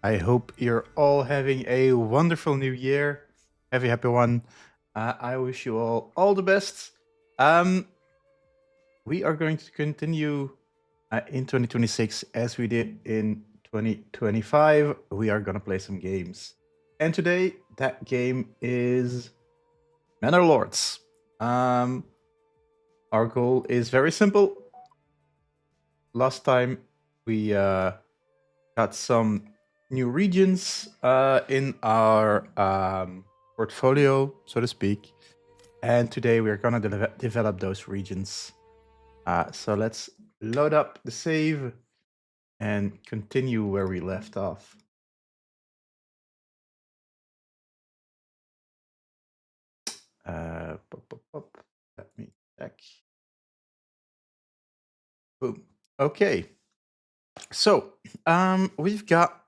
I hope you're all having a wonderful new year. Happy one. I wish you all the best. Um, we are going to continue in 2026 as we did in 2025. We are going to play some games. And today, that game is Manor Lords. Our goal is very simple. Last time, we got some new regions in our portfolio, so to speak. And today we're going to develop those regions. So let's load up the save and continue where we left off. Let me check. Boom. Okay. So we've got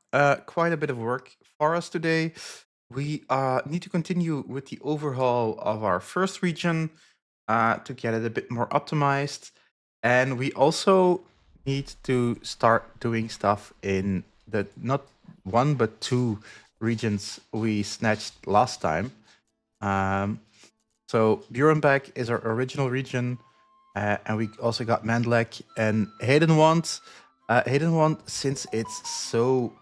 quite a bit of work for us today. We need to continue with the overhaul of our first region to get it a bit more optimized. And we also need to start doing stuff in the not one but two regions we snatched last time. So Burenbeck is our original region, and we also got Mandlek and Haydenwand. Haydenwand, since it's so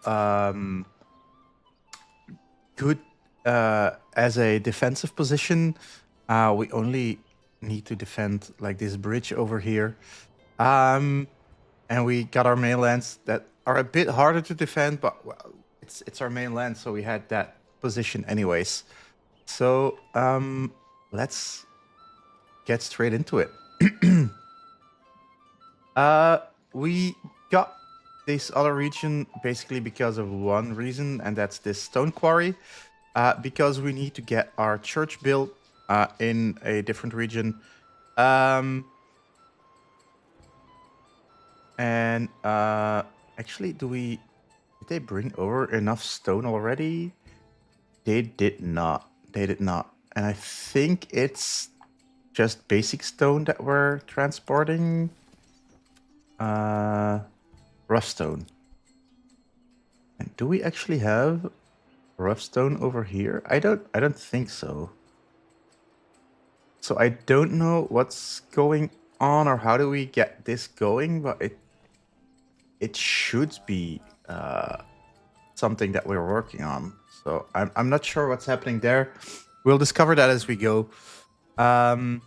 good as a defensive position, we only need to defend like this bridge over here. And we got our mainlands that are a bit harder to defend, but well, it's our mainland, so we had that position anyways. So let's get straight into it. We got this other region basically because of one reason, and that's this stone quarry. Because we need to get our church built in a different region. And actually, did they bring over enough stone already? They did not. They did not. And I think it's just basic stone that we're transporting. Rough stone. And do we actually have rough stone over here? I don't think so. So I don't know what's going on or how do we get this going, but it should be something that we're working on. So I'm not sure what's happening there. We'll discover that as we go. The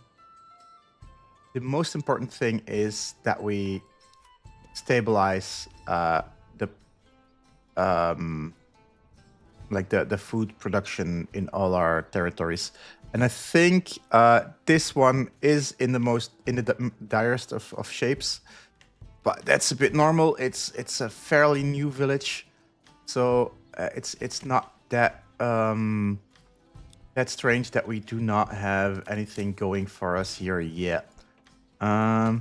most important thing is that we stabilize the the food production in all our territories. And I think this one is in the direst of shapes, but that's a bit normal. It's a fairly new village, so it's not that that strange that we do not have anything going for us here yet. I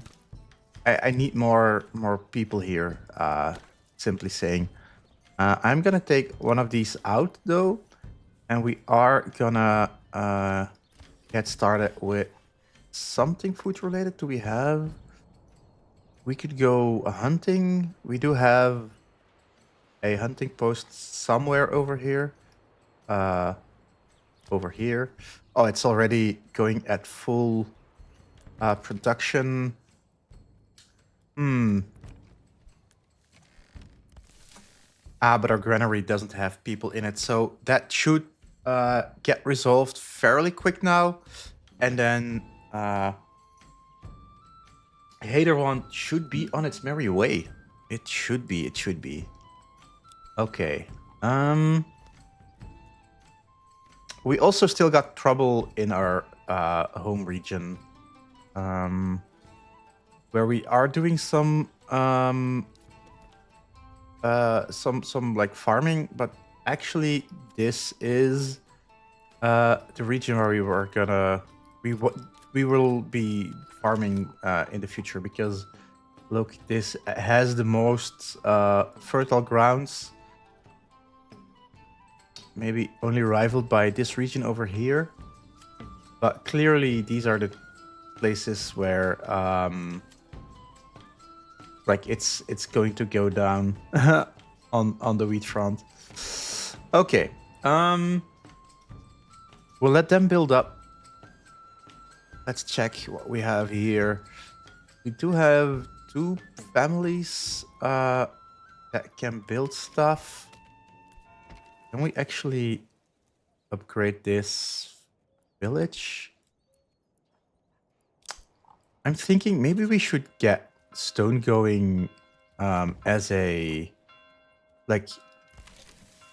need more people here. Simply saying, I'm gonna take one of these out though, and we are gonna get started with something food related. Do we have? We could go hunting. We do have a hunting post somewhere over here. Over here. Oh, it's already going at full production. But our granary doesn't have people in it, so that should get resolved fairly quick now. And then Hater one should be on its merry way. It should be. It should be. Okay. We also still got trouble in our home region, where we are doing some like farming, but actually this is the region where we will be farming in the future, because look, this has the most fertile grounds, maybe only rivaled by this region over here, but clearly these are the places where like it's going to go down. on the wheat front. Okay. We'll let them build up. Let's check what we have here. We do have 2 families that can build stuff. Can we actually upgrade this village? I'm thinking maybe we should get stone going as a like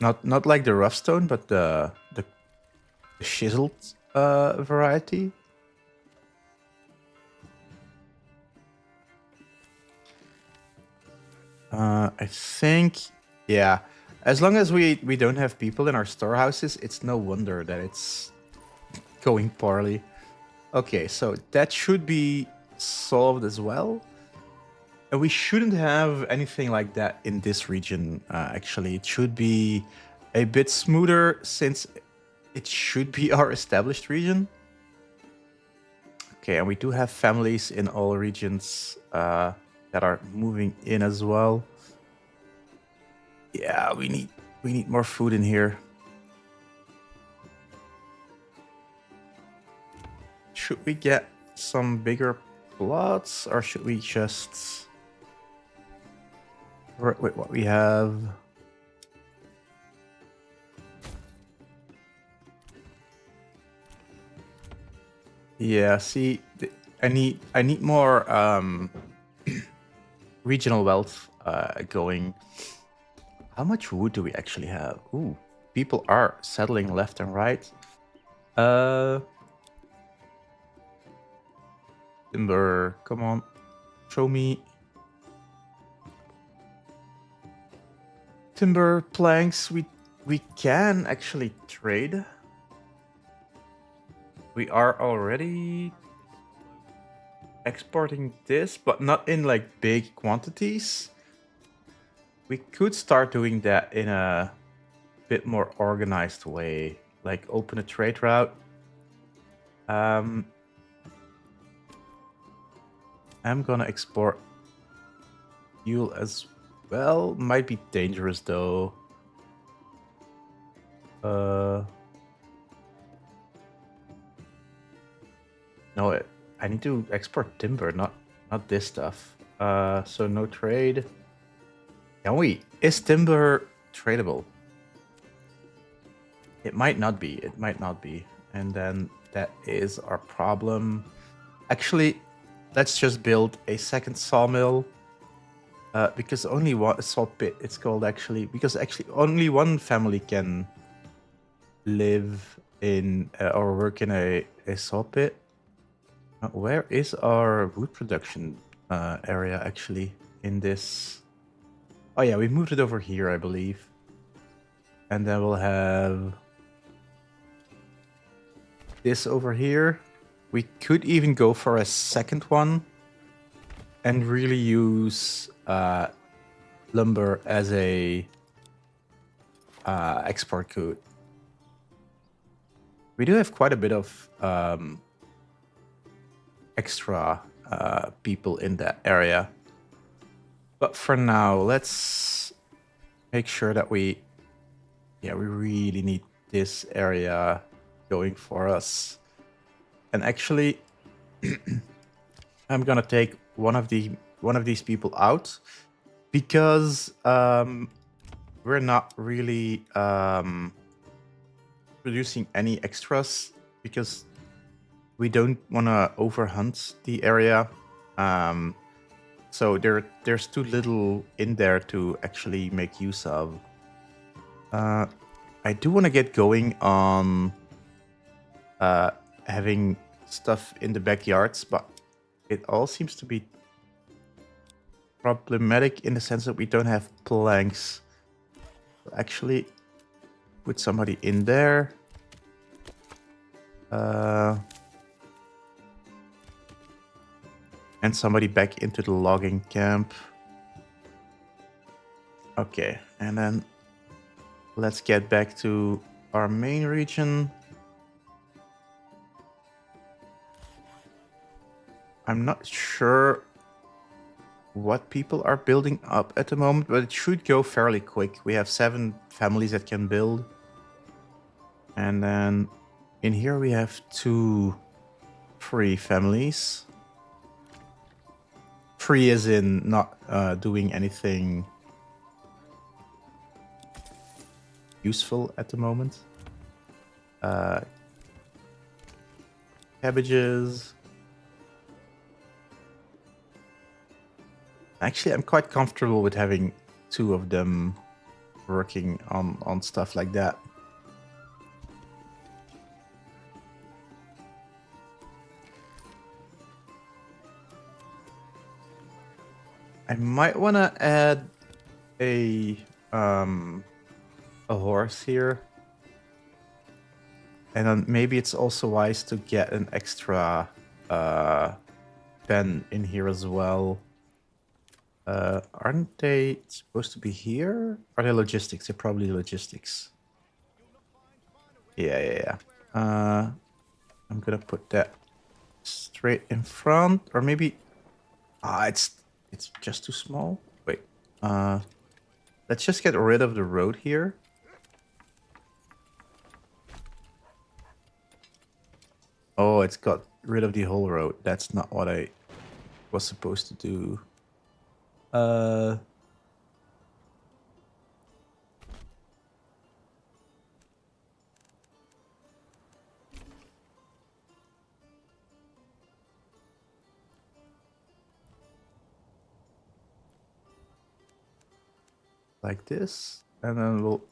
not like the rough stone, but the chiseled variety. I think, yeah. As long as we don't have people in our storehouses, it's no wonder that it's going poorly. Okay, so that should be solved as well. And we shouldn't have anything like that in this region, actually. It should be a bit smoother since it should be our established region. Okay, and we do have families in all regions that are moving in as well. Yeah, we need more food in here. Should we get some bigger plots, or should we just work with what we have? Yeah, see, I need more regional wealth going. How much wood do we actually have? Ooh, people are settling left and right. Timber, come on, show me. Timber planks, we can actually trade. We are already exporting this, but not in like big quantities. We could start doing that in a bit more organized way, like open a trade route. I'm gonna export fuel as well. Might be dangerous though. No, I need to export timber, not this stuff. So no trade. Can we? Is timber tradable? It might not be. It might not be. And then that is our problem. Actually, let's just build a second sawmill. Because only one saw pit, it's called actually. Because actually only one family can live in or work in a saw pit. Where is our wood production area actually in this? Oh yeah, we moved it over here, I believe. And then we'll have this over here. We could even go for a second one and really use lumber as a export good. We do have quite a bit of extra people in that area. But for now, let's make sure that we really need this area going for us. And actually, I'm gonna take one of these people out because we're not really producing any extras because we don't want to overhunt the area. So there's too little in there to actually make use of. I do want to get going on having stuff in the backyards, but it all seems to be problematic in the sense that we don't have planks. Actually, put somebody in there. And somebody back into the logging camp. Okay, and then let's get back to our main region. I'm not sure what people are building up at the moment, but it should go fairly quick. We have 7 families that can build. And then in here we have 2 free families. Free as in not doing anything useful at the moment. Cabbages. Actually, I'm quite comfortable with having 2 of them working on stuff like that. I might want to add a horse here. And then maybe it's also wise to get an extra pen in here as well. Aren't they supposed to be here? Are they logistics? They're probably logistics. Yeah. I'm gonna put that straight in front, or maybe it's just too small. Wait. Let's just get rid of the road here. Oh, it's got rid of the whole road. That's not what I was supposed to do. Like this, and then we'll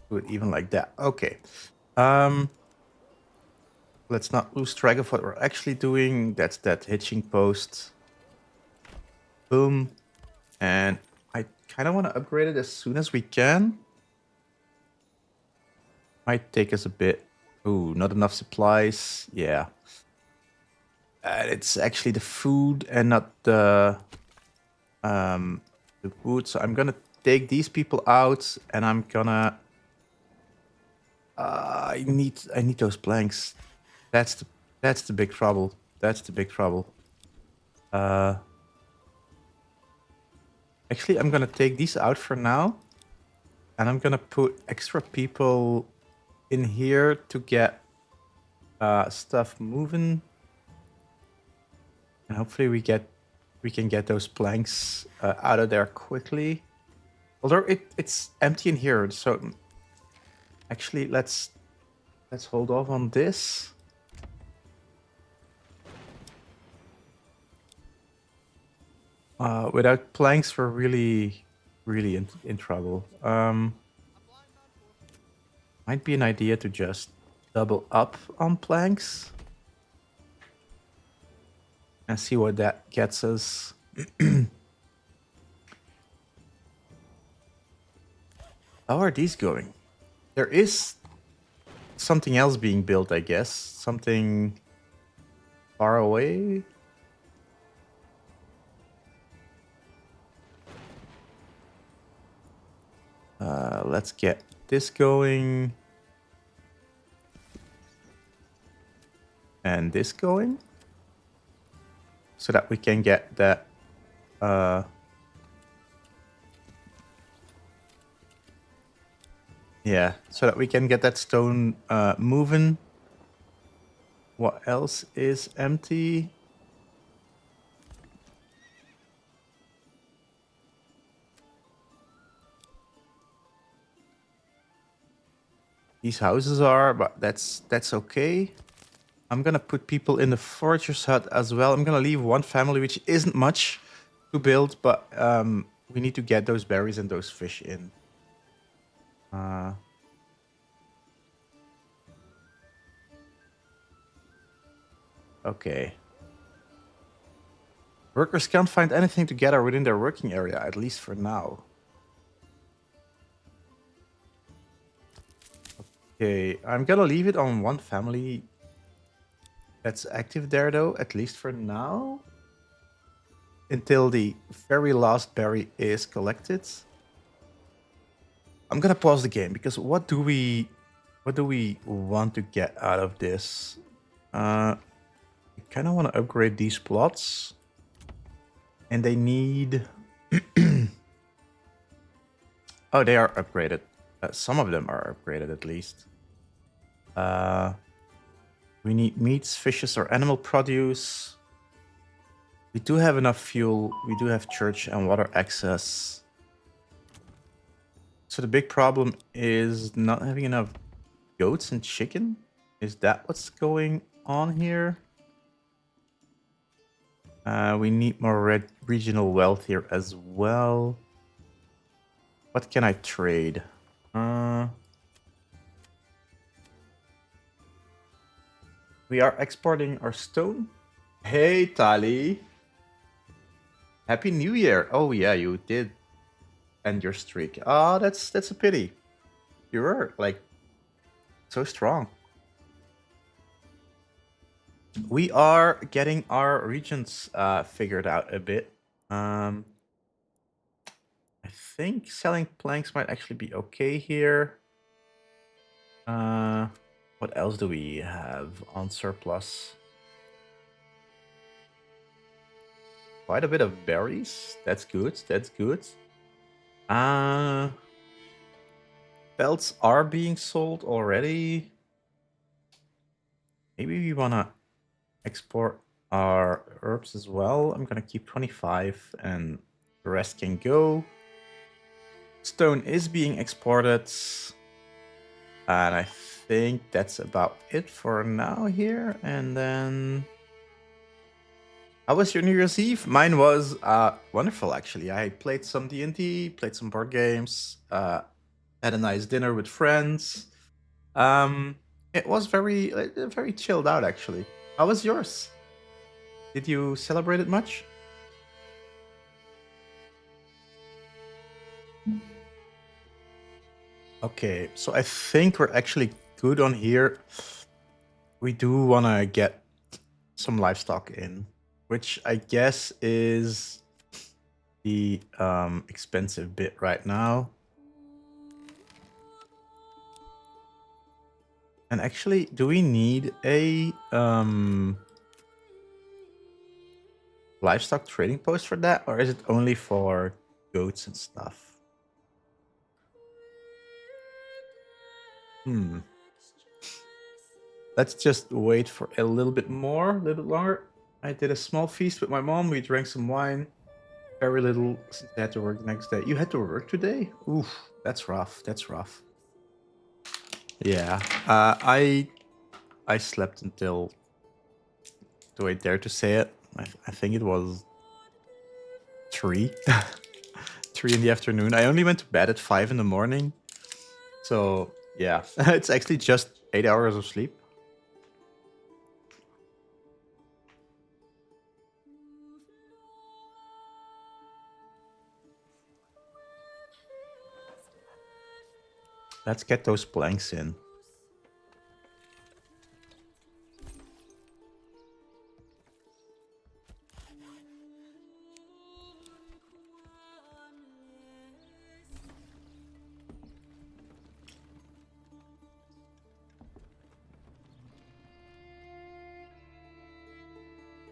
do it even like that. Okay. Let's not lose track of what we're actually doing. That's that hitching post. Boom. And I kind of want to upgrade it as soon as we can. Might take us a bit. Ooh, not enough supplies. Yeah. It's actually the food and not the wood. So I'm gonna take these people out, and I'm gonna. I need those planks. That's the big trouble. That's the big trouble. Actually, I'm gonna take these out for now, and I'm gonna put extra people in here to get stuff moving, and hopefully we can get those planks out of there quickly. Although it's empty in here, so actually let's hold off on this. Without planks, we're really in trouble. Might be an idea to just double up on planks and see what that gets us. How are these going? There is something else being built, I guess. Something far away. Let's get this going. And this going. So that we can get that yeah, so that we can get that stone moving. What else is empty? These houses are, but that's okay. I'm gonna put people in the forager's hut as well. I'm gonna leave one family, which isn't much to build, but we need to get those berries and those fish in. Okay. Workers can't find anything together within their working area, at least for now. Okay, I'm gonna leave it on one family that's active there, though, at least for now. Until the very last berry is collected. I'm gonna pause the game because what do we want to get out of this? I kind of want to upgrade these plots. And they need... Oh, they are upgraded. Some of them are upgraded at least. We need meats, fishes, or animal produce. We do have enough fuel. We do have church and water access. So the big problem is not having enough goats and chicken. Is that what's going on here? We need more regional wealth here as well. What can I trade? We are exporting our stone. Hey, Tali. Happy New Year. Oh, yeah, you did end your streak. Oh, that's a pity. You were, like, so strong. We are getting our regions figured out a bit. I think selling planks might actually be okay here. What else do we have on surplus? Quite a bit of berries. That's good. That's good. Belts are being sold already. Maybe we wanna export our herbs as well. I'm gonna keep 25 and the rest can go. Stone is being exported. And I think that's about it for now here. And then... How was your New Year's Eve? Mine was wonderful, actually. I played some D&D, played some board games, had a nice dinner with friends. It was very chilled out, actually. How was yours? Did you celebrate it much? Okay, so I think we're actually good on here. We do want to get some livestock in, which I guess is the expensive bit right now. And actually, do we need a livestock trading post for that, or is it only for goats and stuff? Let's just wait for a little bit more, a little bit longer. I did a small feast with my mom. We drank some wine. Very little since I had to work the next day. You had to work today? Oof, that's rough. That's rough. Yeah, I slept until... Do I dare to say it? I think it was 3. 3 in the afternoon. I only went to bed at 5 in the morning. So, yeah. It's actually just 8 hours of sleep. Let's get those planks in.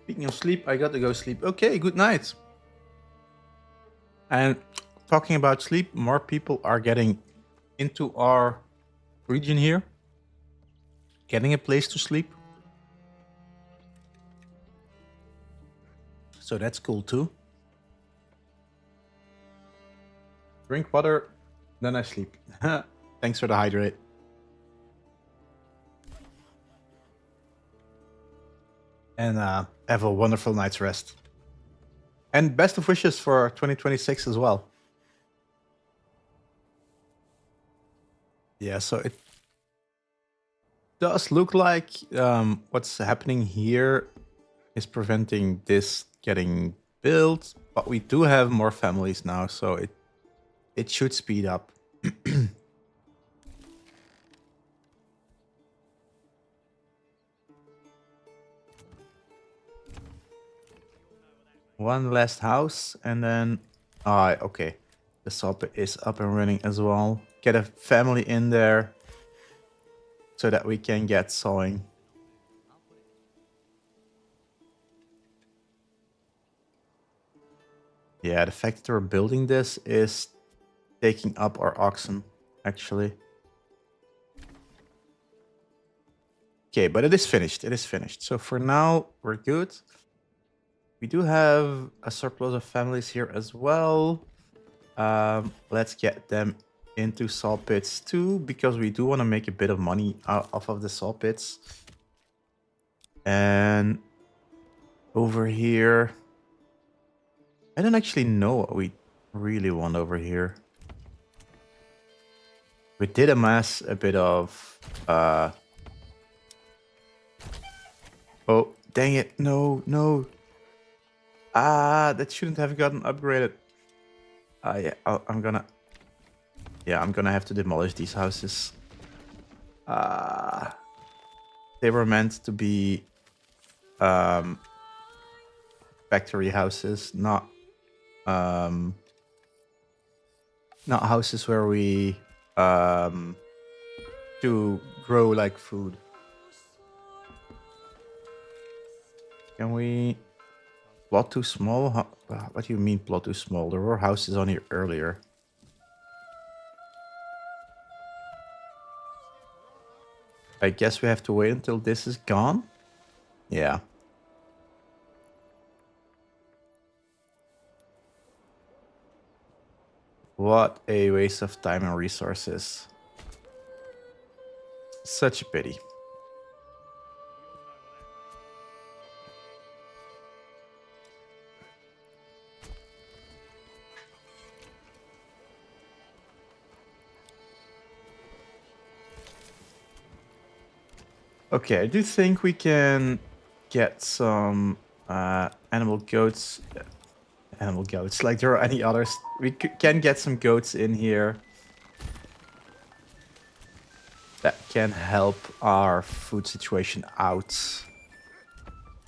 Speaking of sleep, I gotta go sleep. Okay, good night. And talking about sleep, more people are getting into our region here, getting a place to sleep. So that's cool too. Drink water, then I sleep. Thanks for the hydrate. And have a wonderful night's rest. And best of wishes for 2026 as well. Yeah, so it does look like what's happening here is preventing this getting built, but we do have more families now, so it should speed up. One last house, and then... okay. The sawpit is up and running as well. Get a family in there so that we can get sawing. Yeah, the fact that we're building this is taking up our oxen, actually. Okay, but it is finished. It is finished. So for now, we're good. We do have a surplus of families here as well. Let's get them into saw pits too, because we do want to make a bit of money off of the saw pits. And over here, I don't actually know what we really want over here. We did amass a bit of... Oh, dang it. No, no. Ah, that shouldn't have gotten upgraded. Yeah, I'm gonna... Yeah, I'm gonna have to demolish these houses. They were meant to be factory houses, not houses where we do grow like food. Can we plot too small? What do you mean plot too small? There were houses on here earlier. I guess we have to wait until this is gone. Yeah. What a waste of time and resources. Such a pity. Okay, I do think we can get some animal goats. Animal goats, like there are any others. We can get some goats in here that can help our food situation out.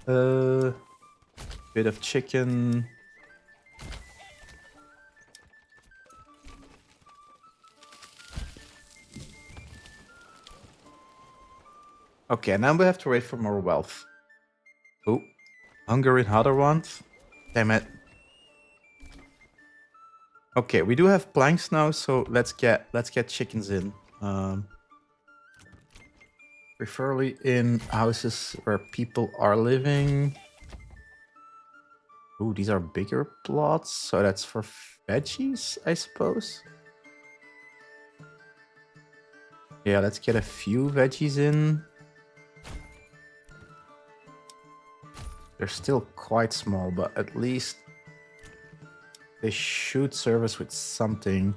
Bit of chicken. Okay, now we have to wait for more wealth. Oh, hunger in other ones. Damn it. Okay, we do have planks now, so let's get chickens in. Preferably in houses where people are living. Ooh, these are bigger plots, so that's for veggies, I suppose. Yeah, let's get a few veggies in. They're still quite small, but at least they should serve us with something.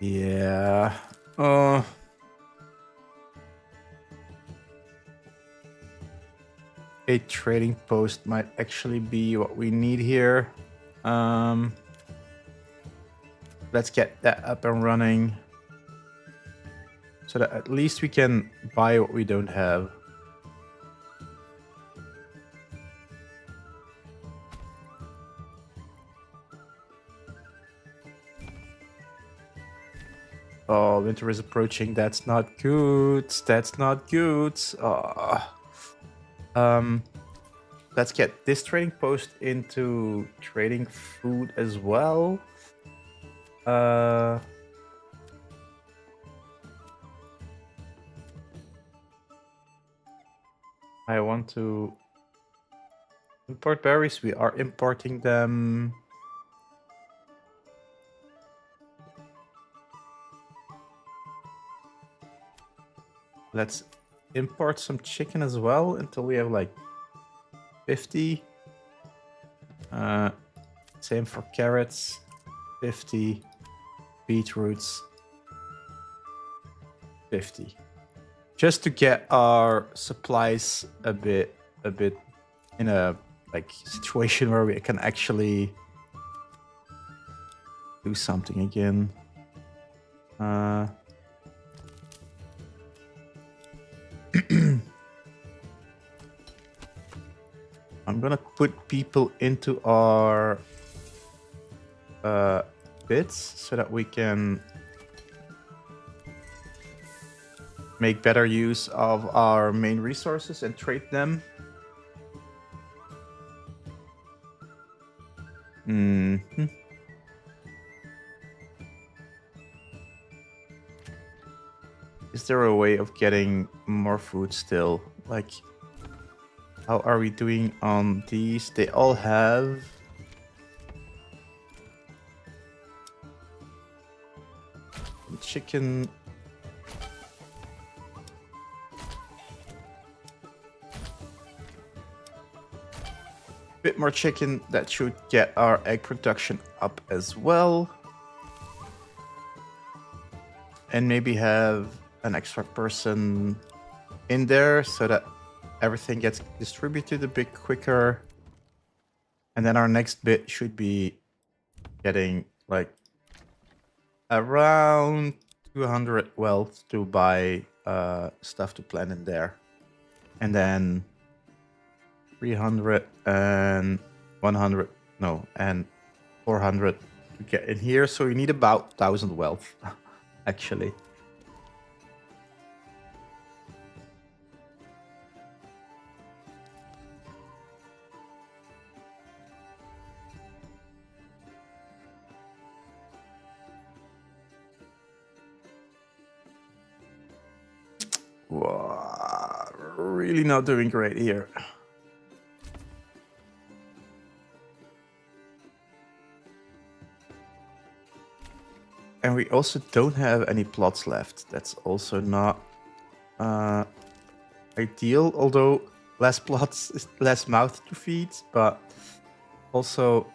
Yeah. A trading post might actually be what we need here. Let's get that up and running so that at least we can buy what we don't have. Oh, winter is approaching. That's not good. That's not good. Let's get this trading post into trading food as well. I want to import berries. We are importing them. Let's import some chicken as well until we have like 50. Same for carrots. 50. Beetroots. 50. Just to get our supplies a bit in a like situation where we can actually do something again. I'm gonna put people into our bits so that we can make better use of our main resources and trade them. Mm-hmm. Is there a way of getting more food still? Like, how are we doing on these? They all have... chicken. Bit more chicken. That should get our egg production up as well. And maybe have an extra person in there so that everything gets distributed a bit quicker. And then our next bit should be getting like around 200 wealth to buy stuff to plant in there. And then 300 and 100, no, and 400 to get in here. So you need about 1,000 wealth, actually. Wow, really not doing great here. And we also don't have any plots left. That's also not ideal, although less plots is less mouth to feed, but also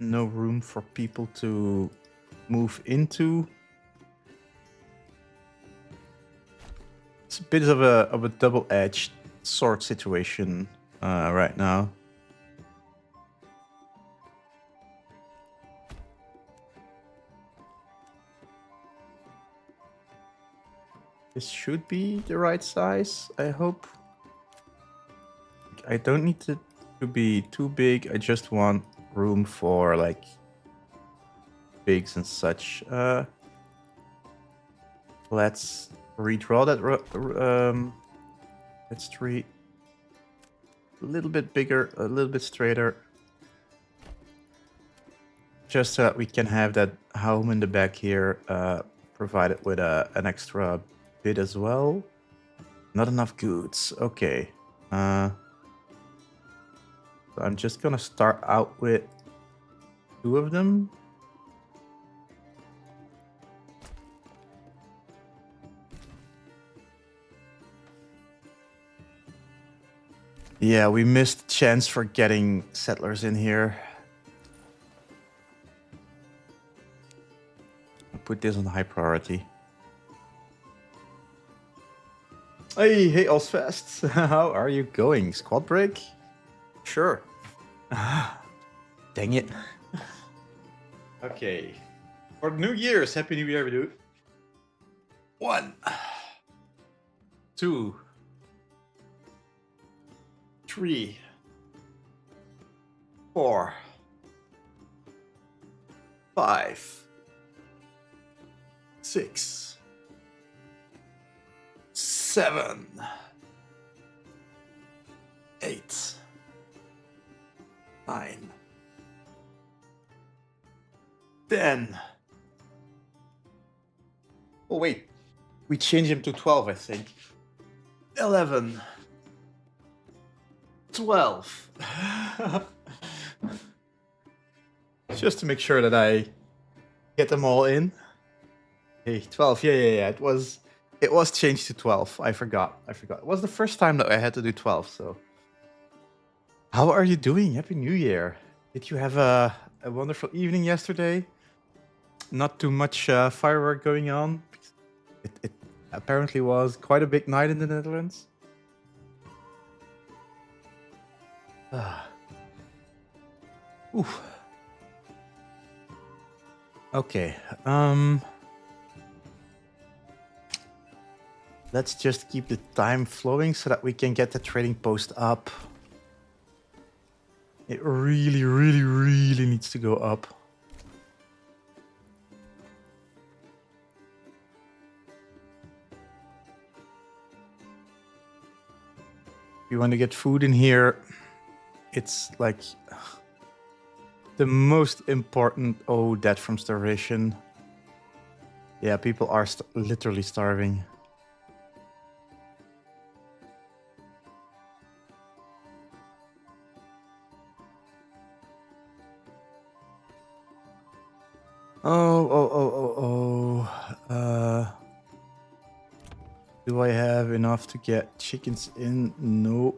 no room for people to move into. It's a bit of a double-edged sword situation right now. This should be the right size, I hope. I don't need it to be too big. I just want room for like pigs and such. Let's redraw that. Let's treat a little bit bigger, a little bit straighter. Just so that we can have that home in the back here provided with an extra bit as well. Not enough goods. Okay. So I'm just gonna start out with 2 of them. Yeah, we missed chance for getting settlers in here. I'll put this on high priority. Hey, Ozfest. How are you going? Squad break? Sure. Dang it. Okay. For New Year's, Happy New Year, dude. 1, 2, 3, 4, 5, 6, 7, 8, 9, 10. Oh wait, we changed him to 12, I think. 11, 12. Just to make sure that I get them all in. Hey, 12. Yeah. It was changed to 12. I forgot. It was the first time that I had to do 12. So, how are you doing? Happy New Year. Did you have a wonderful evening yesterday? Not too much firework going on. It apparently was quite a big night in the Netherlands. Oof. Okay. Let's just keep the time flowing so that we can get the trading post up. It really, really, really needs to go up. If you want to get food in here, it's like the most important. Oh, death from starvation. Yeah, people are literally starving. Oh. Do I have enough to get chickens in? No.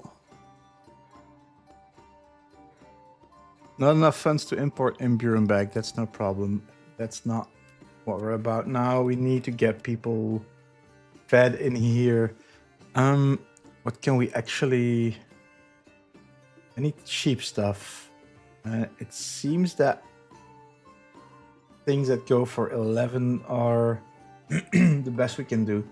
Not enough funds to import in Burenberg. That's no problem. That's not what we're about now. We need to get people fed in here. What can we actually... I need cheap stuff. It seems that things that go for 11 are the best we can do.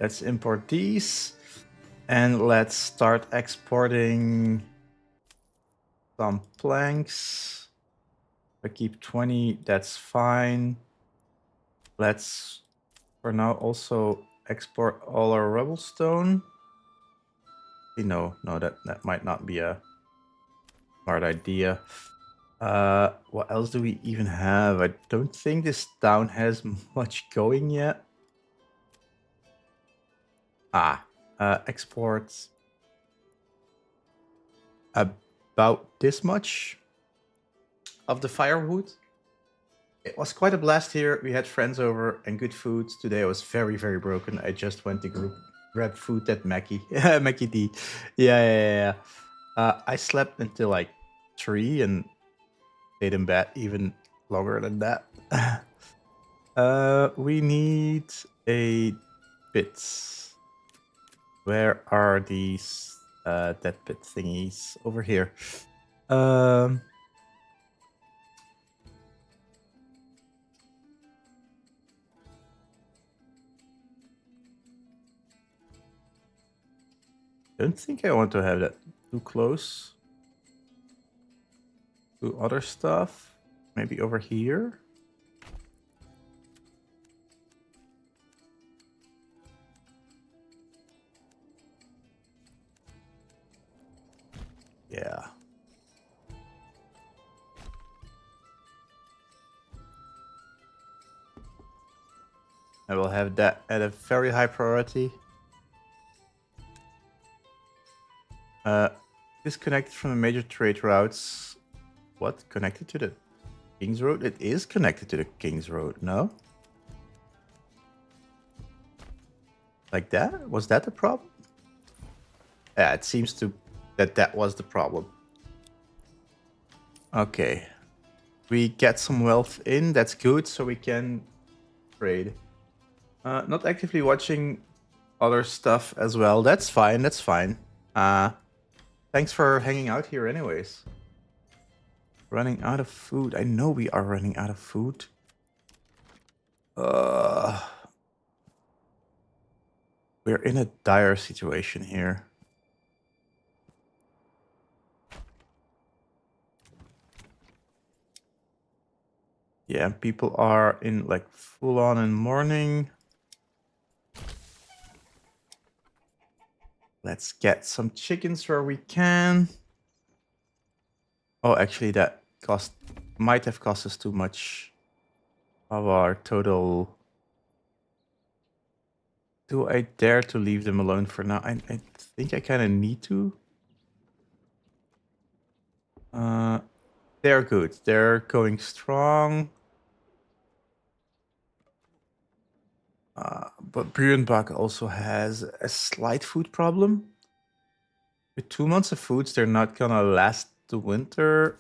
Let's import these. And let's start exporting some planks. I keep 20, that's fine. Let's, for now, also export all our rubble stone. No, that might not be a smart idea. What else do we even have? I don't think this town has much going yet. Exports about this much of the firewood. It was quite a blast here. We had friends over and good food. Today I was very, very broken. I just went to grab food at Mackie. Mackie D. Yeah. I slept until like 3 and stayed in bed even longer than that. We need a bit. Where are these dead pit thingies? Over here. Don't think I want to have that too close to other stuff. Maybe over here. Yeah. I will have that at a very high priority. Disconnected from the major trade routes. What? Connected to the King's Road? It is connected to the King's Road, no? Like that? Was that the problem? Yeah, it seems to that was the problem. Okay. We get some wealth in, that's good, so we can trade. Not actively watching other stuff as well. That's fine, that's fine. Thanks for hanging out here anyways. Running out of food. I know we are running out of food. We're in a dire situation here. Yeah, people are in like full on in mourning. Let's get some chickens where we can. Oh, actually that might have cost us too much of our total. Do I dare to leave them alone for now? I think I kind of need to. They're good. They're going strong. But Burenbach also has a slight food problem. With 2 months of foods, they're not gonna last the winter.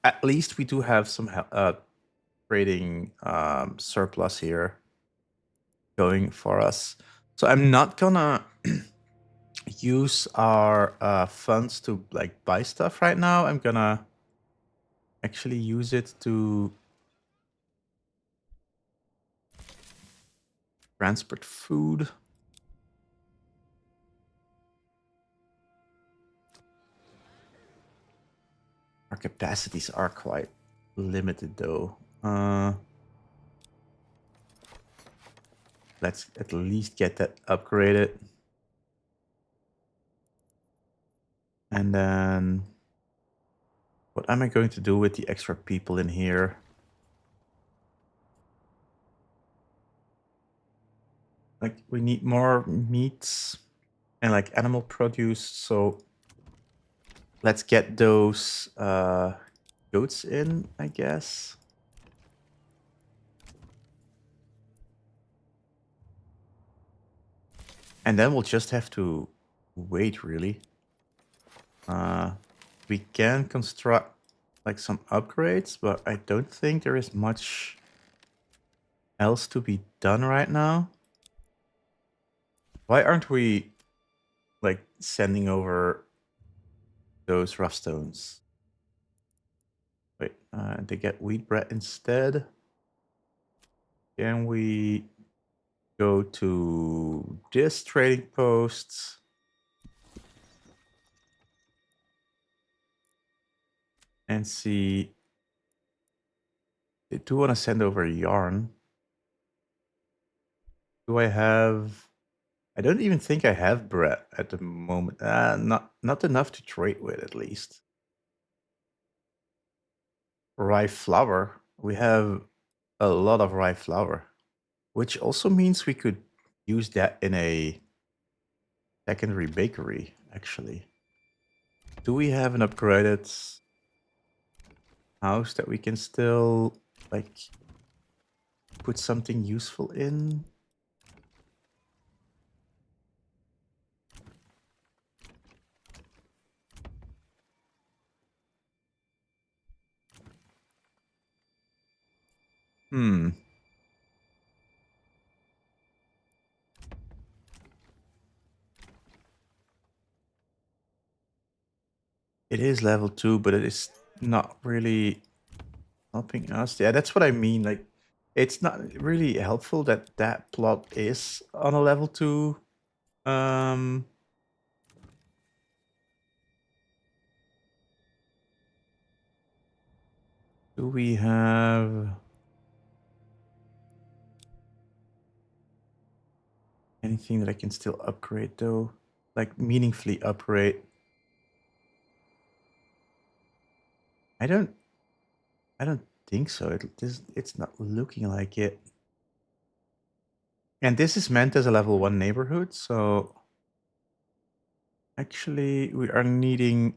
At least we do have some trading surplus here going for us. So I'm not gonna use our funds to like buy stuff right now. I'm gonna actually use it to transport food. Our capacities are quite limited though. Let's at least get that upgraded. And then what am I going to do with the extra people in here? Like we need more meats and like animal produce, so let's get those goats in, I guess. And then we'll just have to wait, really. We can construct like some upgrades, but I don't think there is much else to be done right now. Why aren't we like sending over those rough stones? Wait, they get wheat bread instead. Can we go to this trading post? And see. I do want to send over yarn. Do I have? I don't even think I have bread at the moment. Not enough to trade with, at least. Rye flour. We have a lot of rye flour, which also means we could use that in a secondary bakery, actually. Do we have an upgraded house that we can still, like, put something useful in? Hmm. It is level 2, but it is not really helping us. Yeah, that's what I mean. Like, it's not really helpful that that plot is on a level 2. Um, do we have anything that I can still upgrade though? Like meaningfully upgrade? I don't think so. It's not looking like it. And this is meant as a level 1 neighborhood, so actually we're needing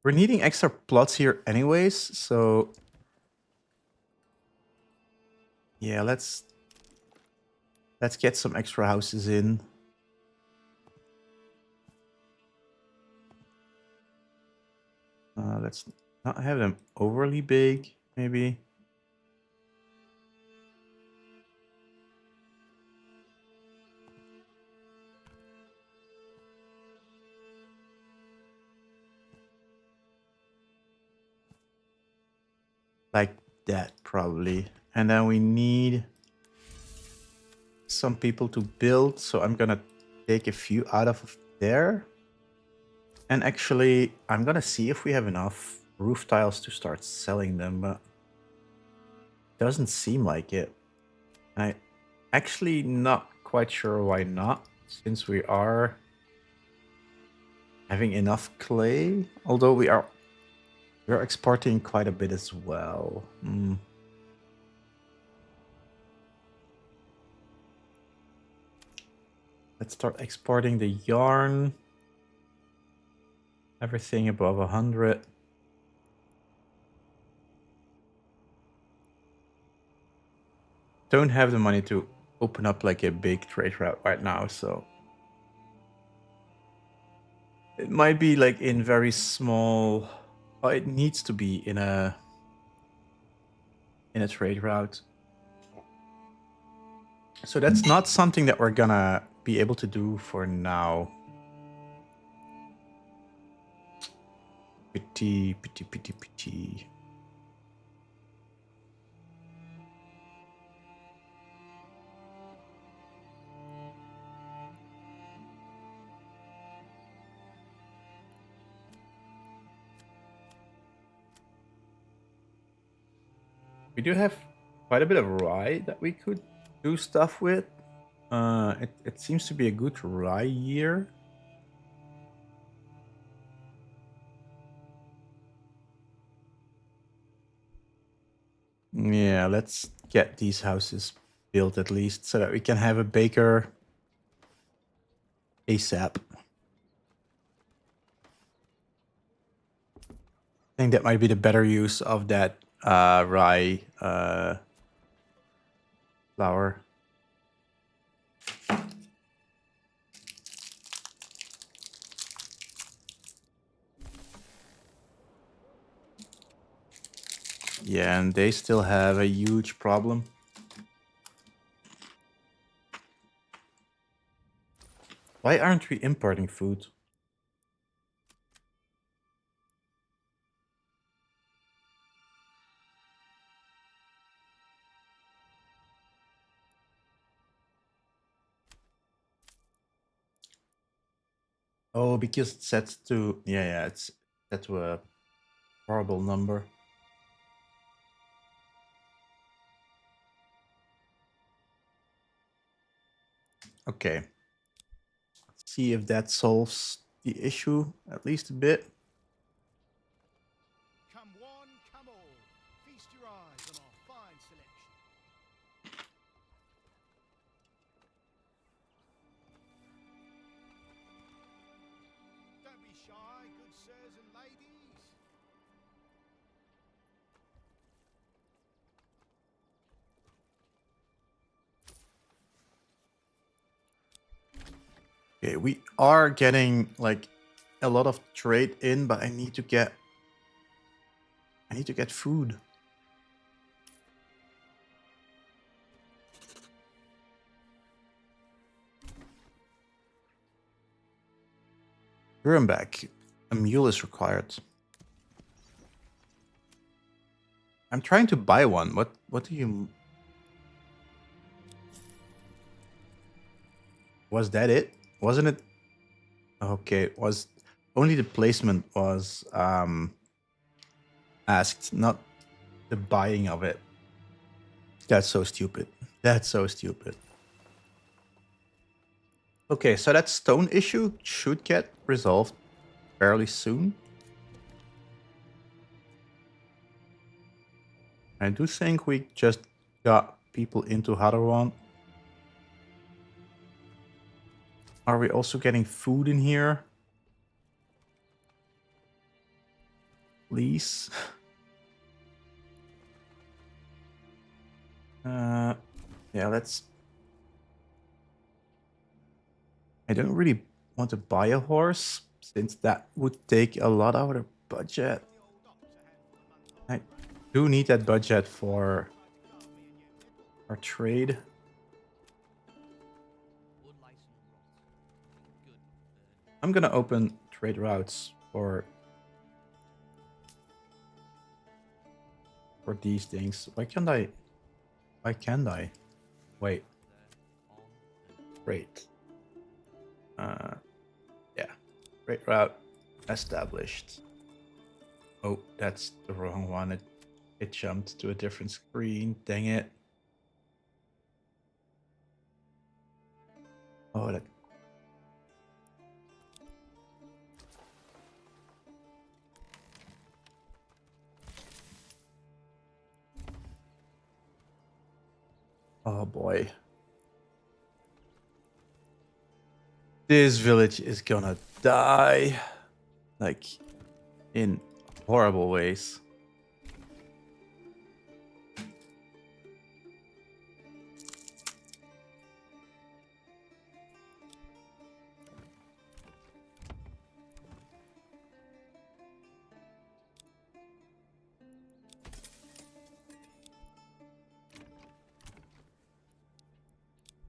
extra plots here anyways, so yeah, let's get some extra houses in. Let's not have them overly big, maybe. Like that, probably. And then we need some people to build, so I'm gonna take a few out of there. And actually, I'm gonna see if we have enough roof tiles to start selling them, but doesn't seem like it. I actually not quite sure why not, since we are having enough clay, although we're exporting quite a bit as well. Let's start exporting the yarn. Everything above 100. Don't have the money to open up like a big trade route right now, so it might be like in very small. Oh, it needs to be in a trade route. So that's not something that we're gonna be able to do for now. Pity, pity, pity, pity. We do have quite a bit of rye that we could do stuff with. It seems to be a good rye year. Yeah, let's get these houses built at least so that we can have a baker ASAP. I think that might be the better use of that rye flour. Yeah, and they still have a huge problem. Why aren't we importing food? Oh, because it's set to it's set to a horrible number. Okay. Let's see if that solves the issue at least a bit. Come one, come all. Feast your eyes on our fine selection. Don't be shy, good sirs and ladies. Okay, we are getting like a lot of trade in, but I need to get food. Nuremberg. A mule is required. I'm trying to buy one. What do you... Was that it? Wasn't it? Okay, it was only the placement was asked, not the buying of it. That's so stupid. That's so stupid. Okay, so that stone issue should get resolved fairly soon. I do think we just got people into Hadarwan. Are we also getting food in here? Please. Yeah, let's... I don't really want to buy a horse, since that would take a lot out of the budget. I do need that budget for our trade. I'm gonna open trade routes for these things. Why can't I? Why can't I? Wait. Great. Yeah. Trade route established. Oh, that's the wrong one. It jumped to a different screen. Dang it. Oh, that... Oh boy. This village is gonna die. Like, in horrible ways.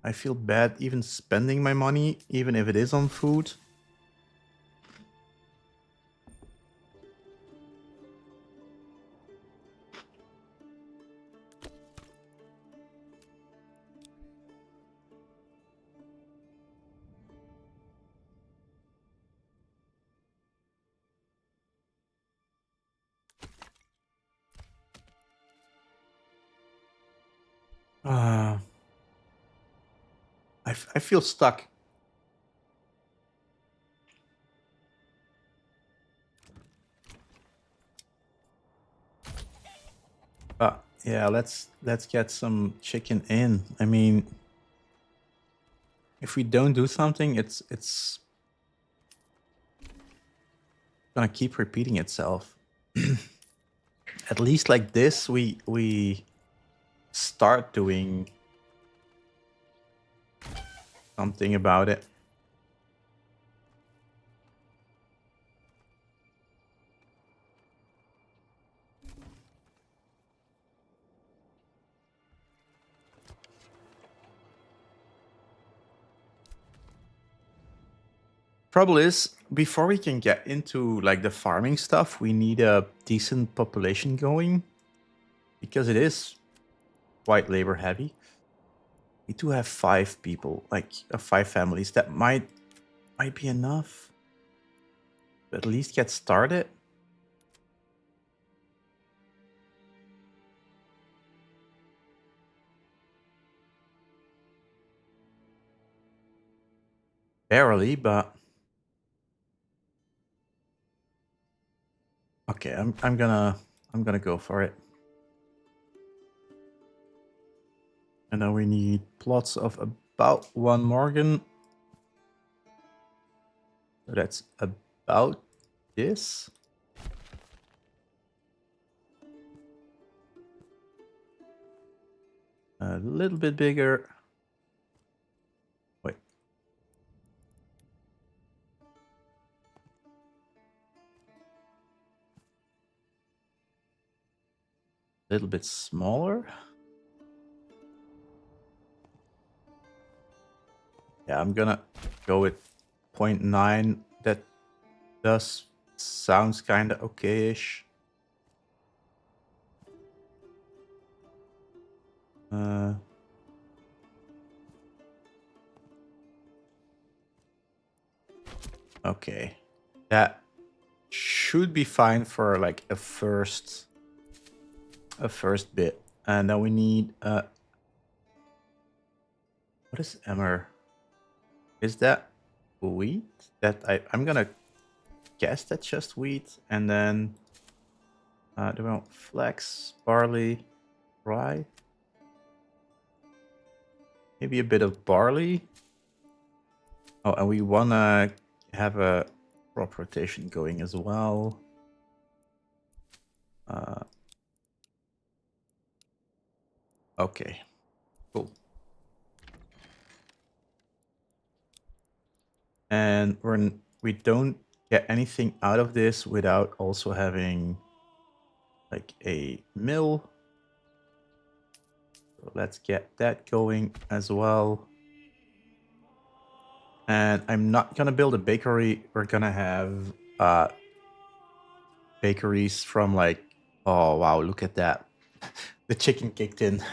I feel bad even spending my money, even if it is on food. I feel stuck. Yeah, let's get some chicken in. I mean, if we don't do something, it's gonna keep repeating itself. At least like this, we start doing something about it. Trouble is, before we can get into like the farming stuff, we need a decent population going because it is quite labor heavy. We do have 5 people, like 5 families. That might be enough. At least get started. Barely, but okay. I'm gonna go for it. And now we need plots of about 1 Morgan. So that's about this. A little bit bigger. Wait. A little bit smaller. Yeah, I'm gonna go with 0.9. That does sounds kind of okay-ish. Okay. That should be fine for like a first bit. And then we need what is emmer? Is that wheat? That I'm gonna guess that's just wheat. And then do we want flax, barley, rye? Maybe a bit of barley. Oh, and we wanna have a crop rotation going as well. Okay, cool. And we don't get anything out of this without also having like a mill. So let's get that going as well. And I'm not gonna build a bakery. We're gonna have bakeries from like, oh wow, look at that. The chicken kicked in.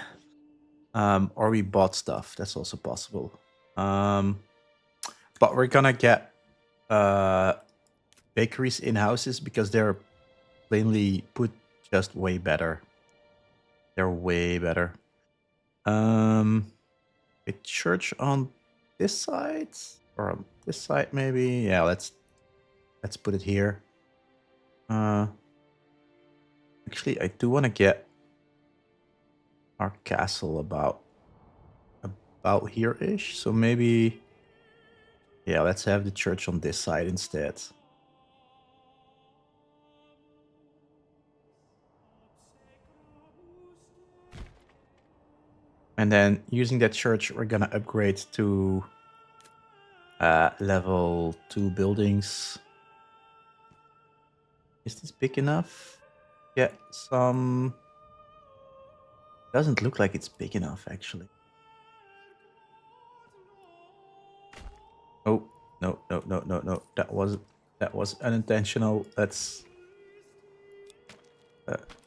Or we bought stuff. That's also possible. But we're gonna get bakeries in houses because they're plainly put just way better. They're way better. A church on this side or on this side maybe. Yeah, let's put it here. Actually, I do want to get our castle about here-ish. So maybe, yeah, let's have the church on this side instead. And then using that church, we're gonna upgrade to level 2 buildings. Is this big enough? Get some. Doesn't look like it's big enough, actually. Oh, no, no, no, no, no. That was unintentional. Let's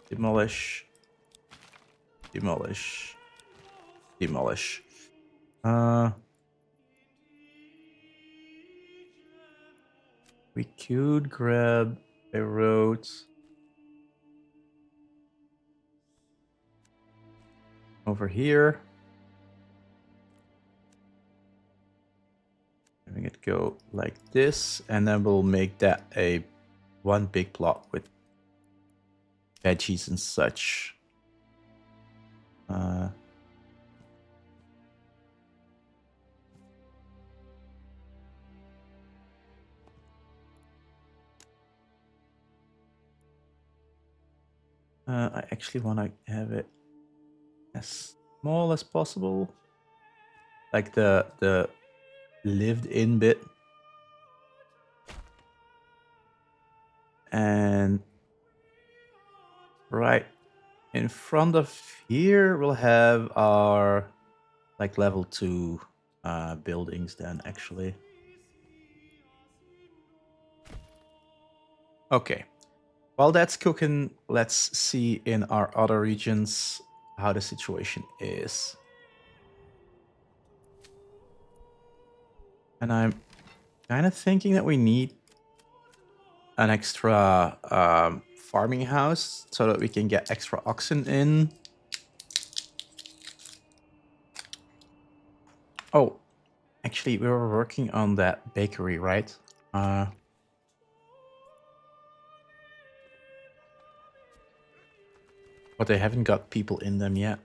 demolish, demolish, demolish. We could grab a road over here. go like this, and then we'll make that a one big plot with veggies and such. I actually want to have it as small as possible, like the lived-in bit, and right in front of here we'll have our like level 2 buildings then actually. Okay, while that's cooking, let's see in our other regions how the situation is. And I'm kind of thinking that we need an extra farming house so that we can get extra oxen in. Oh, actually, we were working on that bakery, right? But they haven't got people in them yet.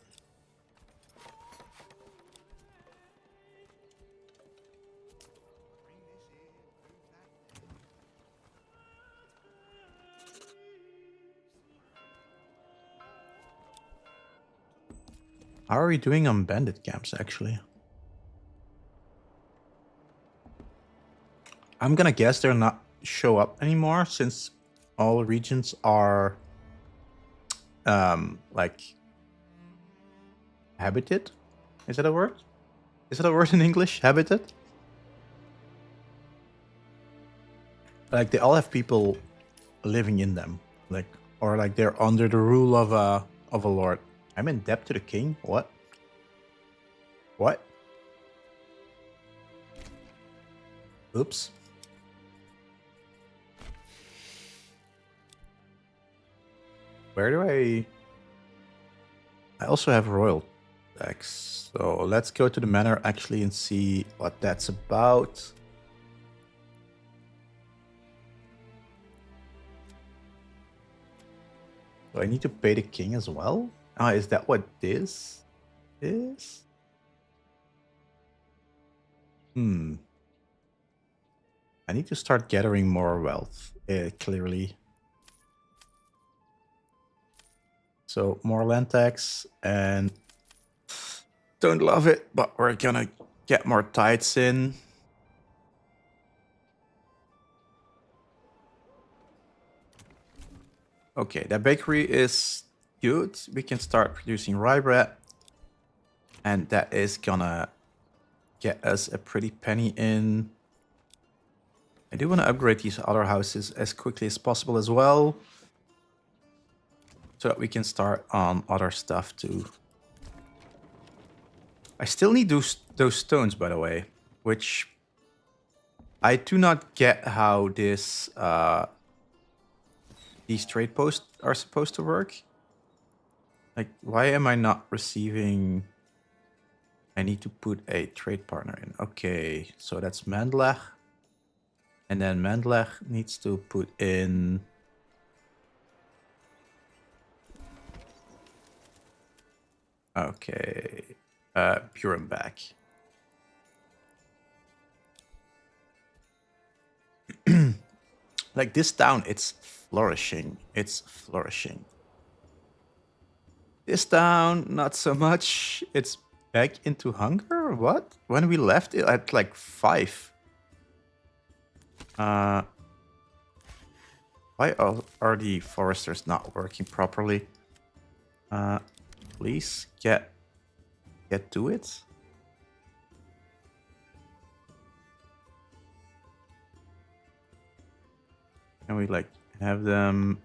How are we doing on bandit camps, actually? I'm gonna guess they're not show up anymore since all regions are like habited. Is that a word? Is that a word in English? Habited? Like they all have people living in them, like, or like they're under the rule of a lord. I'm in debt to the king. What? What? Oops. Where do I also have royal tax. So let's go to the manor actually and see what that's about. Do I need to pay the king as well? Ah, is that what this is? I need to start gathering more wealth, clearly. So more land tax, and don't love it, but we're gonna get more tithes in. Okay, that bakery is good. We can start producing rye bread, and that is gonna get us a pretty penny in. I do want to upgrade these other houses as quickly as possible as well, so that we can start on other stuff too. I still need those stones, by the way, which I do not get how this these trade posts are supposed to work. Like, why am I not receiving? I need to put a trade partner in. Okay, so that's Mandlach. And then Mandlach needs to put in... Okay, Burenbach. Like this town, it's flourishing. It's flourishing. This town, not so much. It's back into hunger? What? When we left it at like 5. Why are the foresters not working properly? Please get to it. Can we like have them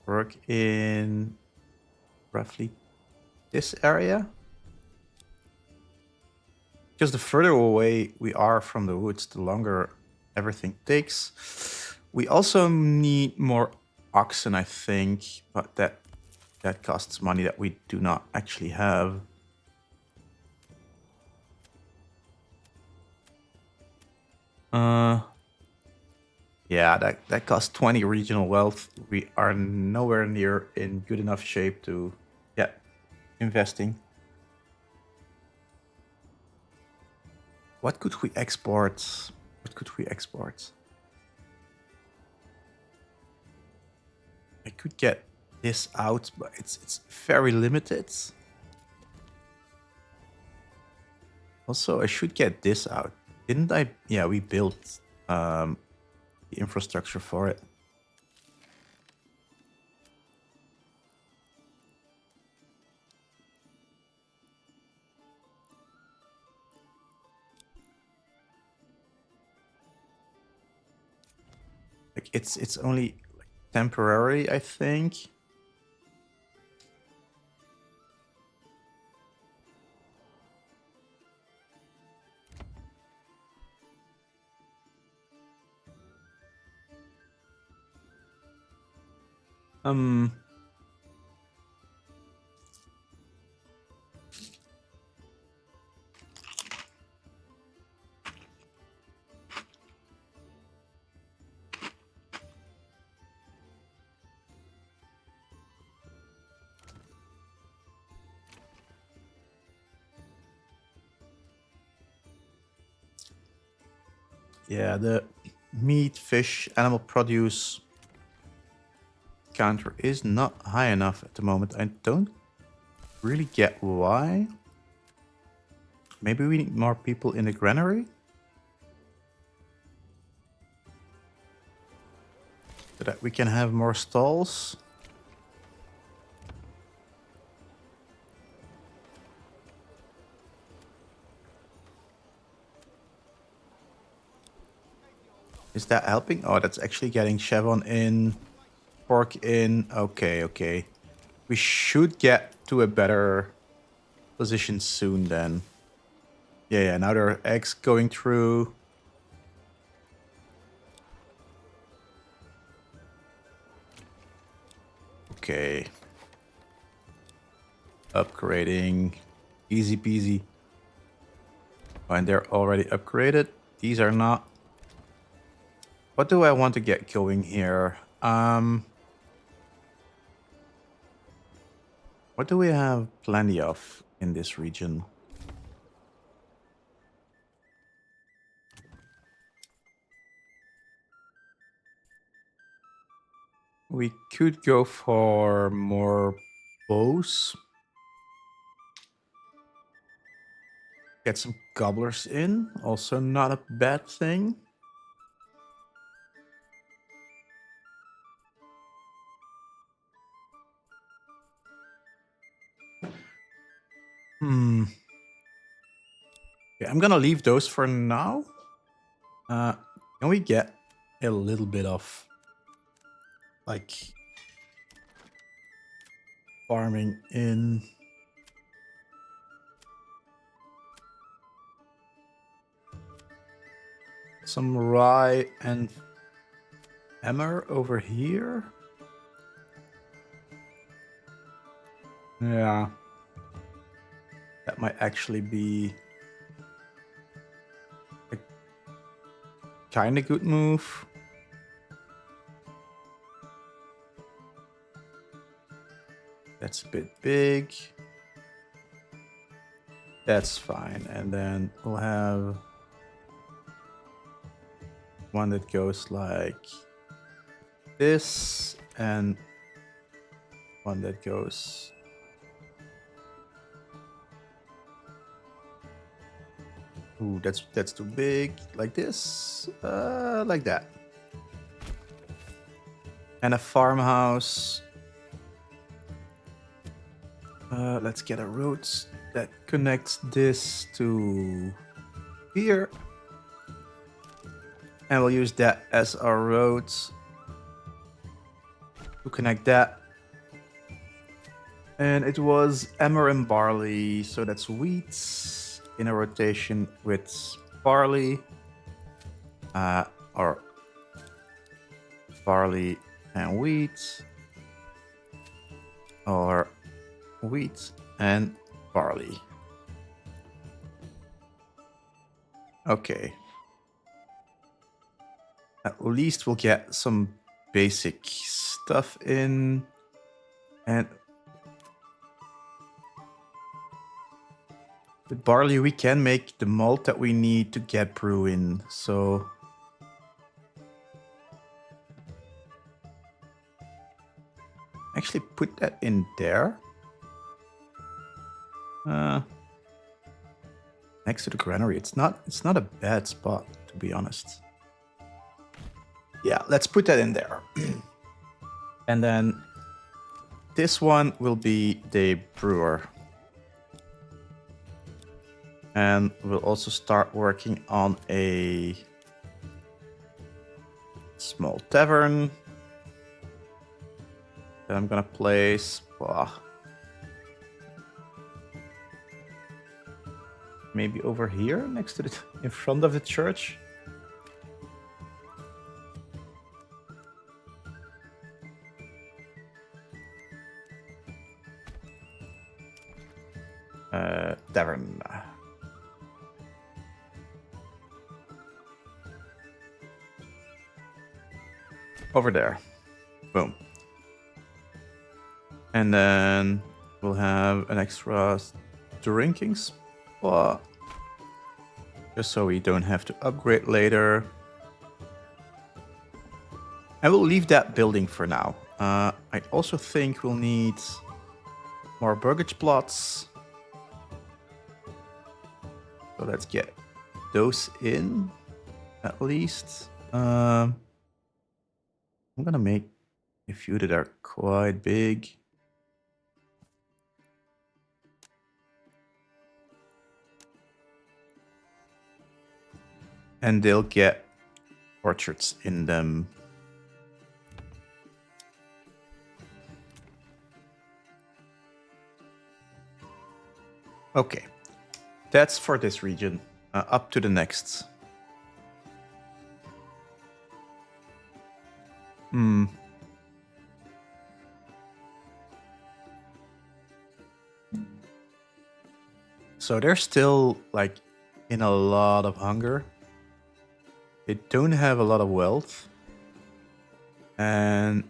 work in roughly this area? Because the further away we are from the woods, the longer everything takes. We also need more oxen, I think, but that costs money that we do not actually have. Uh, yeah, that costs 20 regional wealth. We are nowhere near in good enough shape to, yeah, investing. What could we export? What could we export? I could get this out, but it's very limited. Also, I should get this out. Didn't I? Yeah, we built the infrastructure for it. Like it's only like temporary, I think. Um yeah, the meat, fish, animal produce counter is not high enough at the moment. I don't really get why. Maybe we need more people in the granary? So that we can have more stalls. Is that helping? Oh, that's actually getting Chevron in, pork in. Okay, okay. We should get to a better position soon then. Yeah, yeah, now there are eggs going through. Okay. Upgrading. Easy peasy. Oh, and they're already upgraded. These are not. What do I want to get going here? What do we have plenty of in this region? We could go for more bows. Get some gobblers in. Also not a bad thing. Hmm. Okay, I'm gonna leave those for now. Can we get a little bit of like farming in? Some rye and emmer over here. Yeah. That might actually be a kind of good move. That's a bit big. That's fine. And then we'll have one that goes like this and one that goes. Ooh, that's too big. Like this, like that. And a farmhouse. Let's get a road that connects this to here. And we'll use that as our road to connect that. And it was emmer and barley, so that's wheat in a rotation with barley, or barley and wheat, or wheat and barley. Okay. At least we'll get some basic stuff in. And with barley, we can make the malt that we need to get brew in. So actually put that in there. Next to the granary. It's not a bad spot, to be honest. Yeah, let's put that in there. And then this one will be the brewer. And we'll also start working on a small tavern that I'm gonna place. Maybe over here, next to in front of the church. Tavern. Over there. Boom. And then we'll have an extra drinking spot. Just so we don't have to upgrade later. And we'll leave that building for now. I also think we'll need more burgage plots. So let's get those in, at least. I'm gonna make a few that are quite big. And they'll get orchards in them. Okay, that's for this region. Up to the next. So they're still like in a lot of hunger. They don't have a lot of wealth. And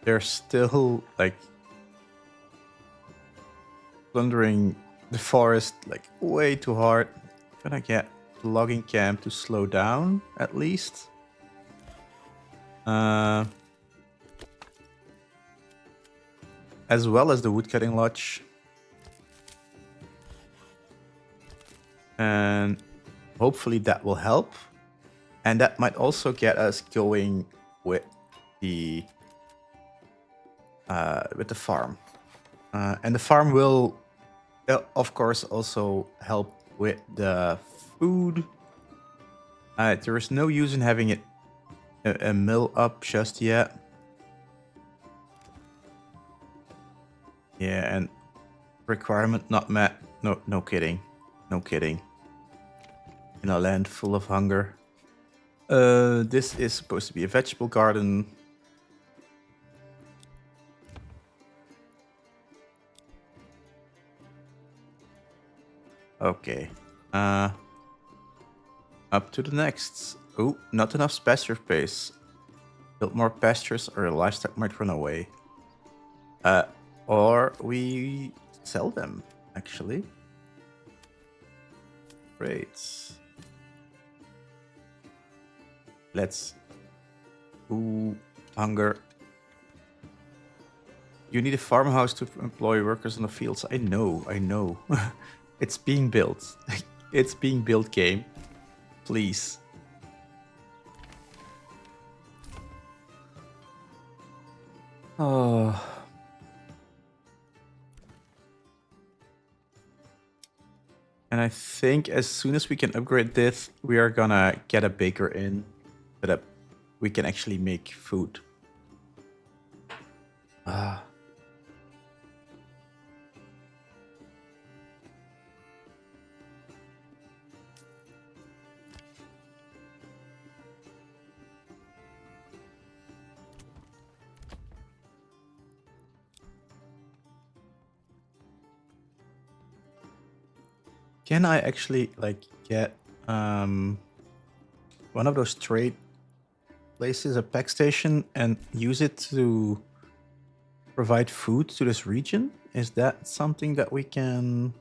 they're still like plundering the forest like way too hard. Gonna get the logging camp to slow down at least. As well as the woodcutting lodge. And hopefully that will help. And that might also get us going with the farm. And the farm will, of course, also help with the food. There is no use in having it a mill up just yet. Yeah, and requirement not met. No kidding. No kidding. In a land full of hunger. This is supposed to be a vegetable garden. Okay. Up to the next. Oh, not enough pasture space. Build more pastures or livestock might run away. Or we sell them, actually. Great. Let's... Ooh, hunger. You need a farmhouse to employ workers in the fields. I know. It's being built. It's being built, game. Please. Oh. And I think as soon as we can upgrade this, we are gonna get a baker in so that we can actually make food. Can I actually like get one of those trade places, a pack station, and use it to provide food to this region? Is that something that we can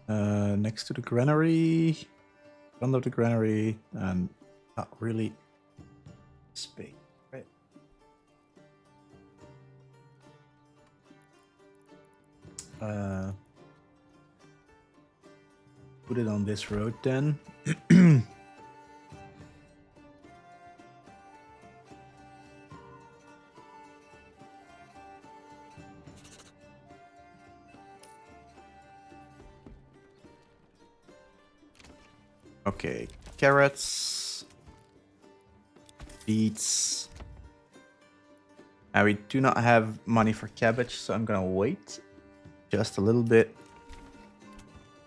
next to the granary, front of the granary, and not really space, right? Put it on this road then. Okay, carrots, beets. Now we do not have money for cabbage, so I'm gonna wait just a little bit.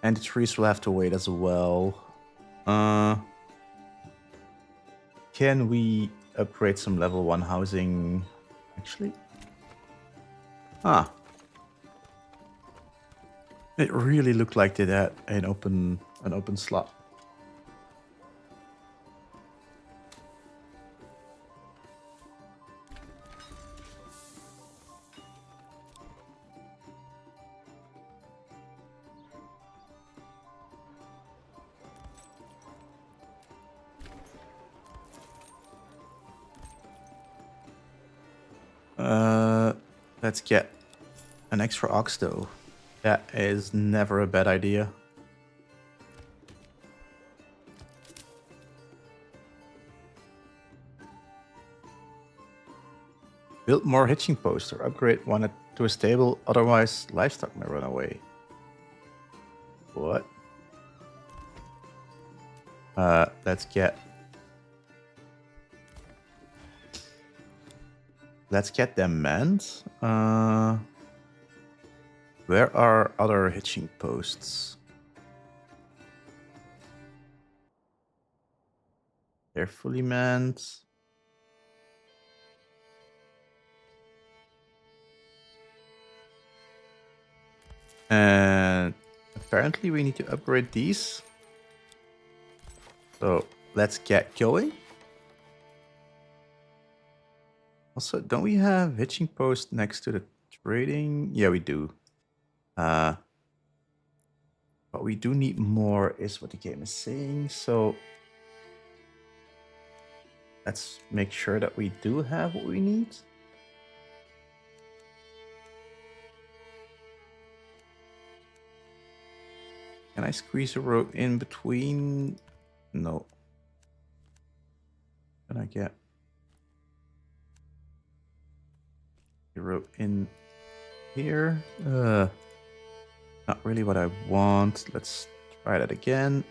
And the trees will have to wait as well. Can we upgrade some level 1 housing? Actually? Ah. It really looked like it had an open slot. Let's get an extra ox though. That is never a bad idea. Build more hitching posts or upgrade one to a stable, otherwise livestock may run away. What? Let's get them manned. Where are other hitching posts? They're fully manned. And apparently we need to upgrade these. So let's get going. Also, don't we have hitching post next to the trading? Yeah, we do. But we do need more is what the game is saying. So let's make sure that we do have what we need. Can I squeeze a road in between? No. Can I get a road in here? Not really what I want. Let's try that again.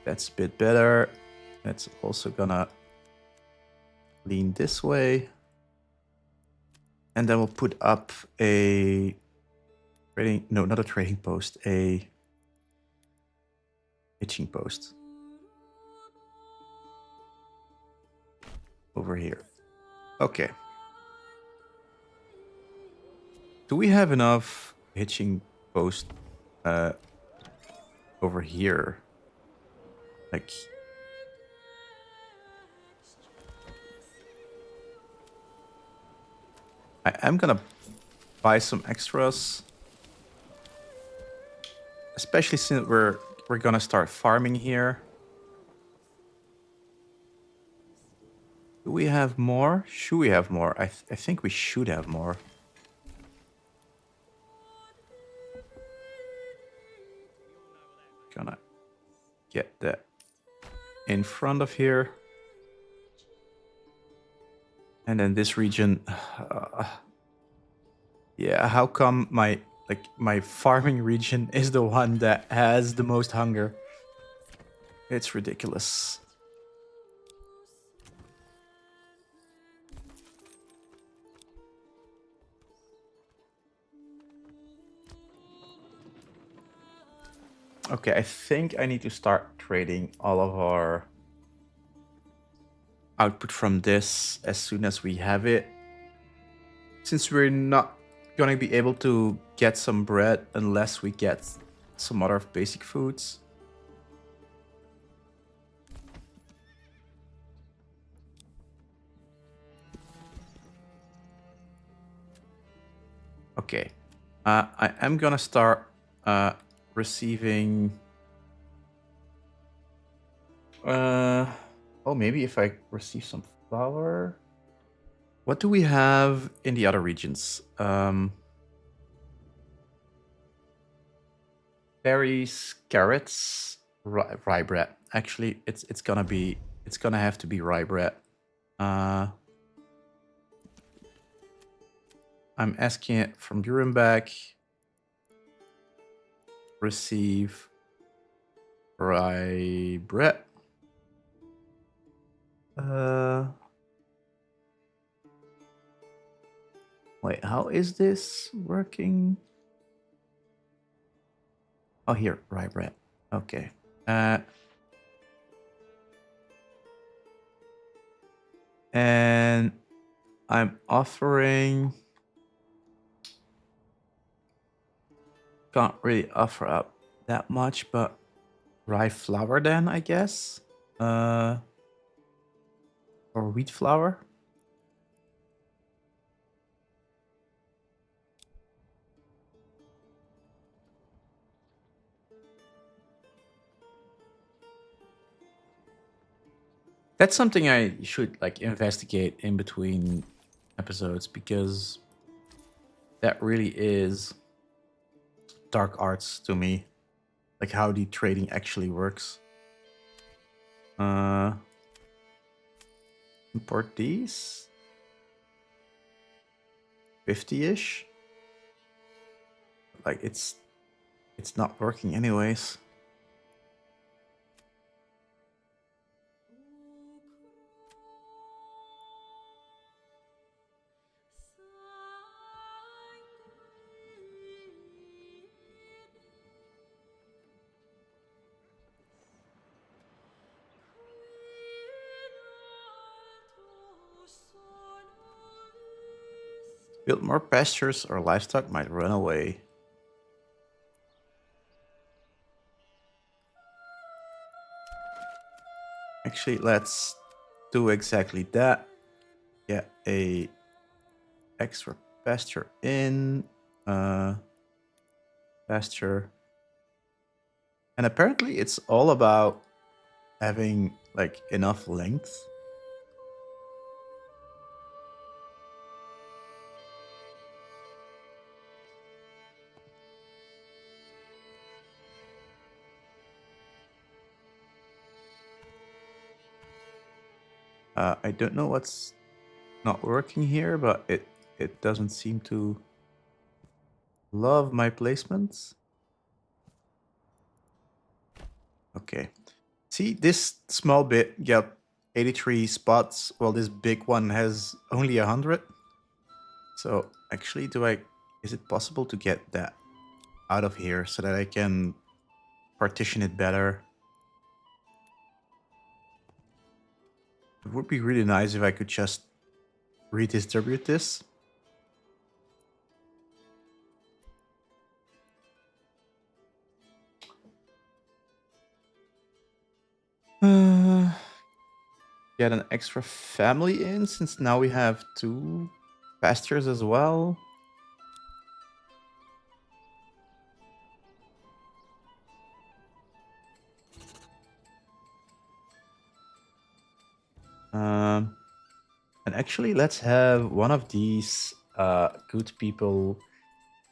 That's a bit better. It's also gonna lean this way. And then we'll put up a trading, no, not a trading post, a hitching post over here. Okay. Do we have enough hitching post over here? Like, I am gonna buy some extras, especially since we're gonna start farming here. Do we have more? Should we have more? I think we should have more. Gonna get that in front of here. And then this region, yeah, how come my farming region is the one that has the most hunger? It's ridiculous. Okay, I think I need to start trading all of our output from this as soon as we have it. Since we're not going to be able to get some bread unless we get some other basic foods. Okay. I am gonna start receiving. Oh, maybe if I receive some flour. What do we have in the other regions? Berries, carrots, rye bread. Actually, it's gonna have to be rye bread. I'm asking it from Nuremberg. Receive rye bread. Wait, how is this working? Oh, here, rye bread. Okay. And I'm offering. Can't really offer up that much, but rye flour then, I guess. Or wheat flour. That's something I should like investigate in between episodes because that really is dark arts to me. Like how the trading actually works. Import these. 50-ish. Like it's not working anyways. Build more pastures or livestock might run away. Actually, let's do exactly that. Get a extra pasture in. Pasture. And apparently it's all about having like enough length. I don't know what's not working here, but it doesn't seem to love my placements. Okay. See, this small bit got 83 spots, while this big one has only 100. So actually, is it possible to get that out of here so that I can partition it better? It would be really nice if I could just redistribute this. Get an extra family in, since now we have 2 pastures as well. And actually, let's have one of these good people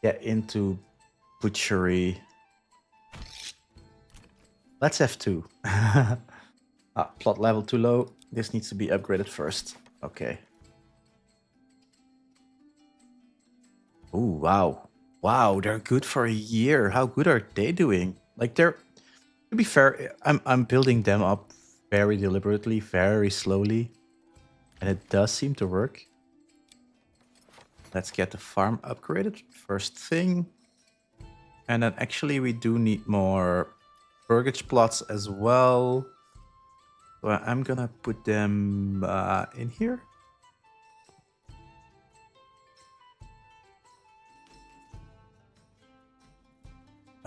get into butchery. Let's have 2. Plot level too low. This needs to be upgraded first. Okay. Oh, wow. Wow, they're good for a year. How good are they doing? Like they're, to be fair, I'm building them up very deliberately, very slowly. And it does seem to work. Let's get the farm upgraded first thing. And then actually we do need more burgage plots as well. So I'm gonna put them in here.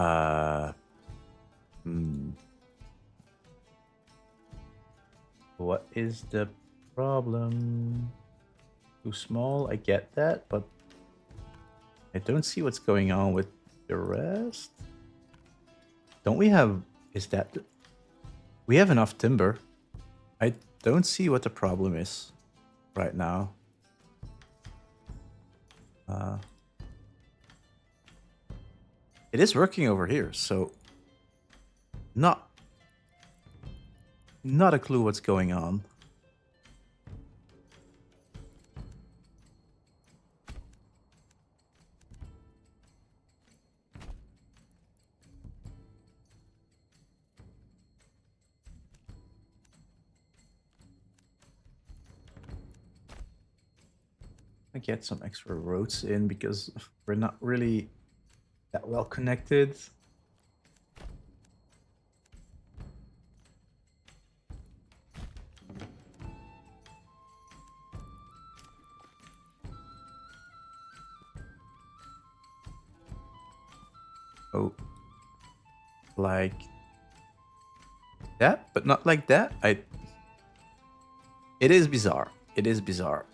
Uh, what is the problem? Too small, I get that, but I don't see what's going on with the rest. Don't we have... Is that... We have enough timber. I don't see what the problem is right now. It is working over here, so... Not a clue what's going on. I get some extra roads in because we're not really that well connected. Oh, like that, but not like that. It is bizarre. It is bizarre.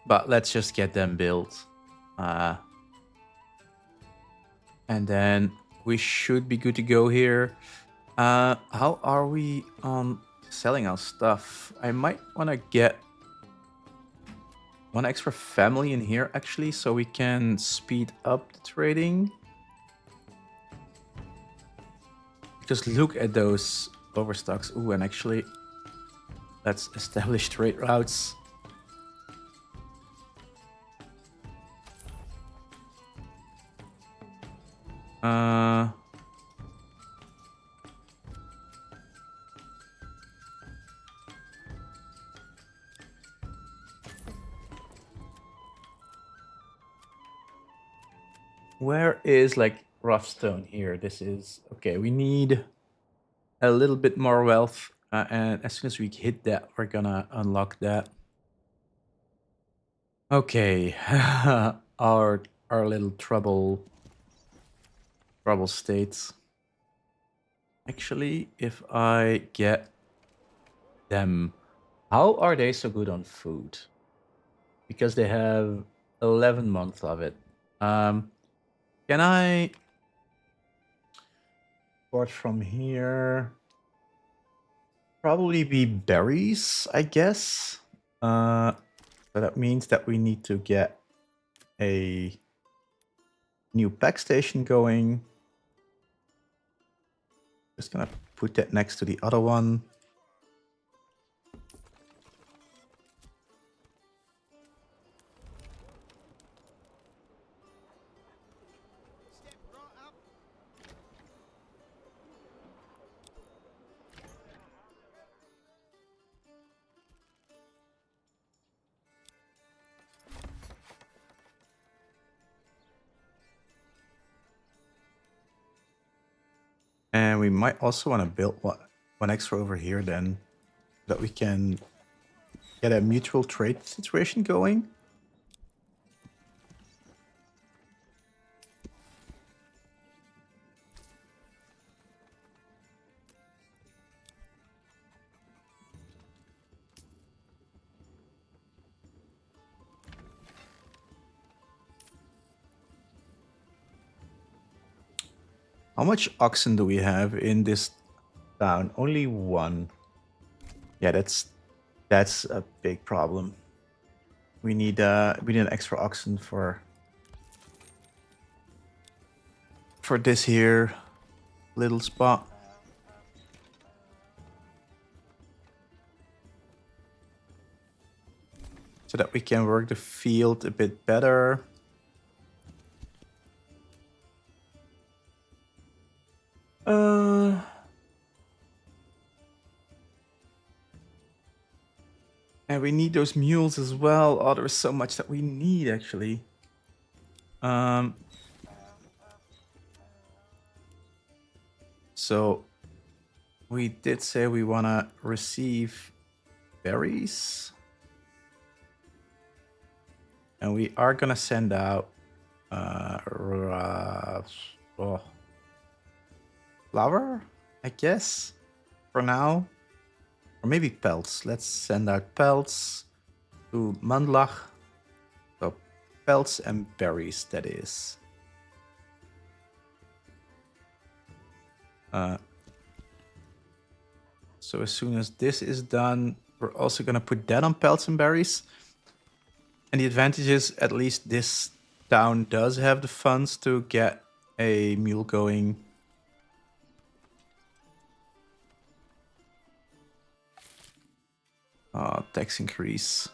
But let's just get them built. And then we should be good to go here. How are we on selling our stuff? I might want to get one extra family in here, actually, so we can speed up the trading. Just look at those overstocks. Ooh, and actually, let's establish trade routes. Where is like rough stone here? This is okay. We need a little bit more wealth, and as soon as we hit that, we're gonna unlock that. Okay, our little trouble states. Actually, if I get them, how are they so good on food? Because they have 11 months of it. Can I import from here? Probably be berries, I guess. So that means that we need to get a new pack station going. Just gonna put that next to the other one. Step right up. And we might also want to build one extra over here then, that we can get a mutual trade situation going. How much oxen do we have in this town? Only one. Yeah, that's a big problem. We need an extra oxen for this here little spot. So that we can work the field a bit better. And we need those mules as well. Oh, there's so much that we need, actually. So we did say we want to receive berries. And we are going to send out Oh, flour, I guess, for now. Or maybe pelts. Let's send out pelts to Mandlach. So pelts and berries, that is. So as soon as this is done, we're also going to put that on pelts and berries. And the advantage is at least this town does have the funds to get a mule going. Tax increase.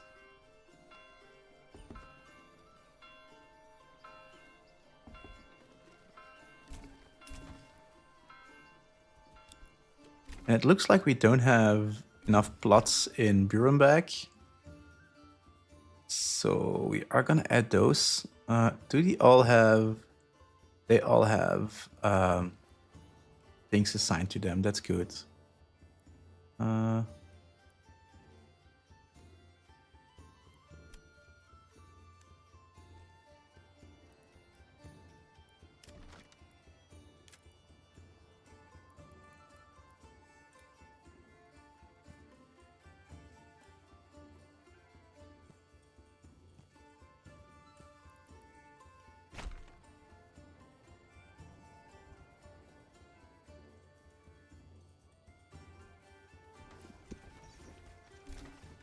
And it looks like we don't have enough plots in Burenberg. So we are gonna add those. Do they all have... They all have things assigned to them. That's good.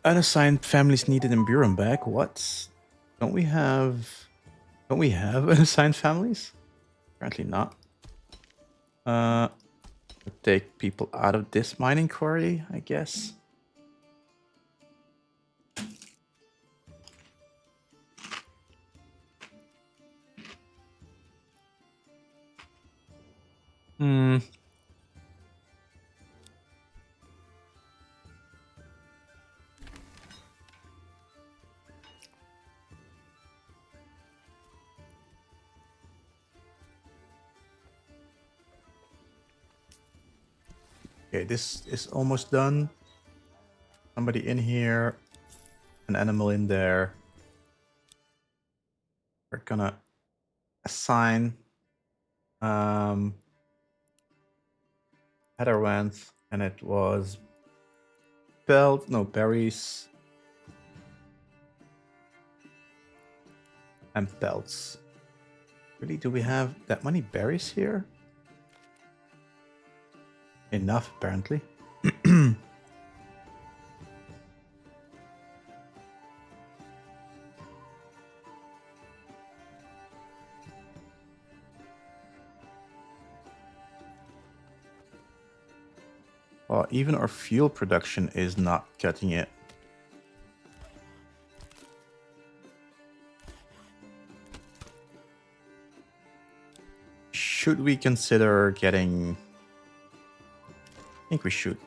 Unassigned families needed in Burenberg. What? Don't we have... Don't we have unassigned families? Apparently not. Take people out of this mining quarry, I guess. Hmm. Okay, this is almost done. Somebody in here, an animal in there. We're gonna assign header went, and it was belt, no, berries and pelts. Really, do we have that many berries here? Enough, apparently. Well, even our fuel production is not cutting it. Should we consider getting... I think we should.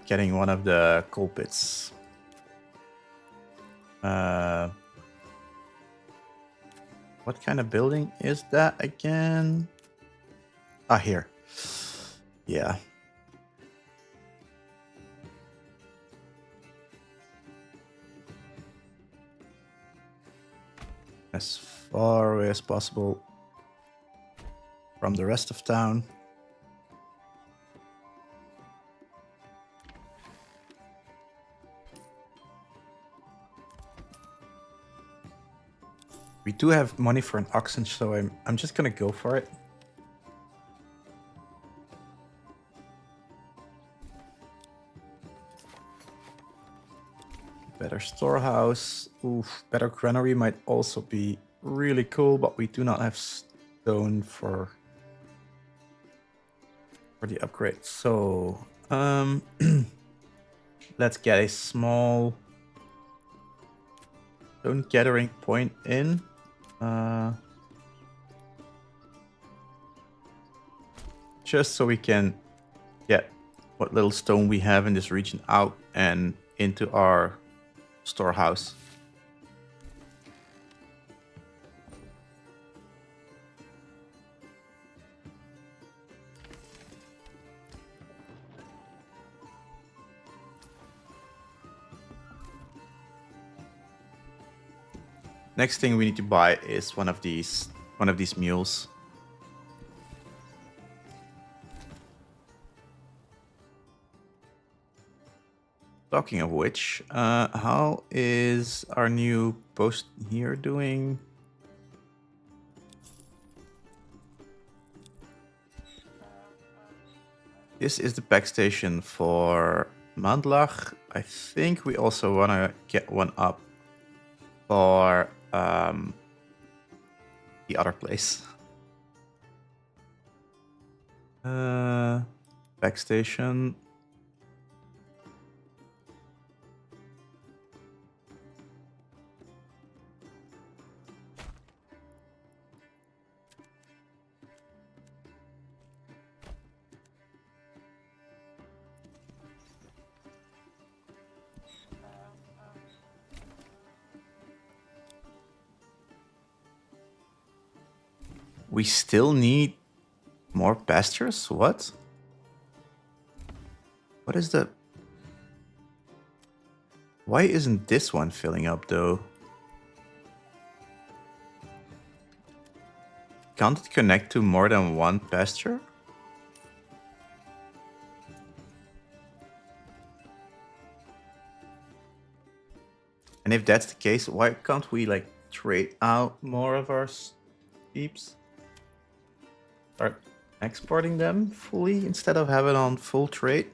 Getting one of the coal pits. What kind of building is that again? Ah, here. Yeah. As far away as possible from the rest of town. We do have money for an oxen, so I'm just gonna go for it. Better storehouse. Oof, better granary might also be really cool, but we do not have stone for the upgrade. So let's get a small stone gathering point in. Just so we can get what little stone we have in this region out and into our storehouse. Next thing we need to buy is one of these one of these mules. Talking of which, how is our new post here doing? This is the pack station for Mandlach. I think we also want to get one up for the other place. Pack station. We still need more pastures? What? What is the... Why isn't this one filling up, though? Can't it connect to more than one pasture? And if that's the case, why can't we, like, trade out more of our sheeps? Start exporting them fully instead of having on full trade?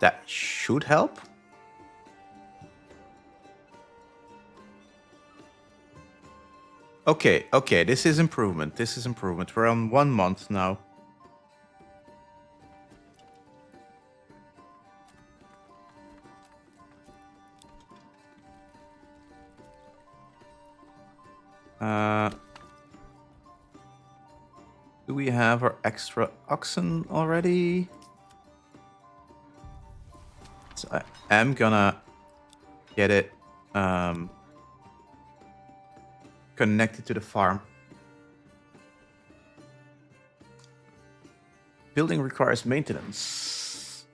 That should help. Okay, okay, this is improvement. This is improvement. We're on 1 month now. Do we have our extra oxen already? So I am gonna get it connected to the farm. Building requires maintenance.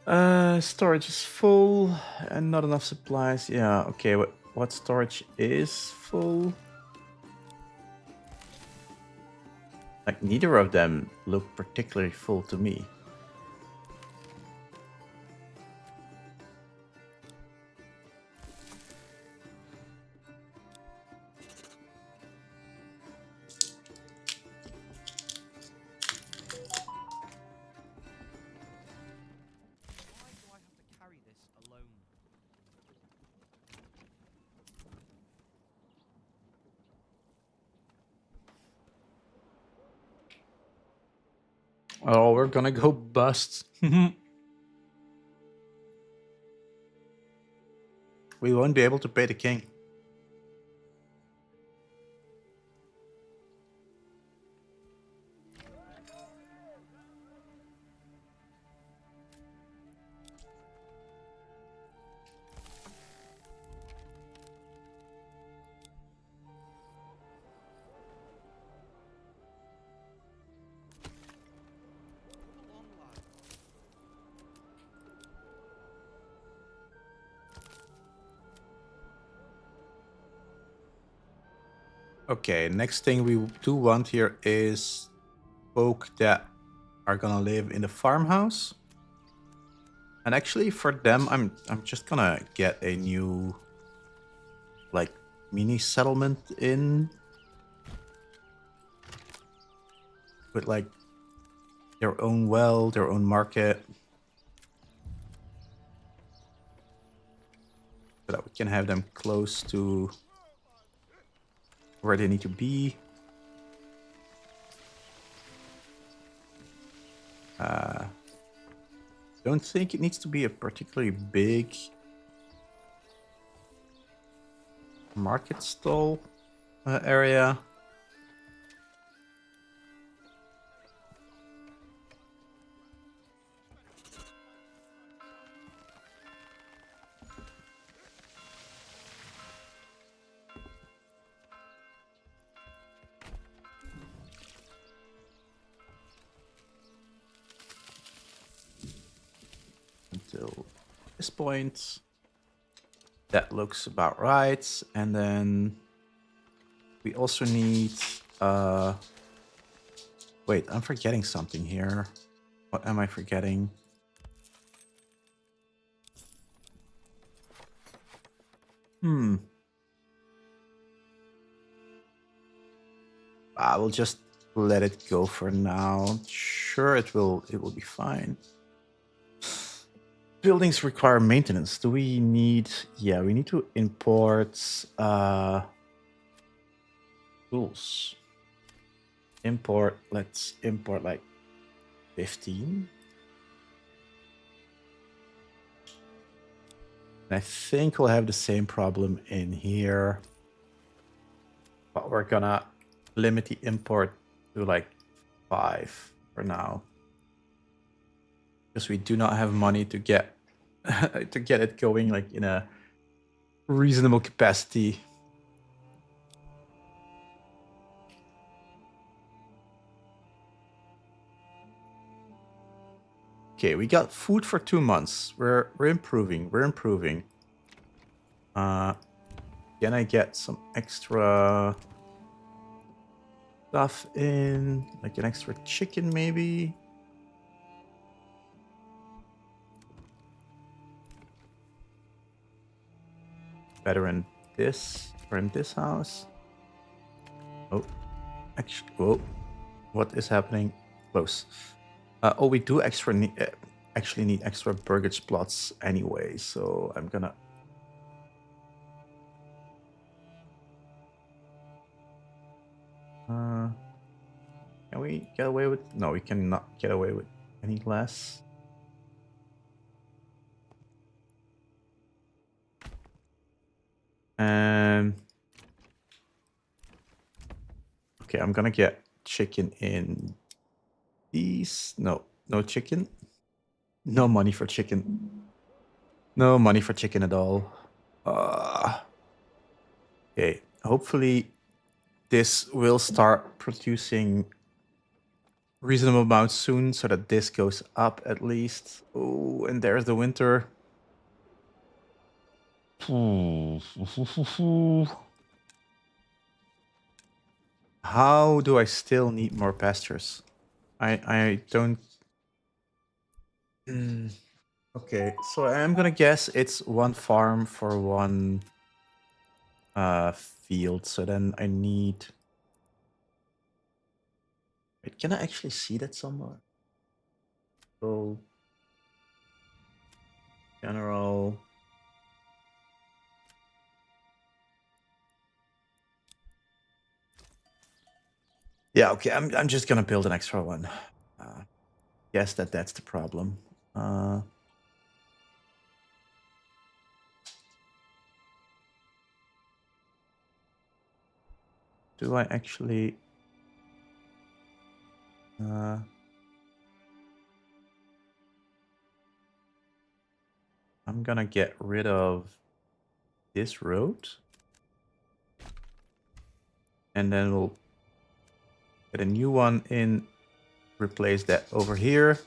Storage is full and not enough supplies. Yeah, okay, what storage is full? Like, neither of them look particularly full to me. Why do I have to carry this alone? Oh, we're gonna go bust. We won't be able to pay the king. Come along, lad. Okay, next thing we do want here is folk that are gonna live in the farmhouse. And actually for them, I'm just gonna get a new, like, mini settlement in with, like, their own well, their own market, so that we can have them close to where they need to be. Don't think it needs to be a particularly big market stall area. Until this point. That looks about right. And then we also need... Wait, I'm forgetting something here. What am I forgetting? I will just let it go for now. Sure, it will be fine. Buildings require maintenance. Do we need... Yeah, we need to import tools. Import, let's import like 15. And I think we'll have the same problem in here. But we're gonna limit the import to like 5 for now. Because we do not have money to get to get it going like in a reasonable capacity. Okay, we got food for 2 months. We're improving. We're improving. Can I get some extra stuff in? Like an extra chicken, maybe? Better in this or in this house? Oh, actually, whoa. What is happening? Close. Oh, we do actually need extra burgage plots anyway, so I'm gonna... Can we get away with... No, we cannot get away with any less. Okay, I'm gonna get chicken in these. No, no chicken. No money for chicken. No money for chicken at all. Okay, hopefully this will start producing reasonable amounts soon so that this goes up at least. Oh, and there's the winter. How do I still need more pastures? I don't... Okay, so I'm gonna guess it's one farm for one field. So then I need... Wait, can I actually see that somewhere? So general... Yeah, okay, I'm just gonna build an extra one. Guess that's the problem. Do I actually... I'm gonna get rid of this road. And then we'll get a new one in, replace that over here.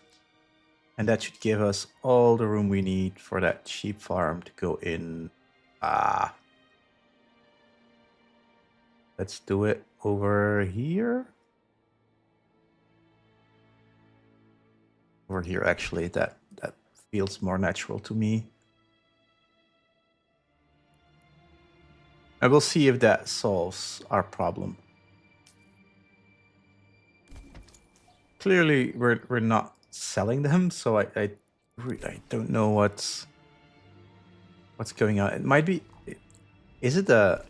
And that should give us all the room we need for that sheep farm to go in. Let's do it over here. Over here, actually, that feels more natural to me. I will see if that solves our problem. Clearly, we're not selling them, so I don't know what's going on. It might be... Is it a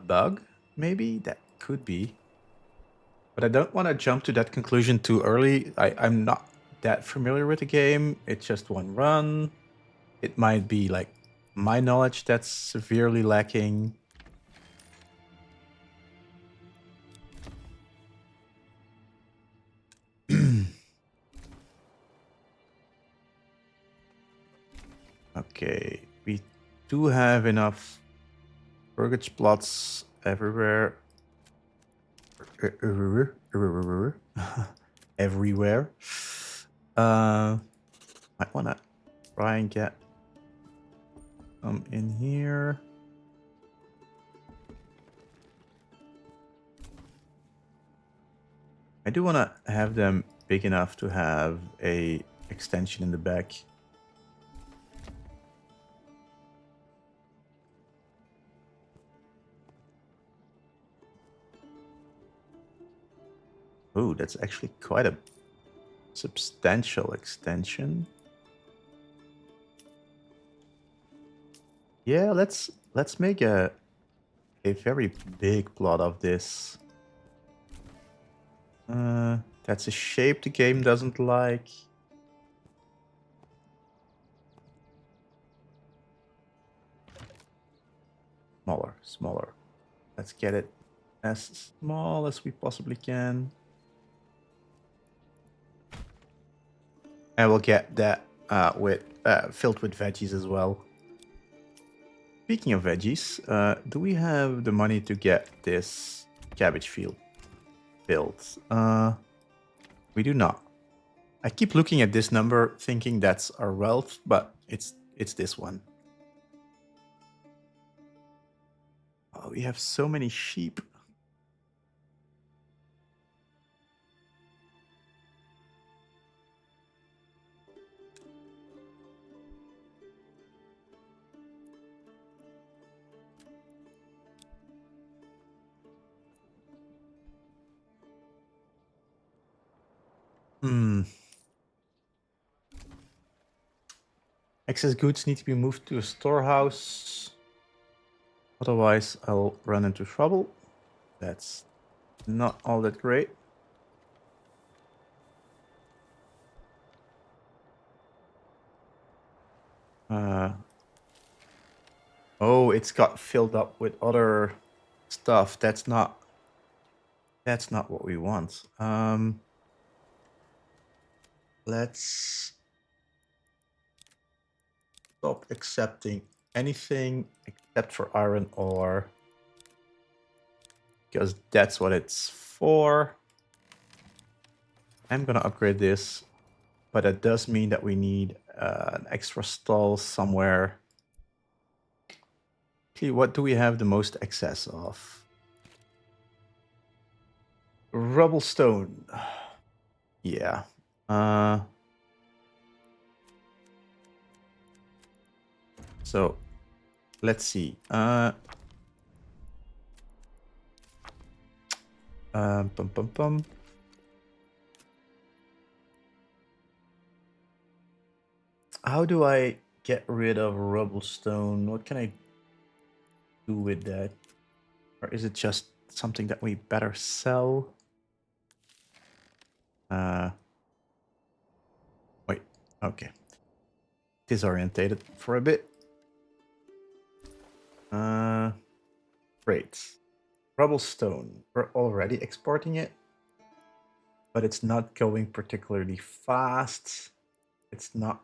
bug? Maybe that could be. But I don't want to jump to that conclusion too early. I'm not that familiar with the game. It's just one run. It might be like my knowledge that's severely lacking. Okay, we do have enough burgage plots everywhere. Everywhere. Might wanna try and get... Come in here. I do want to have them big enough to have a extension in the back. Oh, that's actually quite a substantial extension. Yeah, let's make a very big plot of this. That's a shape the game doesn't like. Smaller, smaller. Let's get it as small as we possibly can. And we'll get that with filled with veggies as well. Speaking of veggies, do we have the money to get this cabbage field built? We do not. I keep looking at this number thinking that's our wealth, but it's this one. Oh, we have so many sheep. Excess goods need to be moved to a storehouse. Otherwise, I'll run into trouble. That's not all that great. Oh, it's got filled up with other stuff. That's not what we want. Let's stop accepting anything except for iron ore, because that's what it's for. I'm gonna upgrade this, but that does mean that we need an extra stall somewhere. Okay, what do we have the most excess of? Rubblestone. Yeah. So let's see. Bum bum bum. How do I get rid of rubblestone? What can I do with that? Or is it just something that we better sell? Wait, okay. Disorientated for a bit. Great. Rubblestone. We're already exporting it, but it's not going particularly fast. It's not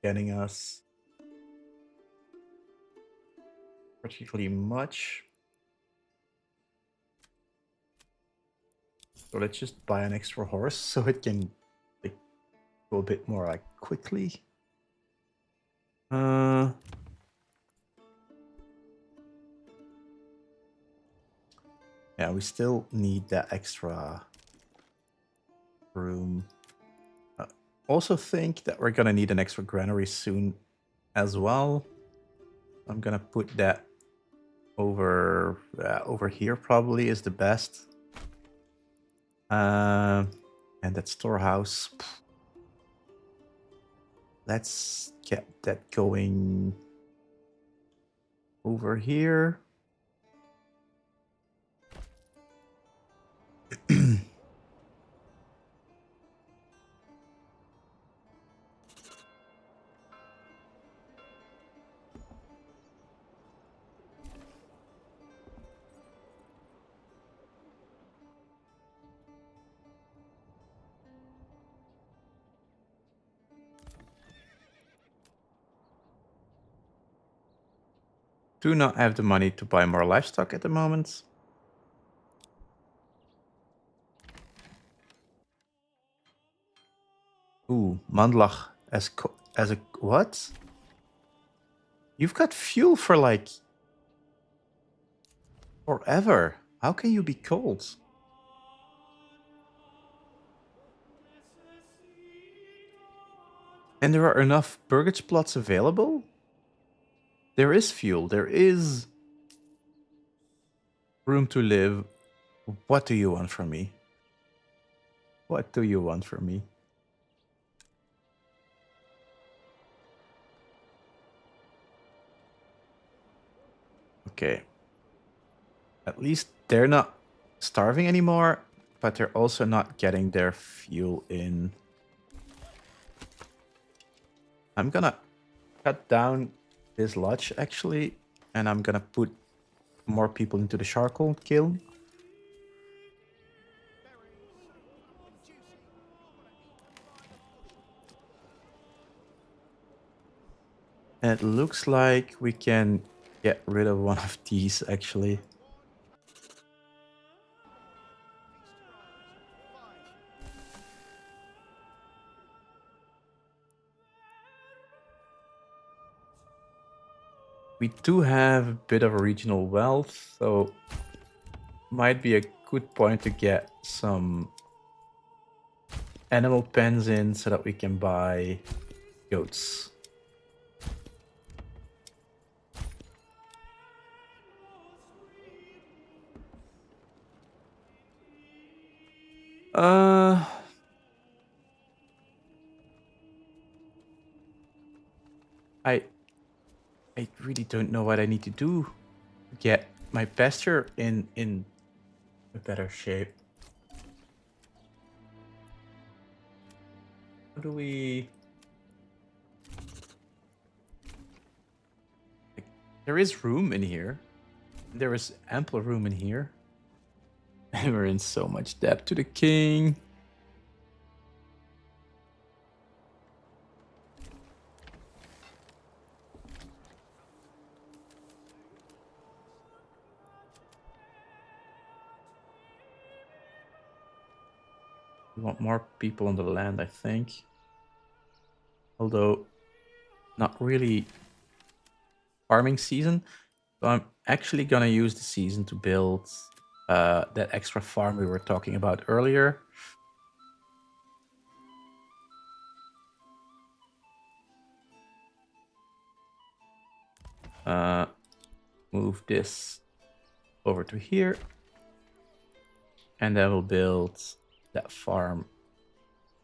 getting us particularly much. So let's just buy an extra horse so it can like, go a bit more like quickly. Yeah, we still need that extra room. Also think that we're gonna need an extra granary soon as well. I'm gonna put that over here probably is the best. And that storehouse. Let's get that going over here. Do not have the money to buy more livestock at the moment. Ooh, Mandlach as a what? You've got fuel for like forever. How can you be cold? And there are enough burgage plots available? There is fuel. There is room to live. What do you want from me? What do you want from me? Okay. At least they're not starving anymore, but they're also not getting their fuel in. I'm gonna cut down this lodge actually, and I'm gonna put more people into the charcoal kiln. And it looks like we can get rid of one of these actually. We do have a bit of regional wealth, so might be a good point to get some animal pens in so that we can buy goats. Uh, I I really don't know what I need to do to get my pasture in a better shape. How do we? Like, there is room in here. There is ample room in here. And we're in so much debt to the king. We want more people on the land, I think. Although, not really farming season. So I'm actually gonna use the season to build that extra farm we were talking about earlier. Move this over to here. And then we'll build that farm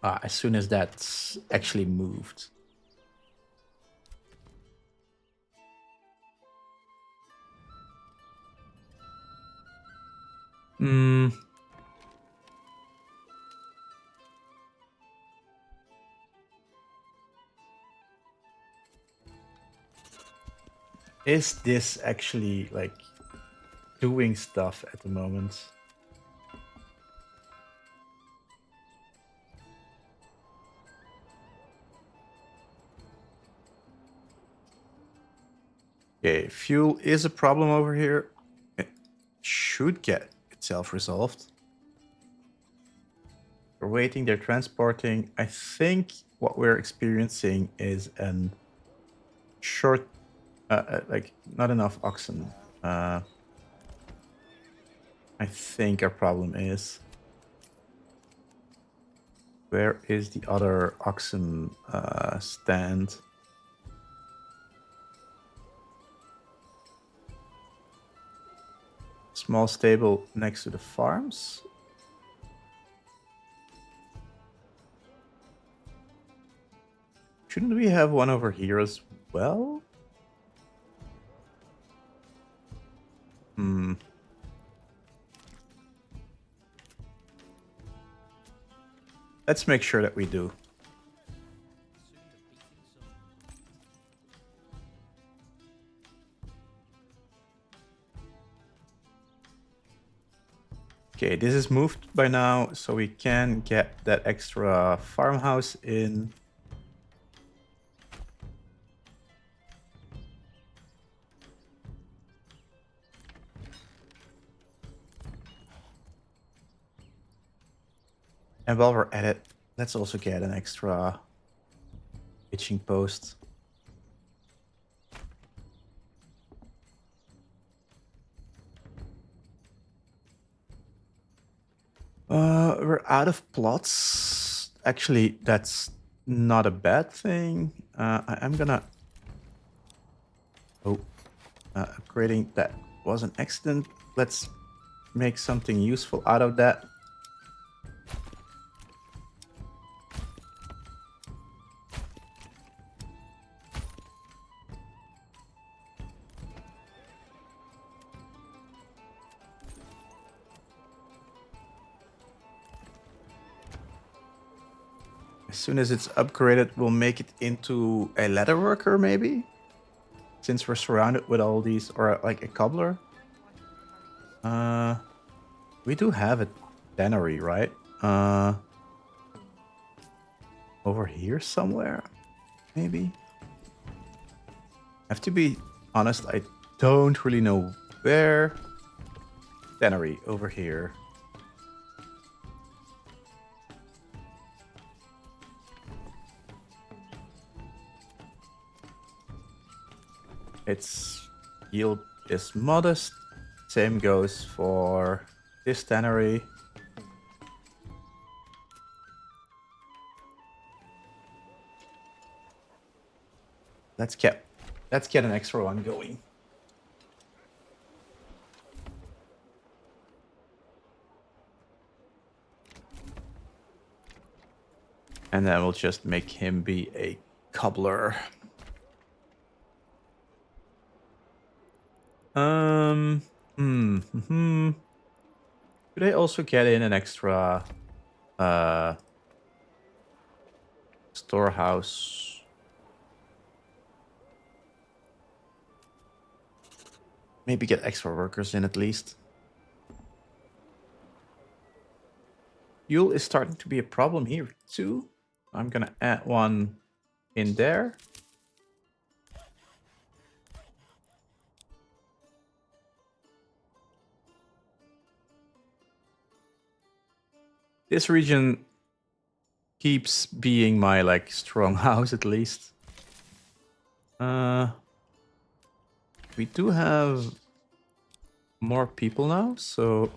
as soon as that's actually moved. Hmm. Is this actually like doing stuff at the moment? Okay, fuel is a problem over here. It should get itself resolved. We're waiting, they're transporting. I think what we're experiencing is an short, like not enough oxen. I think our problem is. Where is the other oxen stand? Small stable next to the farms. Shouldn't we have one over here as well? Hmm. Let's make sure that we do. Okay, this is moved by now, so we can get that extra farmhouse in. And while we're at it, let's also get an extra pitching post. We're out of plots. Actually, that's not a bad thing. I'm gonna... Oh, upgrading that was an accident. Let's make something useful out of that. As soon as it's upgraded, we'll make it into a leather worker, maybe? Since we're surrounded with all these, or like a cobbler. We do have a tannery, right? Over here somewhere, maybe? I have to be honest, I don't really know where. Tannery, over here. Its yield is modest. Same goes for this tannery. Let's get an extra one going. And then we'll just make him be a cobbler. Could I also get in an extra storehouse? Maybe get extra workers in at least. Fuel is starting to be a problem here too. I'm gonna add one in there. This region keeps being my like strong house at least. We do have more people now, so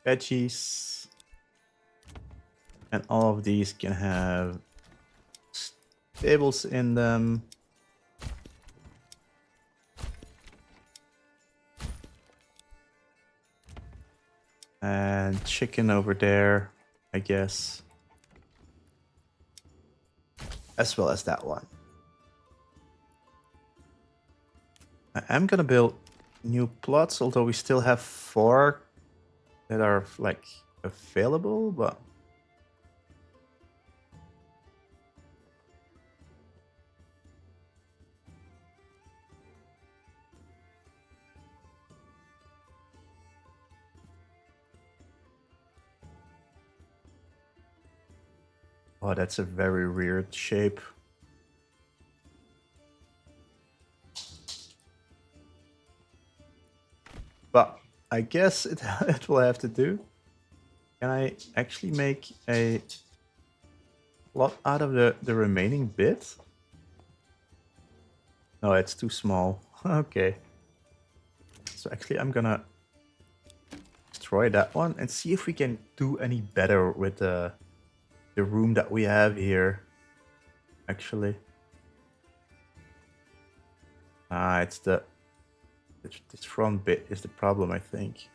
veggies, and all of these can have stables in them. And chicken over there, I guess. As well as that one. I am gonna build new plots, although we still have 4 that are like available, but oh, that's a very weird shape. But I guess it will have to do. Can I actually make a plot out of the remaining bit? No, it's too small. Okay. So actually I'm gonna destroy that one and see if we can do any better with the room that we have here. Actually. It's this front bit is the problem, I think.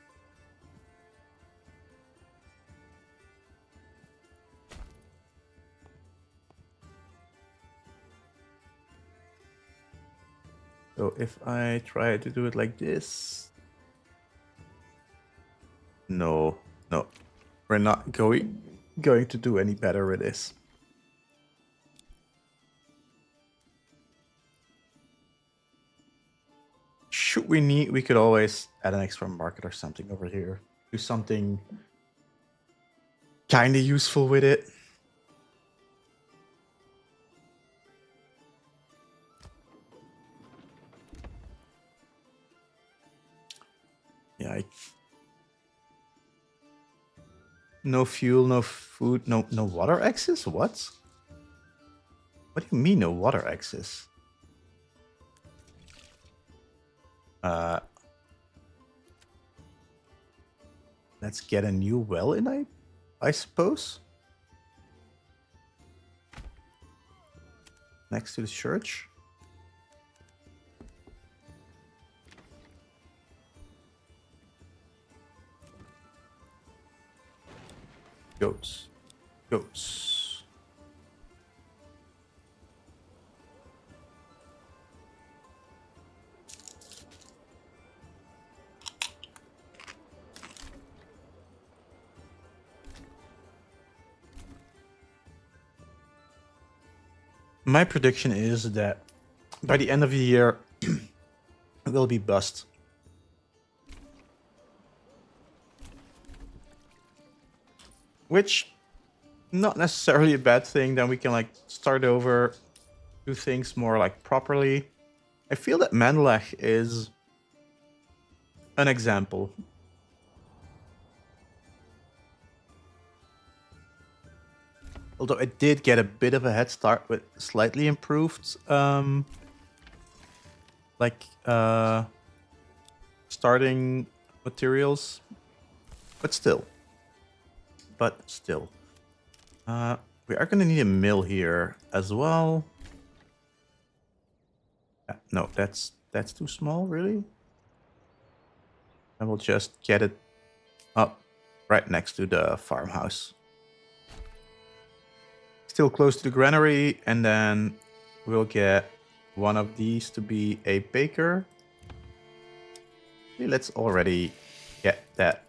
So if I try to do it like this... No, we're not going to do any better with this. Should we need, we could always add an extra market or something over here. Do something kind of useful with it. Yeah, no fuel, no food, no water access? What? What do you mean no water access? Let's get a new well in, I suppose. Next to the church. Goats. Goats. My prediction is that by the end of the year, it will be bust. Which, not necessarily a bad thing. Then we can like start over, do things more like properly. I feel that Manlech is an example. Although it did get a bit of a head start with slightly improved, starting materials, but still. We are gonna need a mill here as well. No, that's too small, really. I will just get it up right next to the farmhouse. Still close to the granary, and then we'll get one of these to be a baker. Okay, let's already get that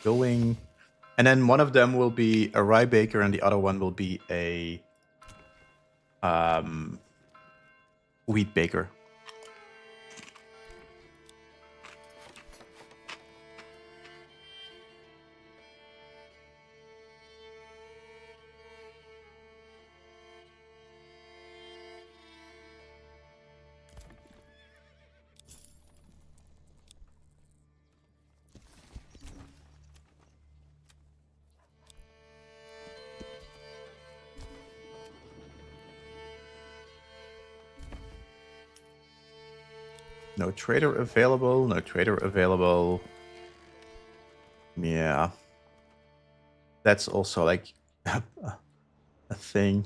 going. And then one of them will be a rye baker, and the other one will be a wheat baker. No trader available, no trader available. Yeah. That's also like a thing.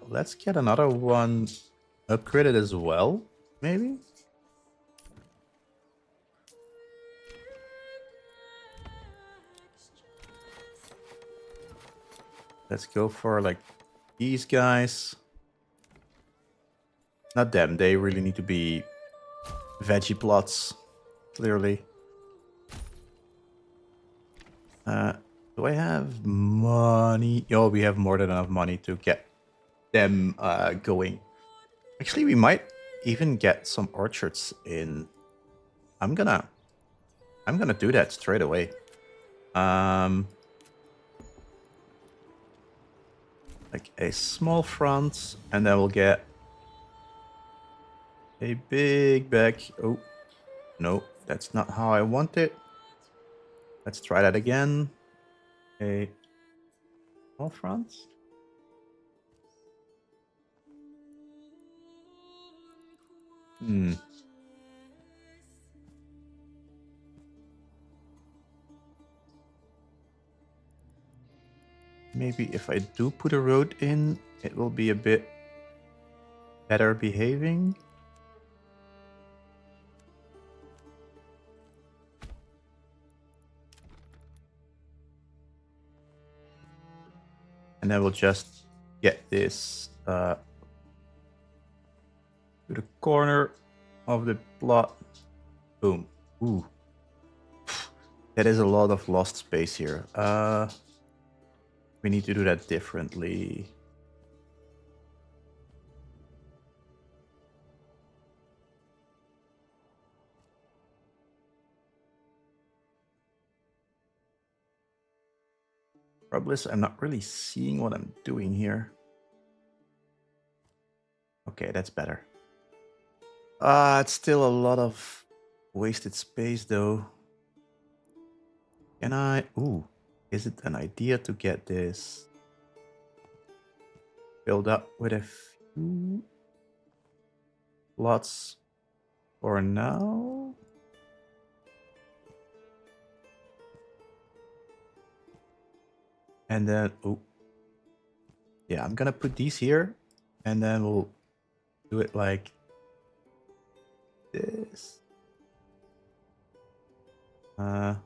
Let's get another one upgraded as well, maybe? Let's go for like these guys. Not them, they really need to be veggie plots, clearly. Do I have money? Oh, we have more than enough money to get them going. Actually, we might even get some orchards in. I'm gonna do that straight away. Like a small front, and then we'll get a big back. Oh, no, that's not how I want it. Let's try that again. A small front. Maybe if I do put a road in, it will be a bit better behaving. And then we'll just get this to the corner of the plot. Boom. Ooh. That is a lot of lost space here. We need to do that differently. Problem is, I'm not really seeing what I'm doing here. Okay, that's better. It's still a lot of wasted space though. Can I... Ooh, is it an idea to get this filled up with a few lots for now? And then... Oh. Yeah, I'm gonna put these here. And then we'll do it like this. Back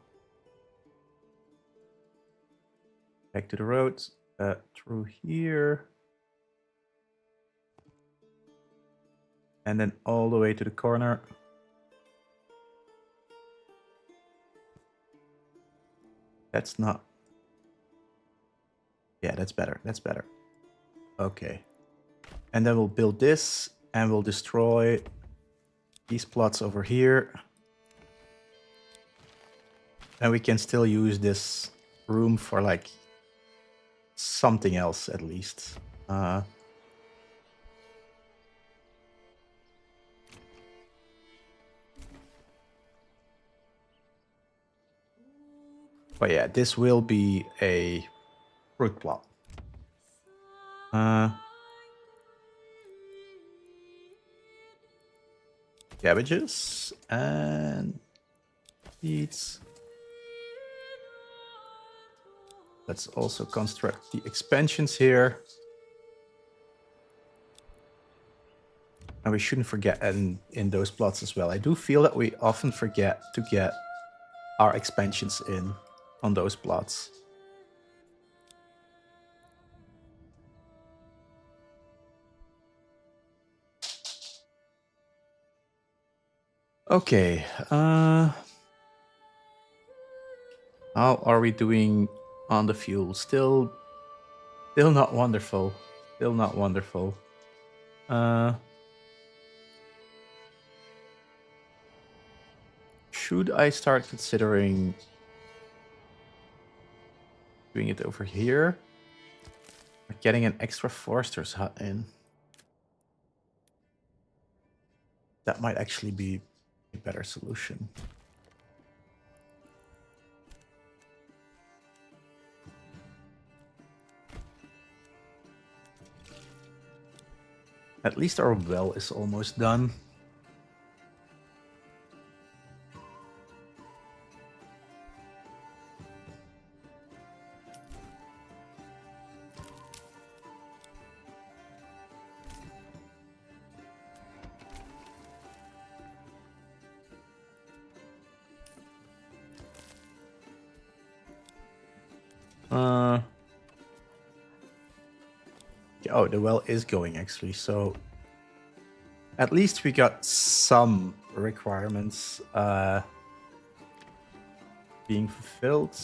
to the road, through here. And then all the way to the corner. That's not... Yeah, that's better. That's better. Okay. And then we'll build this and we'll destroy these plots over here. And we can still use this room for like something else at least. But yeah, this will be a fruit plot. Cabbages and seeds. Let's also construct the expansions here. And we shouldn't forget in those plots as well. I do feel that we often forget to get our expansions in on those plots. Okay. How are we doing on the fuel? Still not wonderful. Still not wonderful. Should I start considering doing it over here? Like getting an extra forester's hut in. That might actually be a better solution. At least our well is almost done. Oh, the well is going actually, so at least we got some requirements being fulfilled.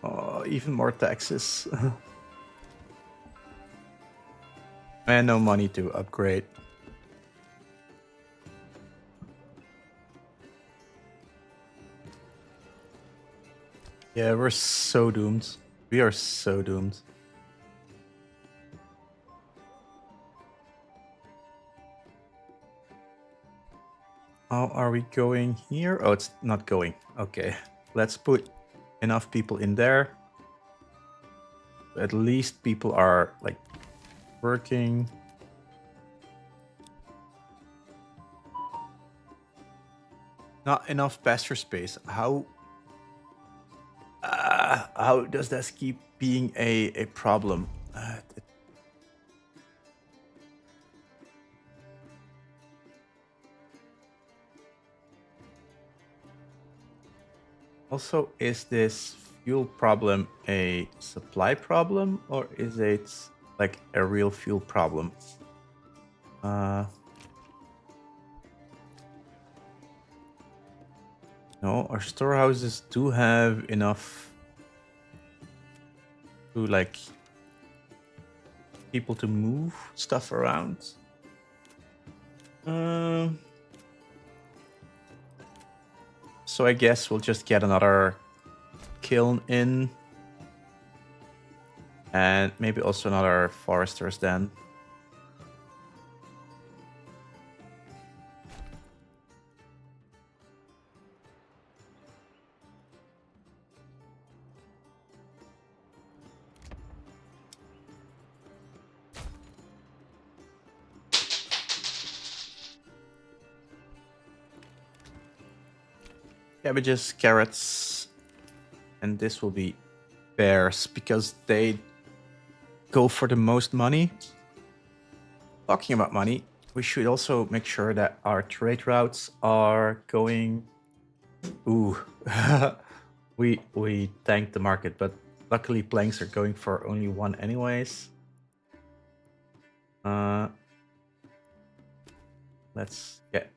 Oh, even more taxes. And no money to upgrade. Yeah, we're so doomed. We are so doomed. How are we going here? Oh, it's not going. Okay. Let's put enough people in there. At least people are like working. Not enough pasture space. How does this keep being a problem? Also, is this fuel problem a supply problem or is it like a real fuel problem? No, our storehouses do have enough to like people to move stuff around. So I guess we'll just get another kiln in. And maybe also another foresters then. cabbages, carrots, and this will be bears because they go for the most money. Talking about money, we should also make sure that our trade routes are going. Ooh, we tanked the market, but luckily planks are going for only one anyways. Let's get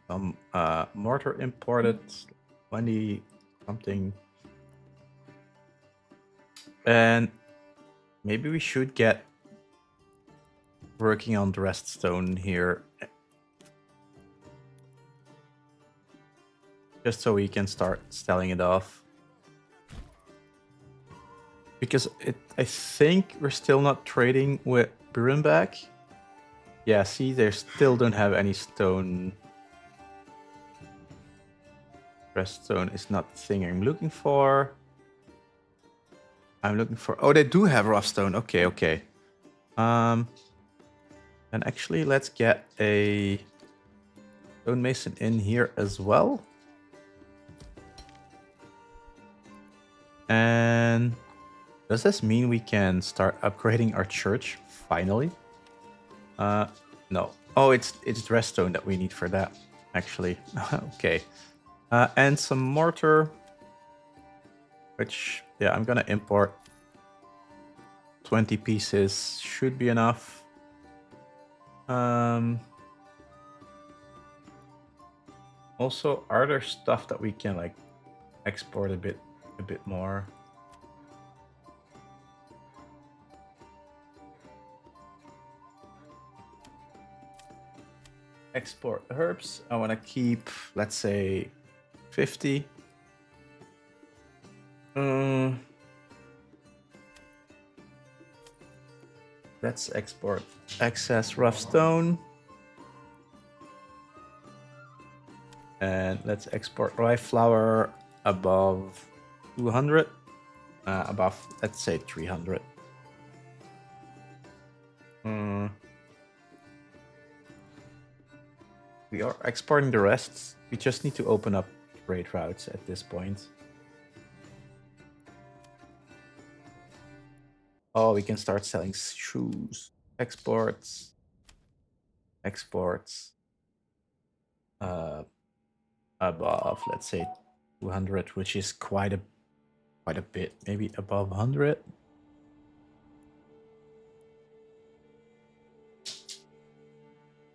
some mortar imported, 20 something, and maybe we should get working on the rest stone here, just so we can start selling it off. Because I think we're still not trading with Burenbach. Yeah, see, they still don't have any stone. Rest stone is not the thing I'm looking for. I'm looking for. Oh, they do have rough stone. Okay, okay. And actually, let's get a stonemason in here as well. And does this mean we can start upgrading our church finally? No. Oh, it's redstone that we need for that, actually. Okay. And some mortar, which, yeah, I'm gonna import 20 pieces. Should be enough. Also, are there stuff that we can like export a bit more? Export herbs. I want to keep, let's say, 50. Let's export excess rough stone. And let's export rye flour above 200. Above, let's say, 300. We are exporting the rest. We just need to open up trade routes at this point. Oh, we can start selling shoes. Exports. Exports. Above, let's say, 200, which is quite a bit. Maybe above 100.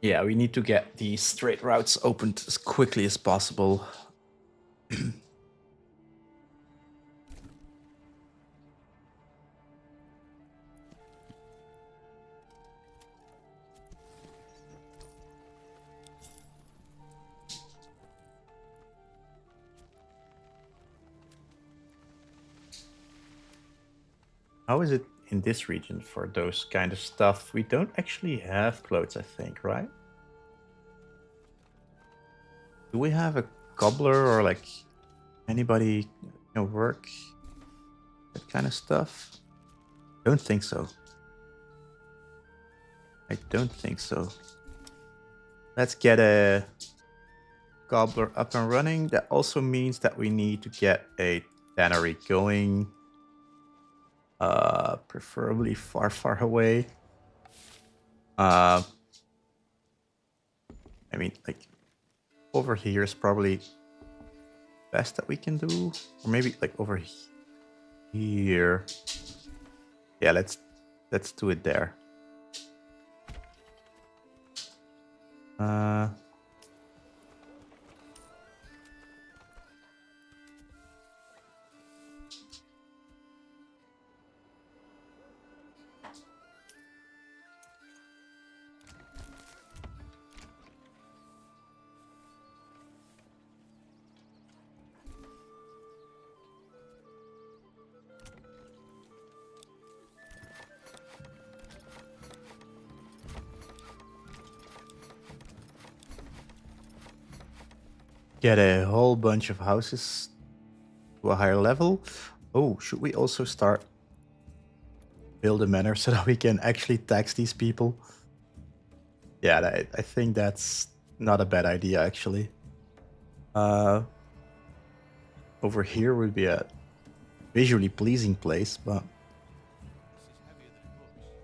Yeah, we need to get these trade routes opened as quickly as possible. How is it in this region for those kind of stuff? We don't actually have clothes, I think, right? Do we have a cobbler or like anybody work that kind of stuff? Don't think so. I don't think so. Let's get a cobbler up and running. That also means that we need to get a tannery going. Preferably far away. I mean, like, over here is probably best that we can do. Or maybe like over here. Yeah, let's do it there. Get a whole bunch of houses to a higher level. Oh, should we also start build a manor so that we can actually tax these people? Yeah, I think that's not a bad idea, actually. over here would be a visually pleasing place, but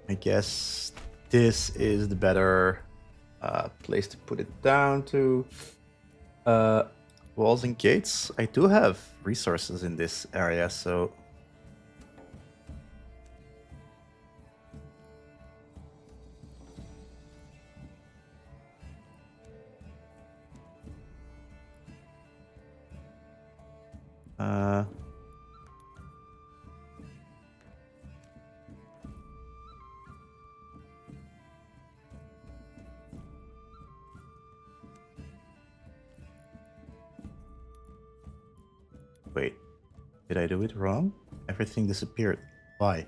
I guess this is the better place to put it down to. Walls and gates. I do have resources in this area, so uh, wait, did I do it wrong? Everything disappeared. Why?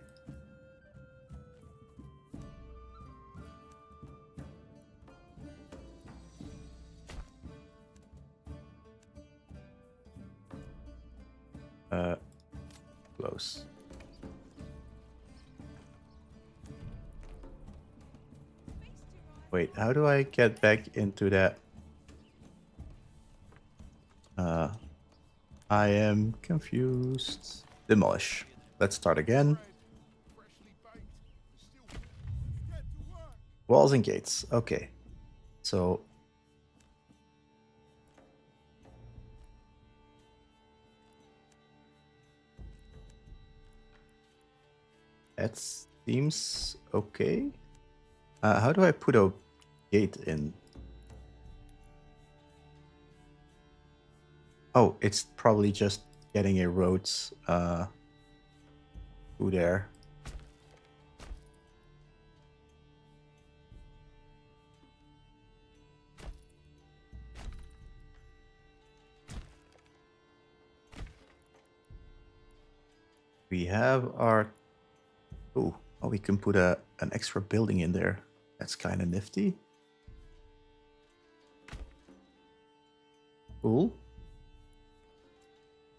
Close. Wait, how do I get back into that? I am confused. Demolish. Let's start again. Walls and gates. Okay. So that seems okay. How do I put a gate in? Oh, it's probably just getting a road through there. We have our... Oh, we can put an extra building in there. That's kind of nifty. Cool.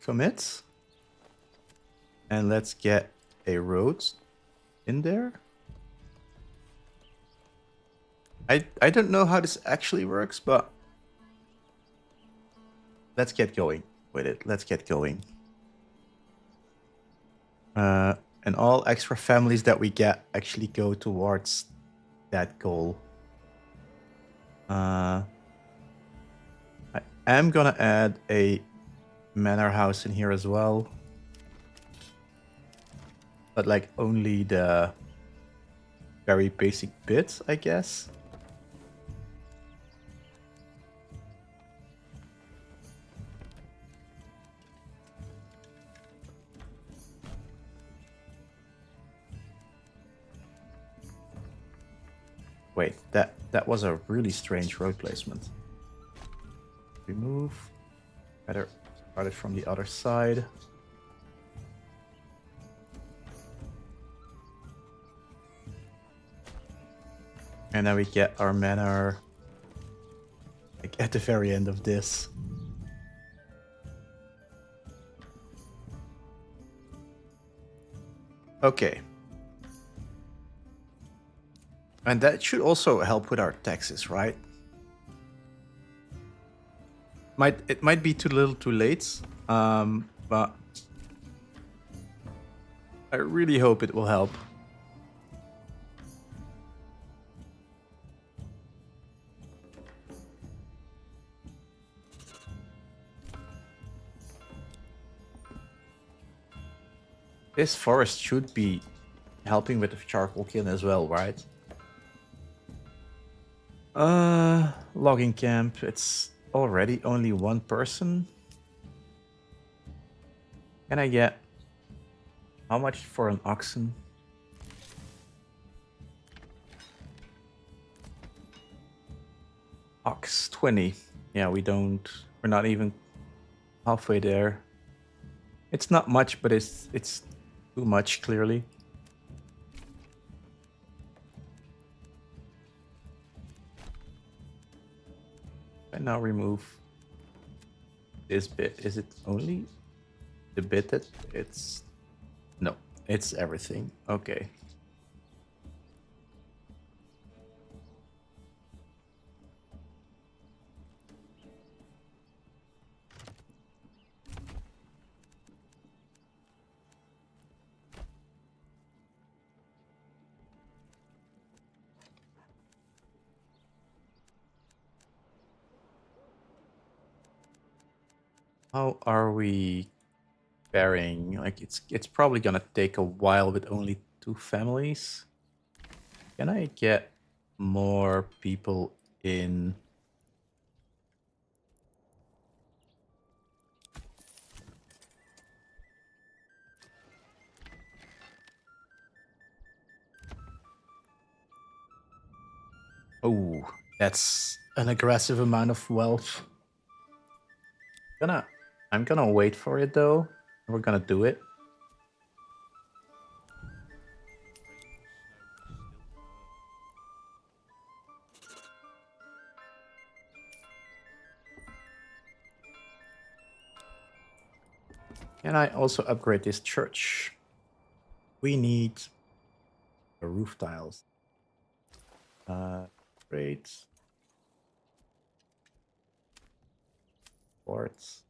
Commit. And let's get a road in there. I don't know how this actually works, but let's get going with it. Let's get going. And all extra families that we get actually go towards that goal. I am gonna add a manor house in here as well. But like only the very basic bits, I guess. Wait, that was a really strange road placement. Remove. Better start it from the other side. And now we get our manor like at the very end of this. Okay. And that should also help with our taxes, right? It might be too little too late, but I really hope it will help. This forest should be helping with the charcoal kiln as well, right? Logging camp. It's already only one person. Can I get how much for an oxen? Ox 20. Yeah, we're not even halfway there. It's not much, but it's too much clearly. I now remove this bit. Is it only the bit that it's... No, it's everything. Okay. How are we faring? Like it's probably gonna take a while with only 2 families. Can I get more people in? Oh, that's an aggressive amount of wealth. Gonna, I'm gonna wait for it though. We're gonna do it. Can I also upgrade this church? We need the roof tiles. Great. Ports.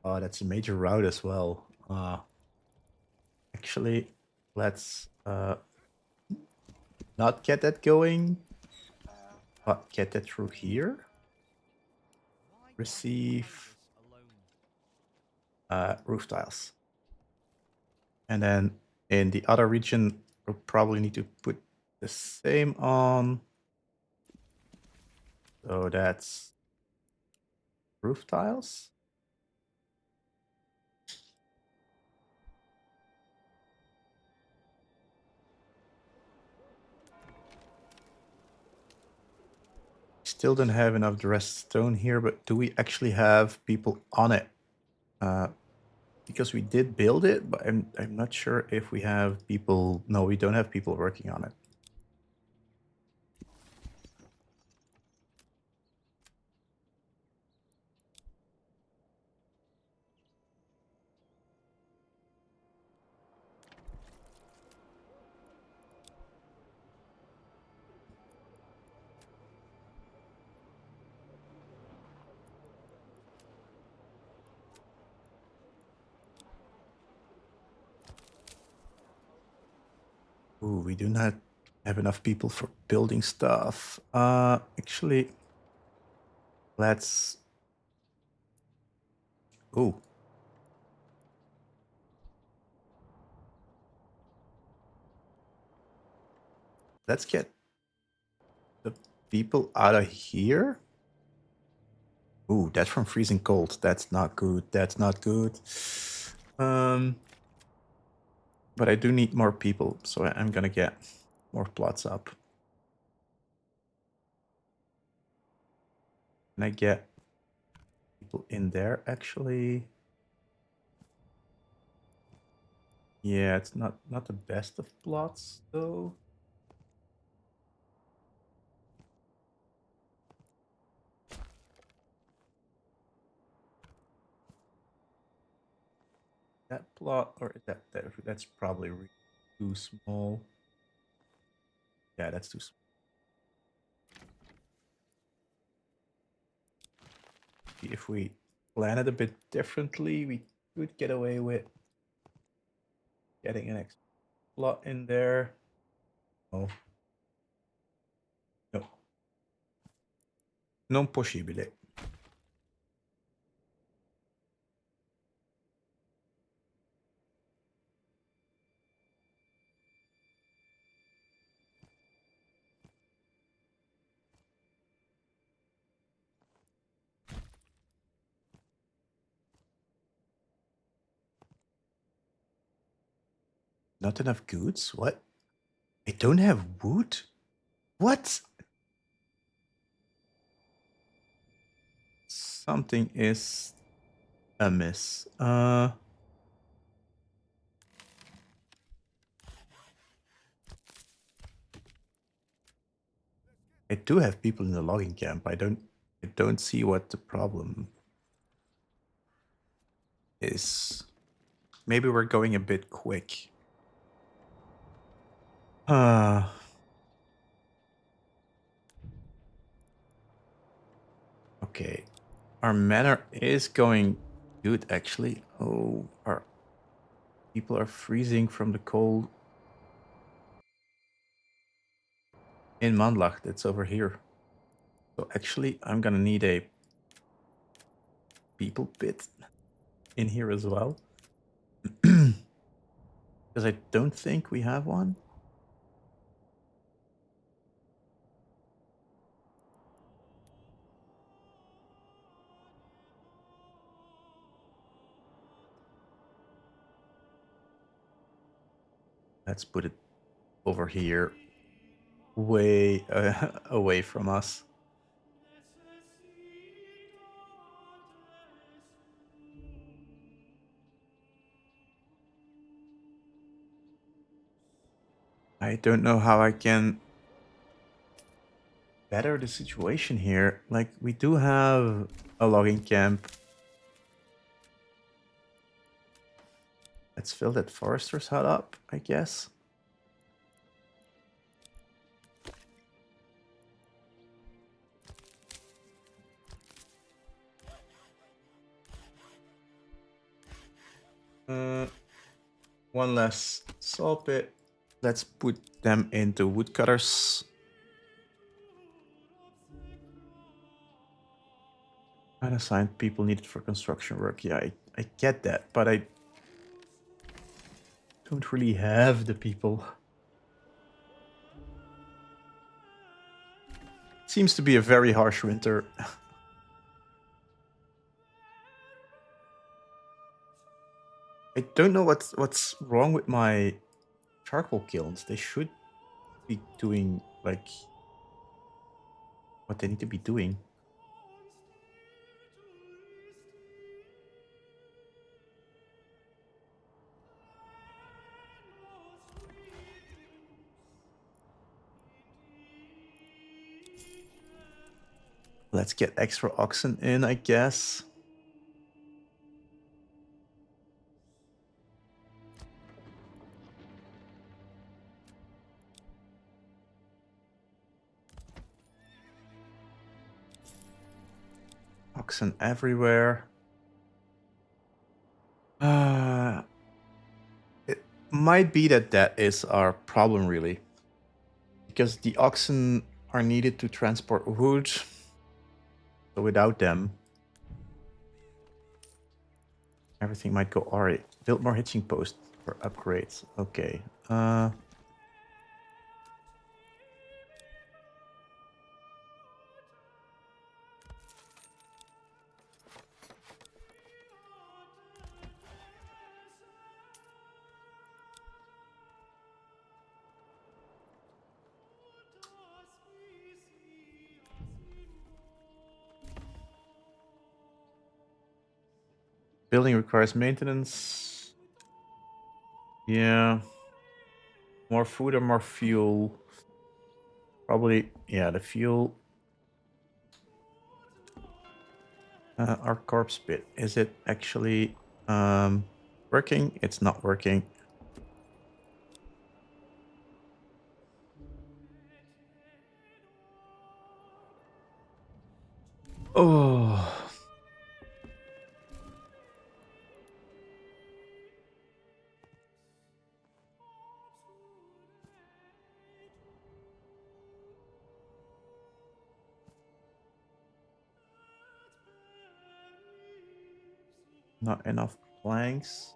Oh, that's a major route as well. Actually, let's not get that going, but get that through here. Receive roof tiles. And then in the other region, we'll probably need to put the same on. So that's roof tiles. Still don't have enough dressed stone here, but do we actually have people on it? Because we did build it, but I'm not sure if we have people. No, we don't have people working on it. Ooh, we do not have enough people for building stuff. Actually, let's. Ooh. Let's get the people out of here. Ooh, that's from freezing cold. That's not good. That's not good. But I do need more people, so I'm gonna get more plots up. Can I get people in there actually? Yeah, it's not the best of plots though. That plot, or is that's probably too small. Yeah, that's too small. If we plan it a bit differently, we could get away with getting an extra plot in there. Oh. No. Non possibile. Not enough goods? What? I don't have wood? What? Something is amiss. I do have people in the logging camp. I don't see what the problem is. Maybe we're going a bit quick. Okay. Our manor is going good actually. Oh, our people are freezing from the cold. In Mandlach, that's over here. So actually I'm gonna need a people pit in here as well. Because I don't think we have one. Let's put it over here, way away from us. I don't know how I can better the situation here. Like, we do have a logging camp. Let's fill that forester's hut up, I guess. One less saw pit. Let's put them into woodcutters. Unassigned people needed for construction work. Yeah, I get that, but I don't really have the people. Seems to be a very harsh winter. I don't know what's wrong with my charcoal kilns. They should be doing like what they need to be doing. Let's get extra oxen in, I guess. Oxen everywhere. It might be that is our problem, really. Because the oxen are needed to transport wood. So without them, everything might go alright. Build more hitching posts for upgrades. Okay. Building requires maintenance. Yeah. More food or more fuel? Probably, yeah, the fuel. Our corpse pit. Is it actually working? It's not working. Oh. Not enough planks.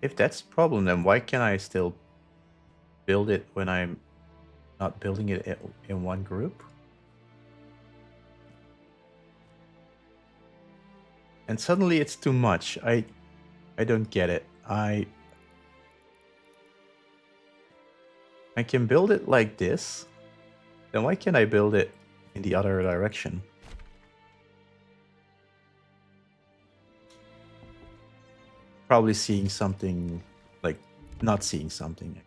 If that's the problem, then why can't I still build it when I'm not building it in one group? And suddenly it's too much. I don't get it. I can build it like this. Then why can't I build it in the other direction? Probably seeing something, like not seeing something.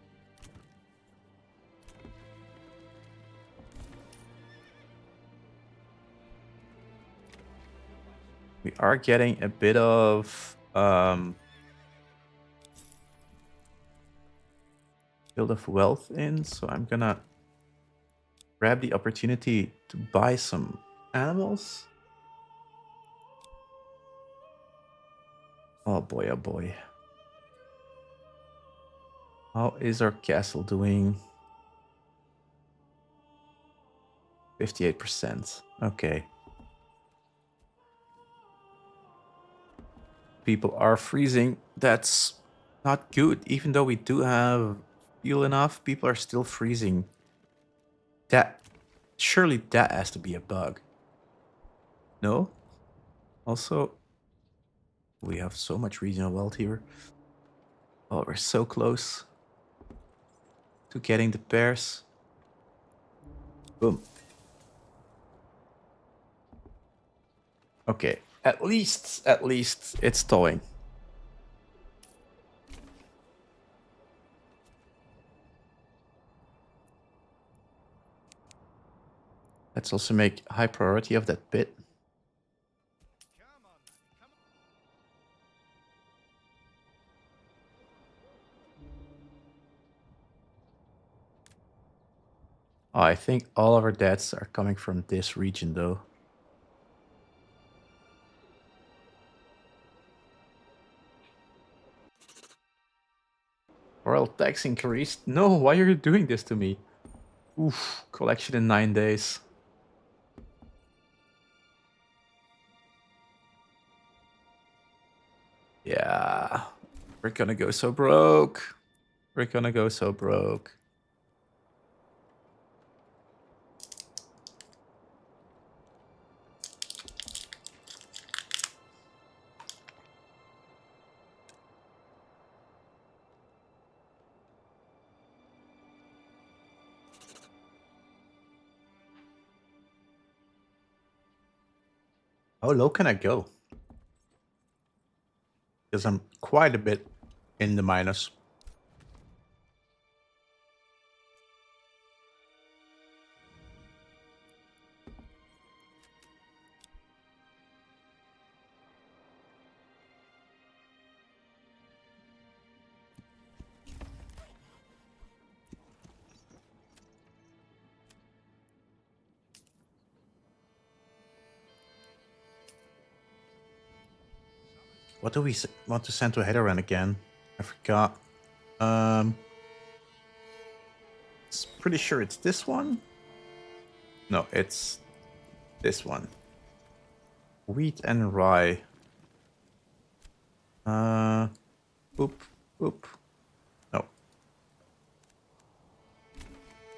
We are getting a bit of build of wealth in, so I'm gonna grab the opportunity to buy some animals. Oh boy, oh boy. How is our castle doing? 58%. Okay. People are freezing. That's not good. Even though we do have fuel enough, people are still freezing. That surely that has to be a bug. No? Also, we have so much regional wealth here. Oh, we're so close to getting the pairs. Boom. Okay. At least it's towing. Let's also make high priority of that pit. Come on, then, come on. Oh, I think all of our deaths are coming from this region, though. Royal tax increased? No, why are you doing this to me? Oof, collection in 9 days. Yeah, we're gonna go so broke. We're gonna go so broke. How low can I go? Because I'm quite a bit in the minus. What do we want to send to Hedoran again? I forgot. It's pretty sure it's this one. No, it's this one. Wheat and rye. Oop, oop. No.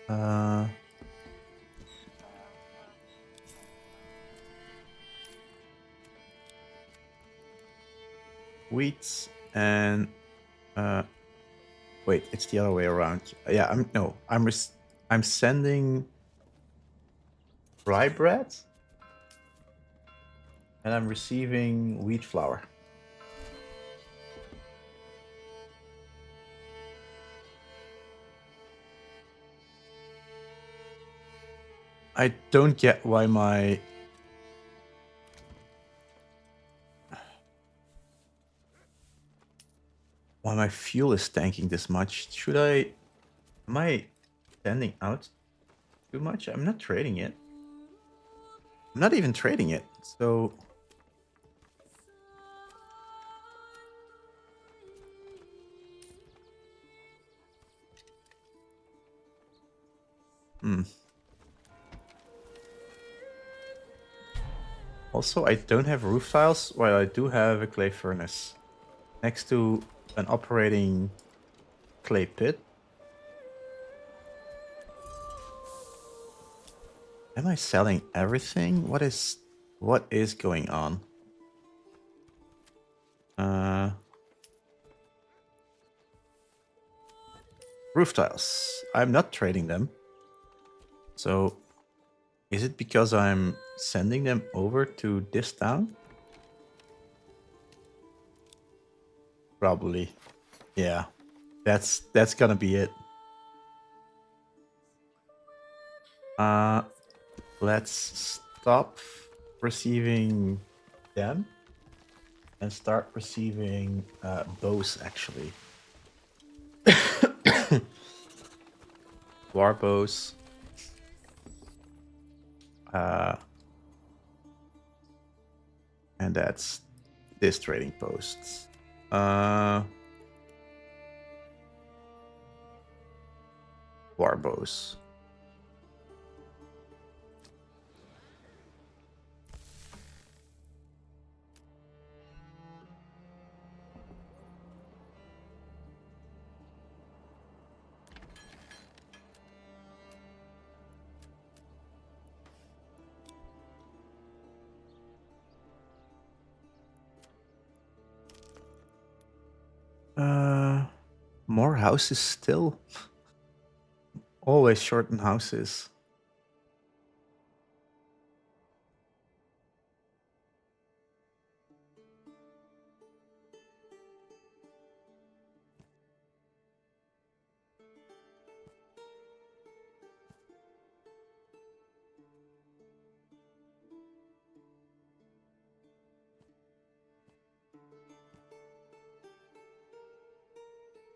Uh, wheat and wait, it's the other way around. Yeah, I'm sending rye bread and I'm receiving wheat flour. I don't get why my fuel is tanking this much. Am I sending out too much? I'm not trading it. I'm not even trading it. So hmm. Also, I don't have roof tiles, while I do have a clay furnace next to an operating clay pit. Am I selling everything? What is going on? Uh, roof tiles. I'm not trading them. So is it because I'm sending them over to this town? Probably. Yeah. That's gonna be it. Uh let's stop receiving them and start receiving bows actually. War bows. Uh and that's this trading posts. Warbows. More houses still. Always shorten houses.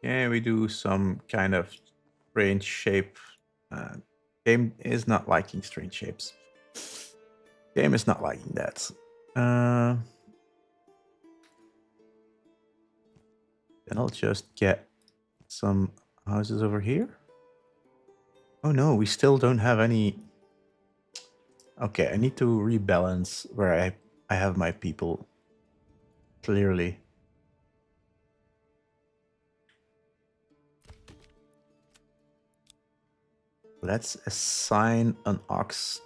Yeah, we do some kind of strange shape. Game is not liking strange shapes. Game is not liking that. Then I'll just get some houses over here. Oh no, we still don't have any. Okay, I need to rebalance where I have my people. Clearly. Let's assign an ox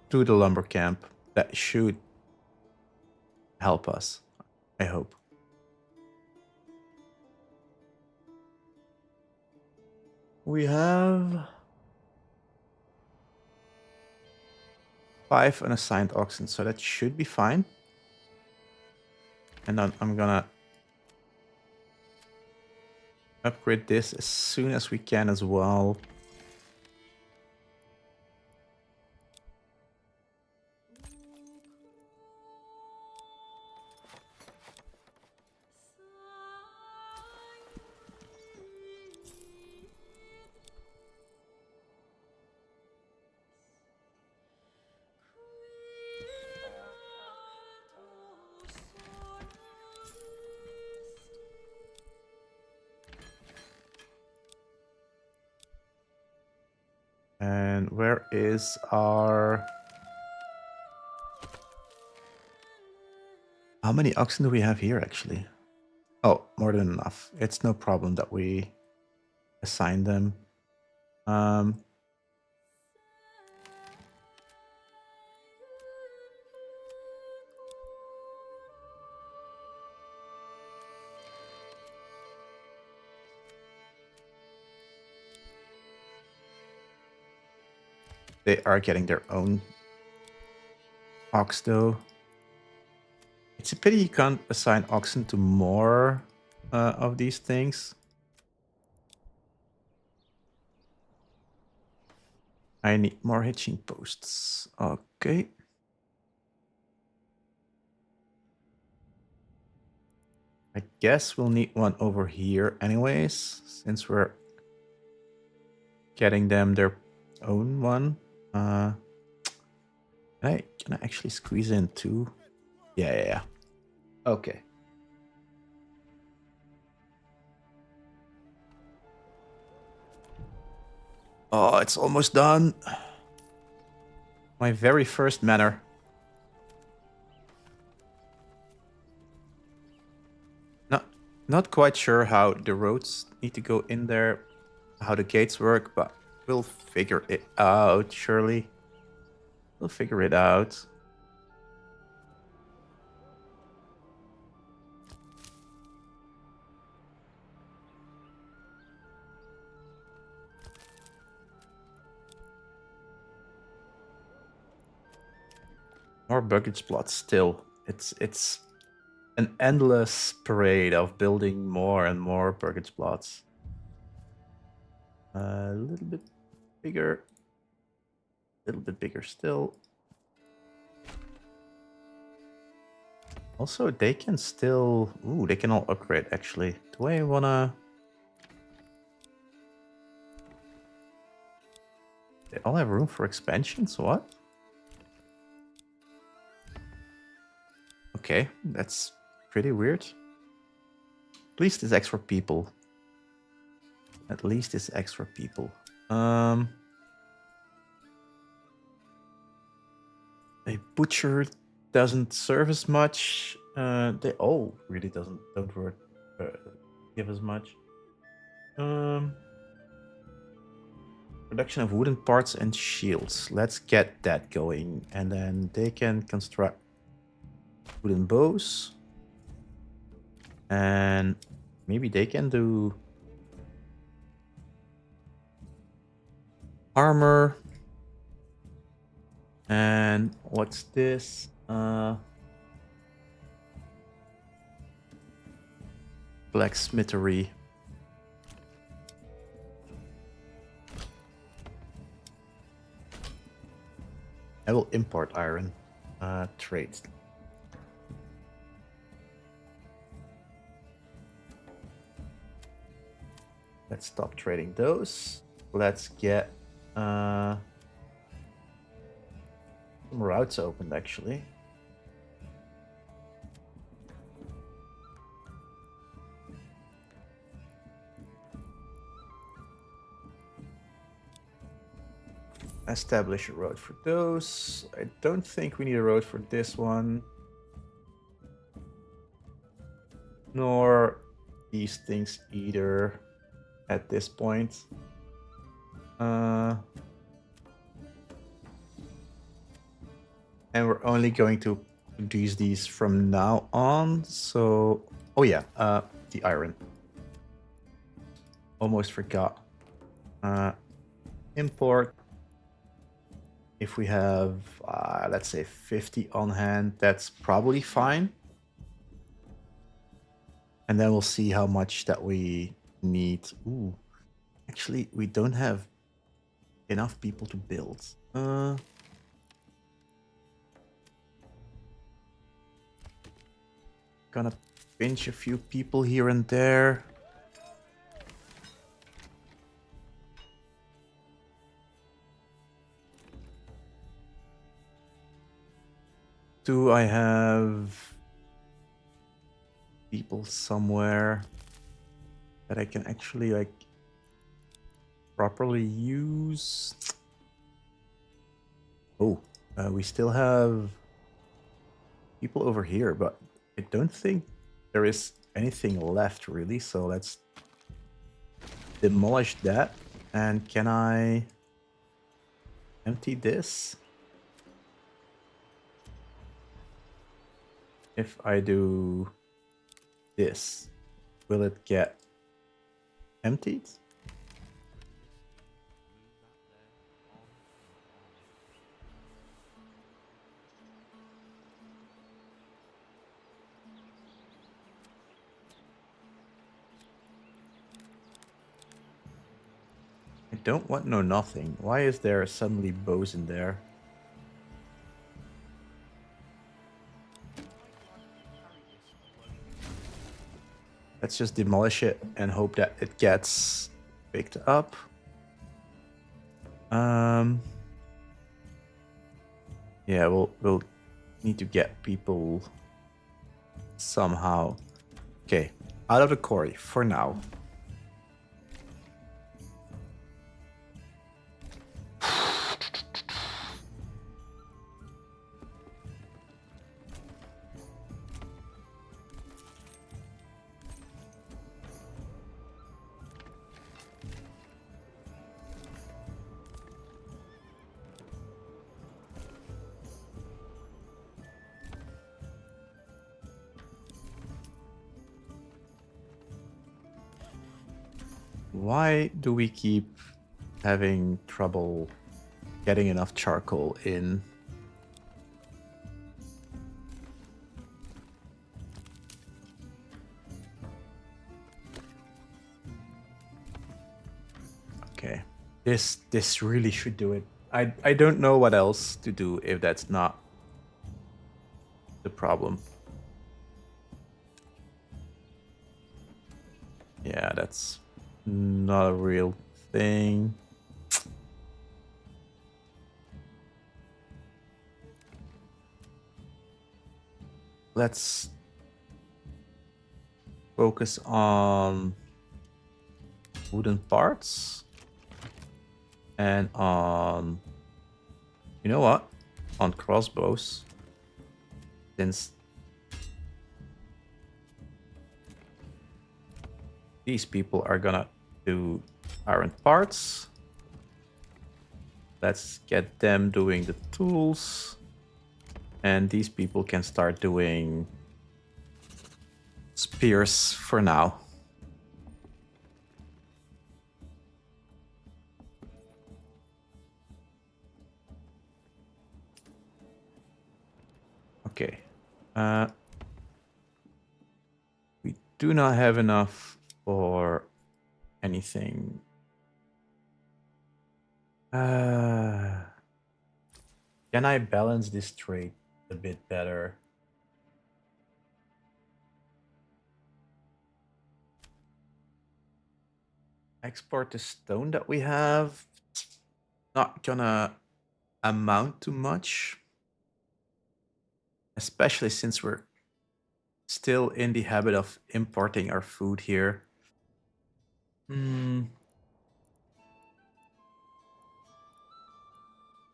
to the lumber camp. That should help us, I hope. We have 5 unassigned oxen, so that should be fine. And then I'm gonna upgrade this as soon as we can as well. And where is our... How many oxen do we have here, actually? Oh, more than enough. It's no problem that we assign them. They are getting their own ox, though. It's a pity you can't assign oxen to more of these things. I need more hitching posts. Okay. I guess we'll need one over here anyways, since we're getting them their own one. Can I actually squeeze in two? Yeah. Okay. Oh, it's almost done. My very first manor. Not quite sure how the roads need to go in there, how the gates work, but we'll figure it out, surely. We'll figure it out. More bucket plots still. It's an endless parade of building more and more bucket plots. A little bit bigger. A little bit bigger still. Also, they can still... Ooh, they can all upgrade, actually. Do I wanna... They all have room for expansions? What? Okay, that's pretty weird. At least it's extra people. At least it's extra people. A butcher doesn't serve as much. They all really don't work, give as much. Production of wooden parts and shields. Let's get that going, and then they can construct wooden bows, and maybe they can do armor. And what's this? Blacksmithery. I will import iron. Trade. Let's stop trading those. Let's get some routes opened actually. Establish a road for those. I don't think we need a road for this one. Nor these things either at this point. And we're only going to produce these from now on. So, oh yeah, the iron. Almost forgot. Import. If we have, let's say 50 on hand, that's probably fine. And then we'll see how much that we need. Ooh, actually, we don't have enough people to build. Gonna pinch a few people here and there. Do I have people somewhere that I can actually like properly use? Oh, we still have people over here, but I don't think there is anything left really. So let's demolish that. And can I empty this? If I do this, will it get emptied? I don't want no nothing. Why is there suddenly bows in there? Let's just demolish it and hope that it gets picked up. Yeah, we'll need to get people somehow. Okay, out of the quarry for now. Why do we keep having trouble getting enough charcoal in? Okay, this really should do it. I don't know what else to do if that's not the problem. Yeah, that's not a real thing. Let's focus on wooden parts and on, you know what, on crossbows, since these people are gonna do iron parts. Let's get them doing the tools, and these people can start doing spears for now. Okay. We do not have enough for anything. Can I balance this trade a bit better? Export the stone that we have. Not gonna amount to much. Especially since we're still in the habit of importing our food here.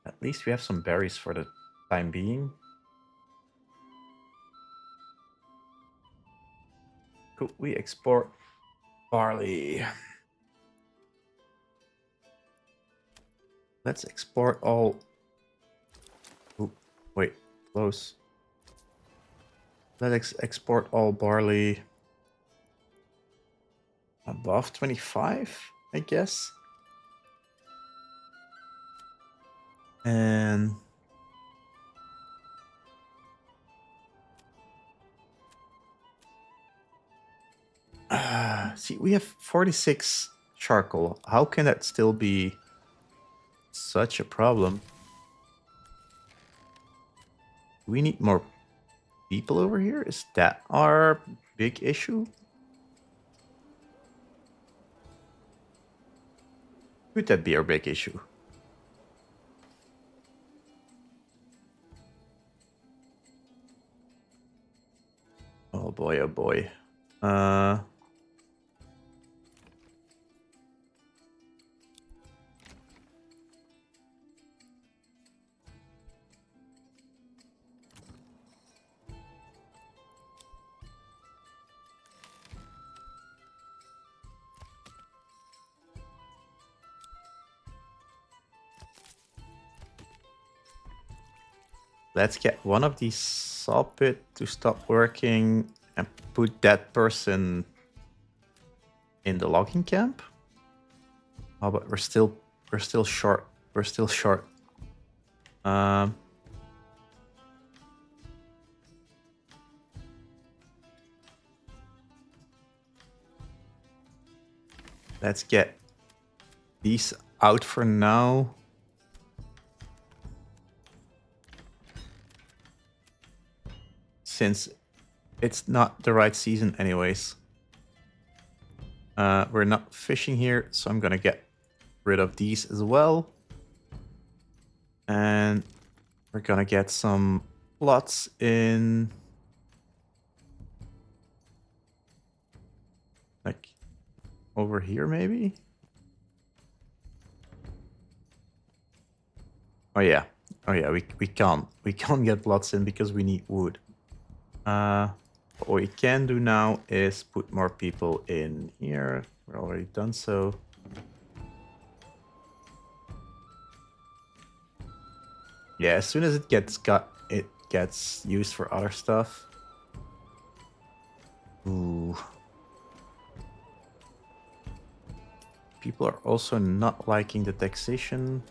At least we have some berries for the time being. Could we export barley? Let's export all. Ooh, wait, close. Let's export all barley above 25, I guess. And see, we have 46 charcoal. How can that still be such a problem? We need more people over here? Is that our big issue? Could that be our big issue? Oh boy, oh boy. Let's get one of these saw pit to stop working and put that person in the logging camp. Oh, but we're still short. We're still short. Let's get these out for now. Since it's not the right season anyways. We're not fishing here, so I'm gonna get rid of these as well. And we're gonna get some plots in, like, over here maybe? Oh yeah, we can't get plots in because we need wood. What we can do now is put more people in here. We're already done so. Yeah, as soon as it gets used for other stuff. Ooh. People are also not liking the taxation.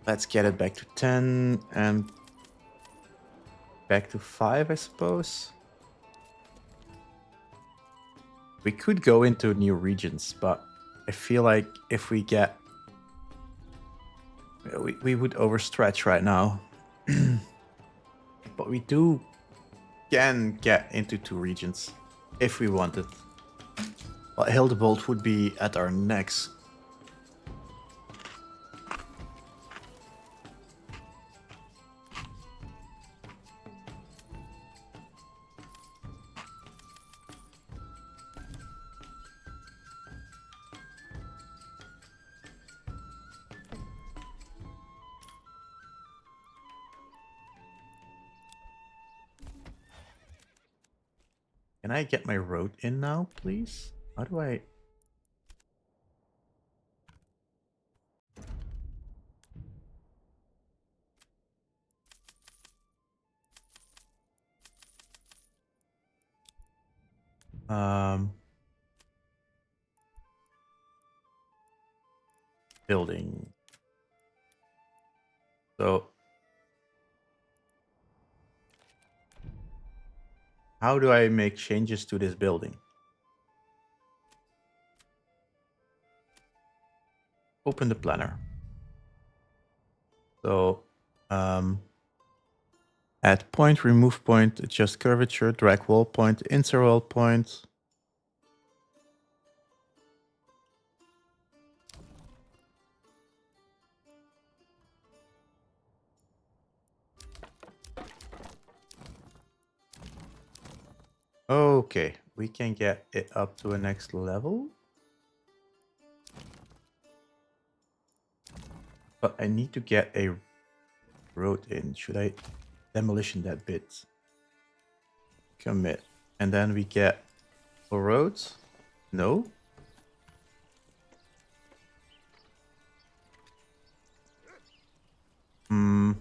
Let's get it back to 10 and back to 5, I suppose. We could go into new regions, but I feel like if we get... We would overstretch right now. But we can get into 2 regions if we wanted. Well, Hildebolt would be at our necks. Can I get my road in now, please? How do I... Building. So how do I make changes to this building? Open the planner. So add point, remove point, adjust curvature, drag wall point, insert wall point. Okay, we can get it up to a next level. But I need to get a road in. Should I demolition that bit? Commit. And then we get a road? No? Hmm.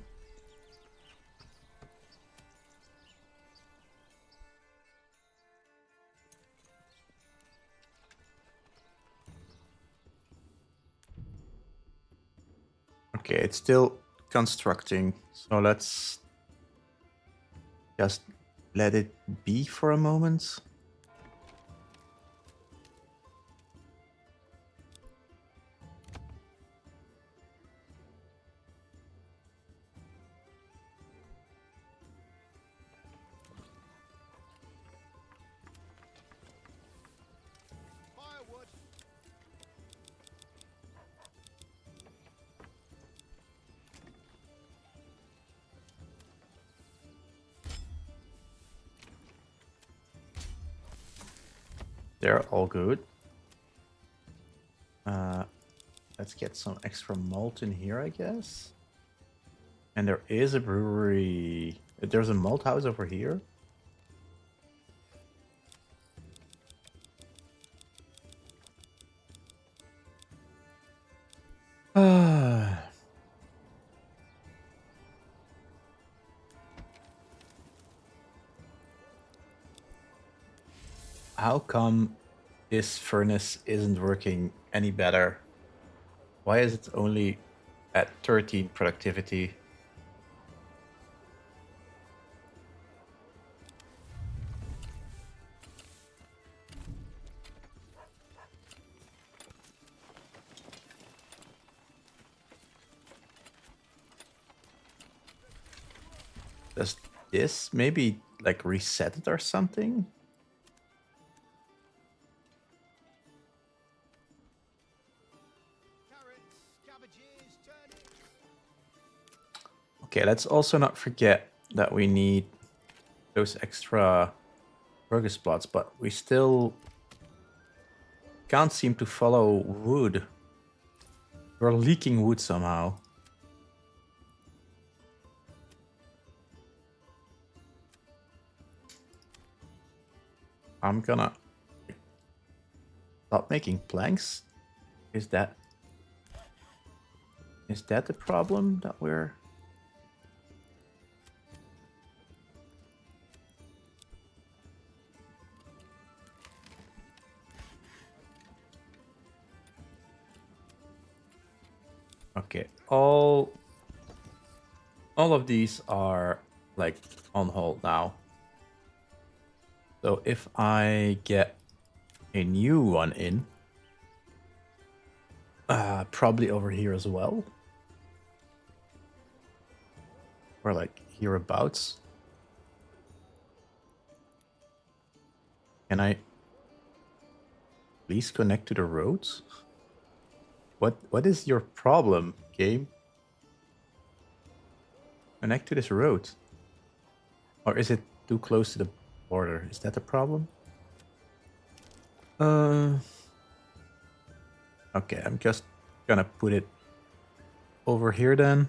Okay, it's still constructing. So let's just let it be for a moment. Firewood. They're all good. Let's get some extra malt in here, I guess. And there is a brewery. There's a malt house over here. How come this furnace isn't working any better? Why is it only at 13 productivity? Does this maybe like reset it or something? Carrots, cabbages, turnips. Okay, let's also not forget that we need those extra progress plots, but we still can't seem to follow wood. We're leaking wood somehow. I'm gonna stop making planks. Is that the problem that we're... Okay, all of these are like on hold now. So if I get a new one in, probably over here as well, or like hereabouts. Can I please connect to the roads? What is your problem, game? Connect to this road. Or is it too close to the border? Is that the problem? Okay, I'm just gonna put it over here then.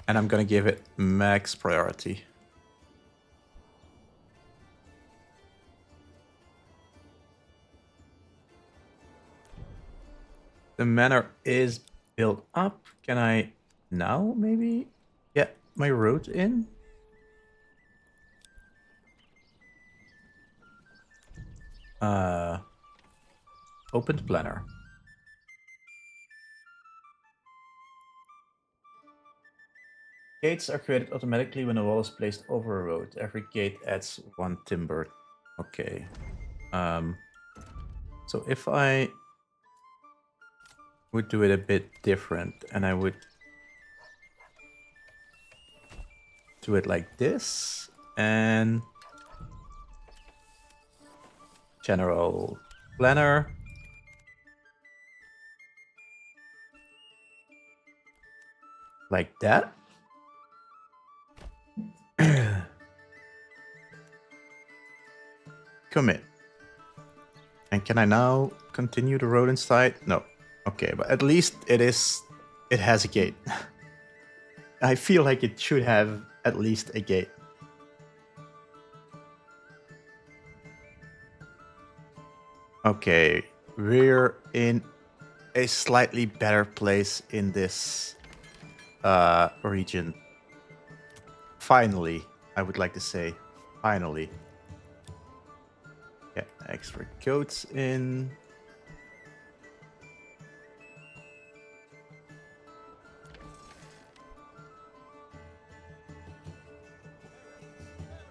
And I'm gonna give it max priority. The manor is built up. Can I now maybe get my road in? Opened planner. Gates are created automatically when a wall is placed over a road. Every gate adds 1 timber. Okay. So if I would do it a bit different and I would do it like this and general planner. Like that. Commit. And can I now continue the road inside? No. Okay, but at least it has a gate. I feel like it should have at least a gate. Okay, we're in a slightly better place in this region. Finally, I would like to say, finally. Get extra goats in.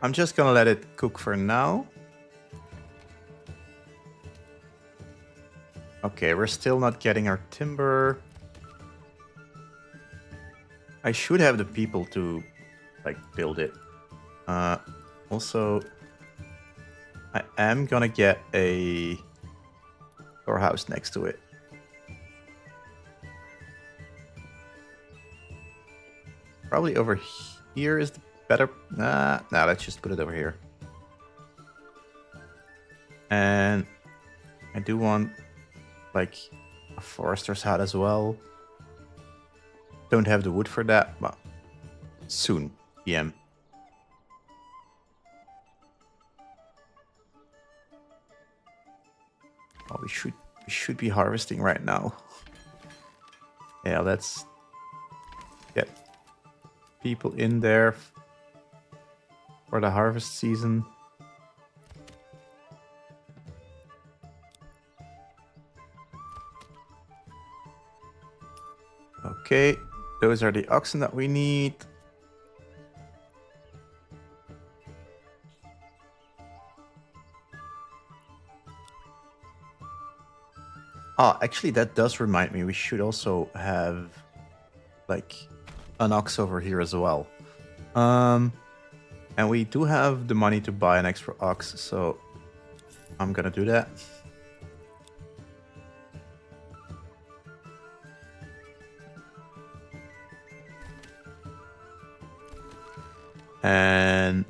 I'm just gonna let it cook for now. Okay, we're still not getting our timber. I should have the people to like build it. Also, I am gonna get a storehouse next to it. Probably over here is the better. Nah, let's just put it over here. And I do want like a forester's hut as well. Don't have the wood for that, but soon, PM. Oh, we should be harvesting right now. Yeah, let's get people in there for the harvest season. Okay, those are the oxen that we need. Oh, actually, that does remind me. We should also have like an ox over here as well. And we do have the money to buy an extra ox, so I'm gonna do that. And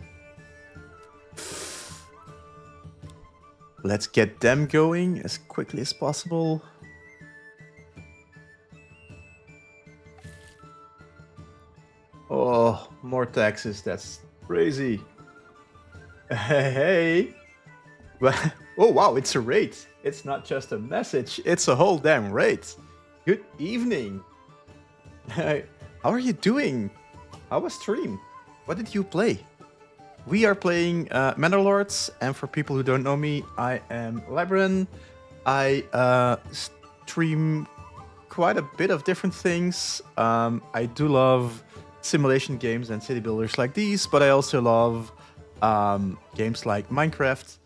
let's get them going as quickly as possible. Oh, more taxes. That's crazy. Hey. Oh, wow. It's a raid. It's not just a message. It's a whole damn raid. Good evening. How are you doing? How was stream? What did you play? We are playing Manor Lords, and for people who don't know me, I am Labran. I stream quite a bit of different things. I do love simulation games and city builders like these, but I also love games like Minecraft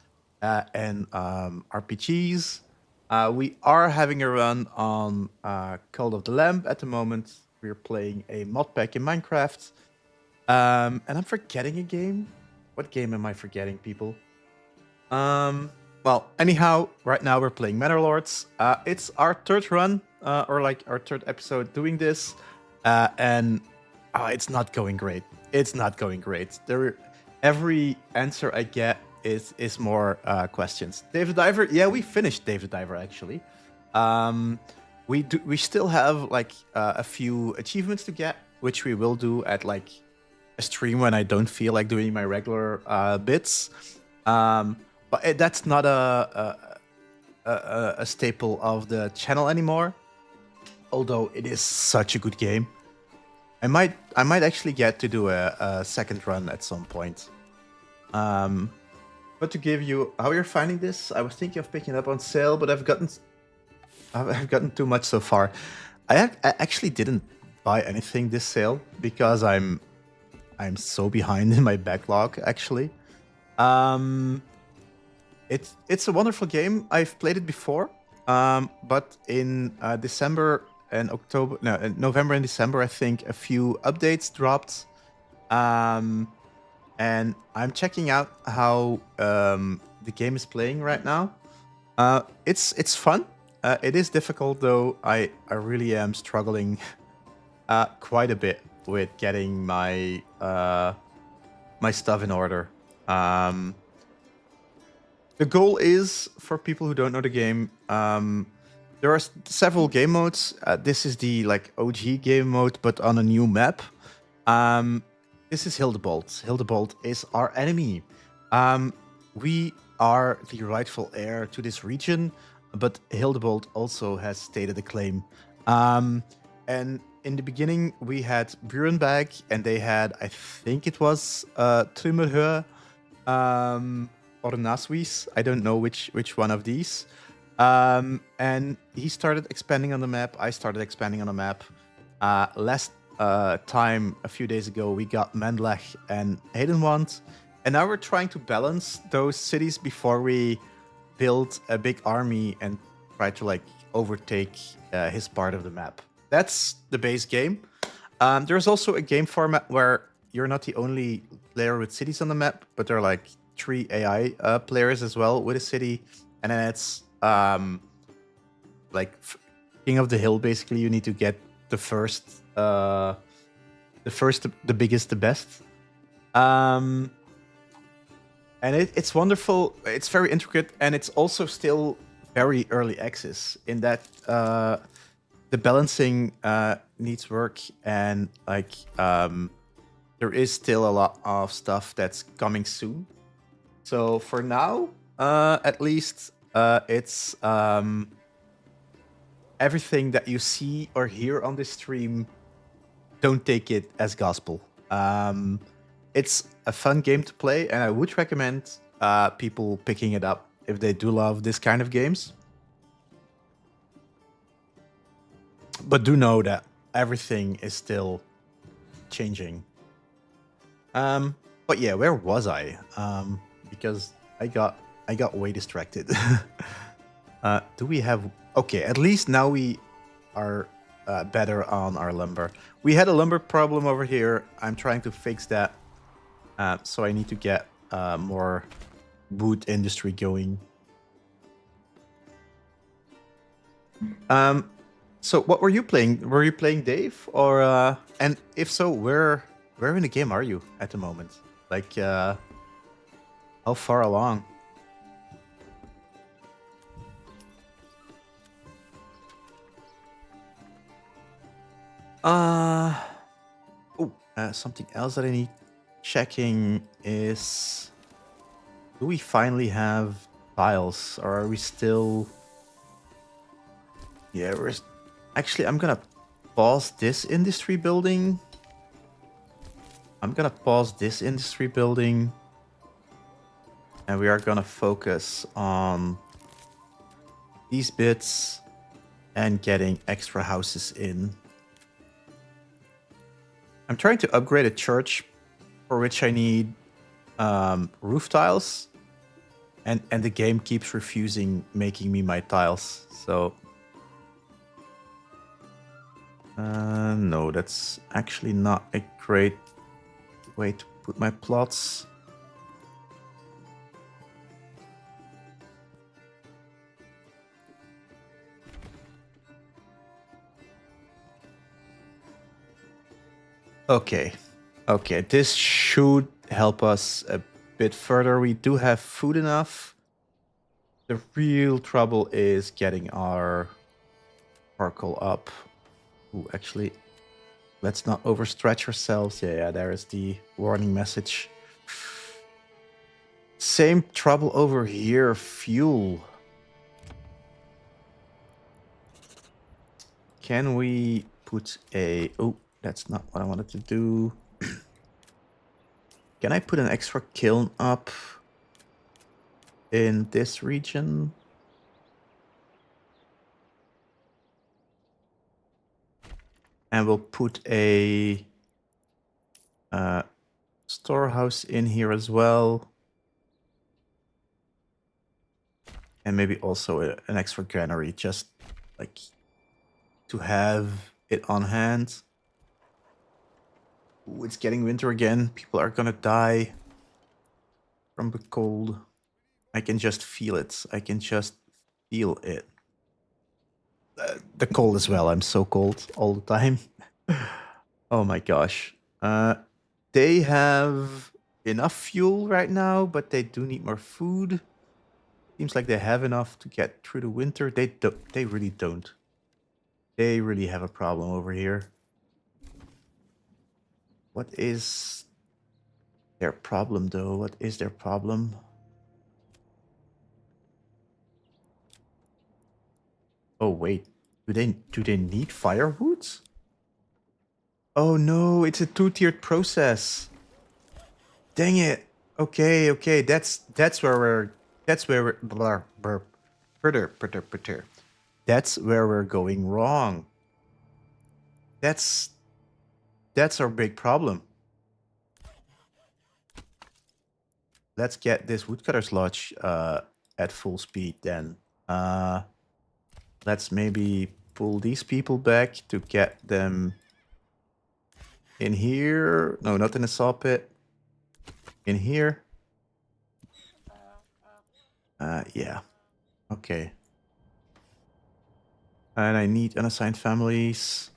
and RPGs. We are having a run on Cult of the Lamb at the moment. We're playing a mod pack in Minecraft. And I'm forgetting a game. What game am I forgetting, people? Well, anyhow, right now we're playing Manor Lords. It's our third run, or like our third episode doing this. And it's not going great. It's not going great. Every answer I get is more questions. Dave the Diver, yeah, we finished Dave the Diver actually. We still have like a few achievements to get, which we will do at like a stream when I don't feel like doing my regular bits. But that's not a staple of the channel anymore. although it is such a good game. I might actually get to do a second run at some point. But to give you how you're finding this, I was thinking of picking it up on sale, but I've gotten too much so far. I actually didn't buy anything this sale because I'm so behind in my backlog actually. It's a wonderful game. I've played it before, but in December and October, no, in November and December, I think a few updates dropped, and I'm checking out how the game is playing right now. It's fun. It is difficult though. I really am struggling quite a bit with getting my my stuff in order. The goal is, for people who don't know the game, there are several game modes. This is the like OG game mode, but on a new map. This is Hildebolt. Hildebolt is our enemy. We are the rightful heir to this region, but Hildebolt also has stated a claim. And in the beginning, we had Burenberg, and they had, I think it was Trümmerhöhe, or Naswis. I don't know which one of these. And he started expanding on the map. I started expanding on the map. Last time, a few days ago, we got Mendlech and Heidenwand. And now we're trying to balance those cities before we build a big army and try to like overtake his part of the map. That's the base game. There's also a game format where you're not the only player with cities on the map, but there are like 3 AI players as well with a city, and then it's like King of the Hill. Basically, you need to get the first, the biggest, the best. And it's wonderful. It's very intricate, and it's also still very early access in that the balancing needs work, and like there is still a lot of stuff that's coming soon. So for now, at least, it's everything that you see or hear on this stream, don't take it as gospel. It's a fun game to play, and I would recommend people picking it up if they do love this kind of games. But do know that everything is still changing. But yeah, where was I? Because I got way distracted. Do we have... Okay, at least now we are better on our lumber. We had a lumber problem over here. I'm trying to fix that. So I need to get more wood industry going. So what were you playing? Were you playing Dave? Or and if so, where in the game are you at the moment? Like how far along? Something else that I need checking is, do we finally have tiles, or are we still... Yeah, we're... Actually, I'm gonna pause this industry building. And we are gonna focus on these bits and getting extra houses in. I'm trying to upgrade a church, for which I need roof tiles, and the game keeps refusing making me my tiles. So no, that's actually not a great way to put my plots. Okay, this should help us a bit further. We do have food enough. The real trouble is getting our charcoal up. Ooh, actually, let's not overstretch ourselves. Yeah, there is the warning message. Same trouble over here. Fuel. Can we put a... Oh, that's not what I wanted to do. Can I put an extra kiln up in this region? And we'll put a storehouse in here as well. And maybe also an extra granary, just like to have it on hand. Ooh, it's getting winter again. People are gonna die from the cold. I can just feel it. I can just feel it. The cold as well. I'm so cold all the time. Oh my gosh. They have enough fuel right now, but they do need more food. Seems like they have enough to get through the winter. They really don't. They really have a problem over here. What is their problem though? What is their problem? Oh wait. Do they need firewoods? Oh no, it's a two-tiered process. Dang it. Okay, okay. That's where we're blah, burp. Further. That's where we're going wrong. That's our big problem. Let's get this woodcutter's lodge at full speed then. Let's maybe pull these people back to get them in here. No, not in the saw pit. In here. Yeah. Okay. And I need unassigned families.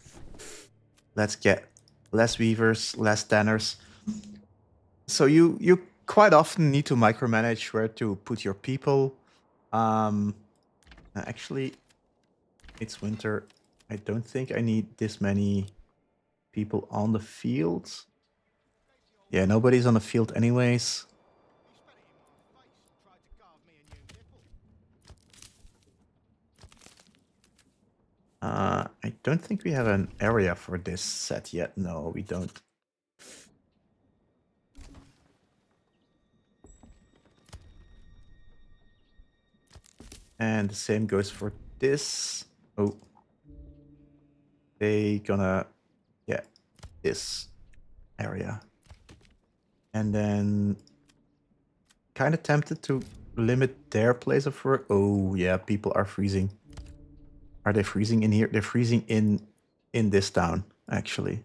Let's get less weavers, less tanners. So you quite often need to micromanage where to put your people. Actually, it's winter. I don't think I need this many people on the field. Yeah, nobody's on the field anyways. You spat it in my face and tried to carve me a new nipple. I don't think we have an area for this set yet. No, we don't. And the same goes for this. Oh. They gonna get this area. And then kind of tempted to limit their place of work. Oh yeah, people are freezing. Are they freezing in here? They're freezing in this town, actually.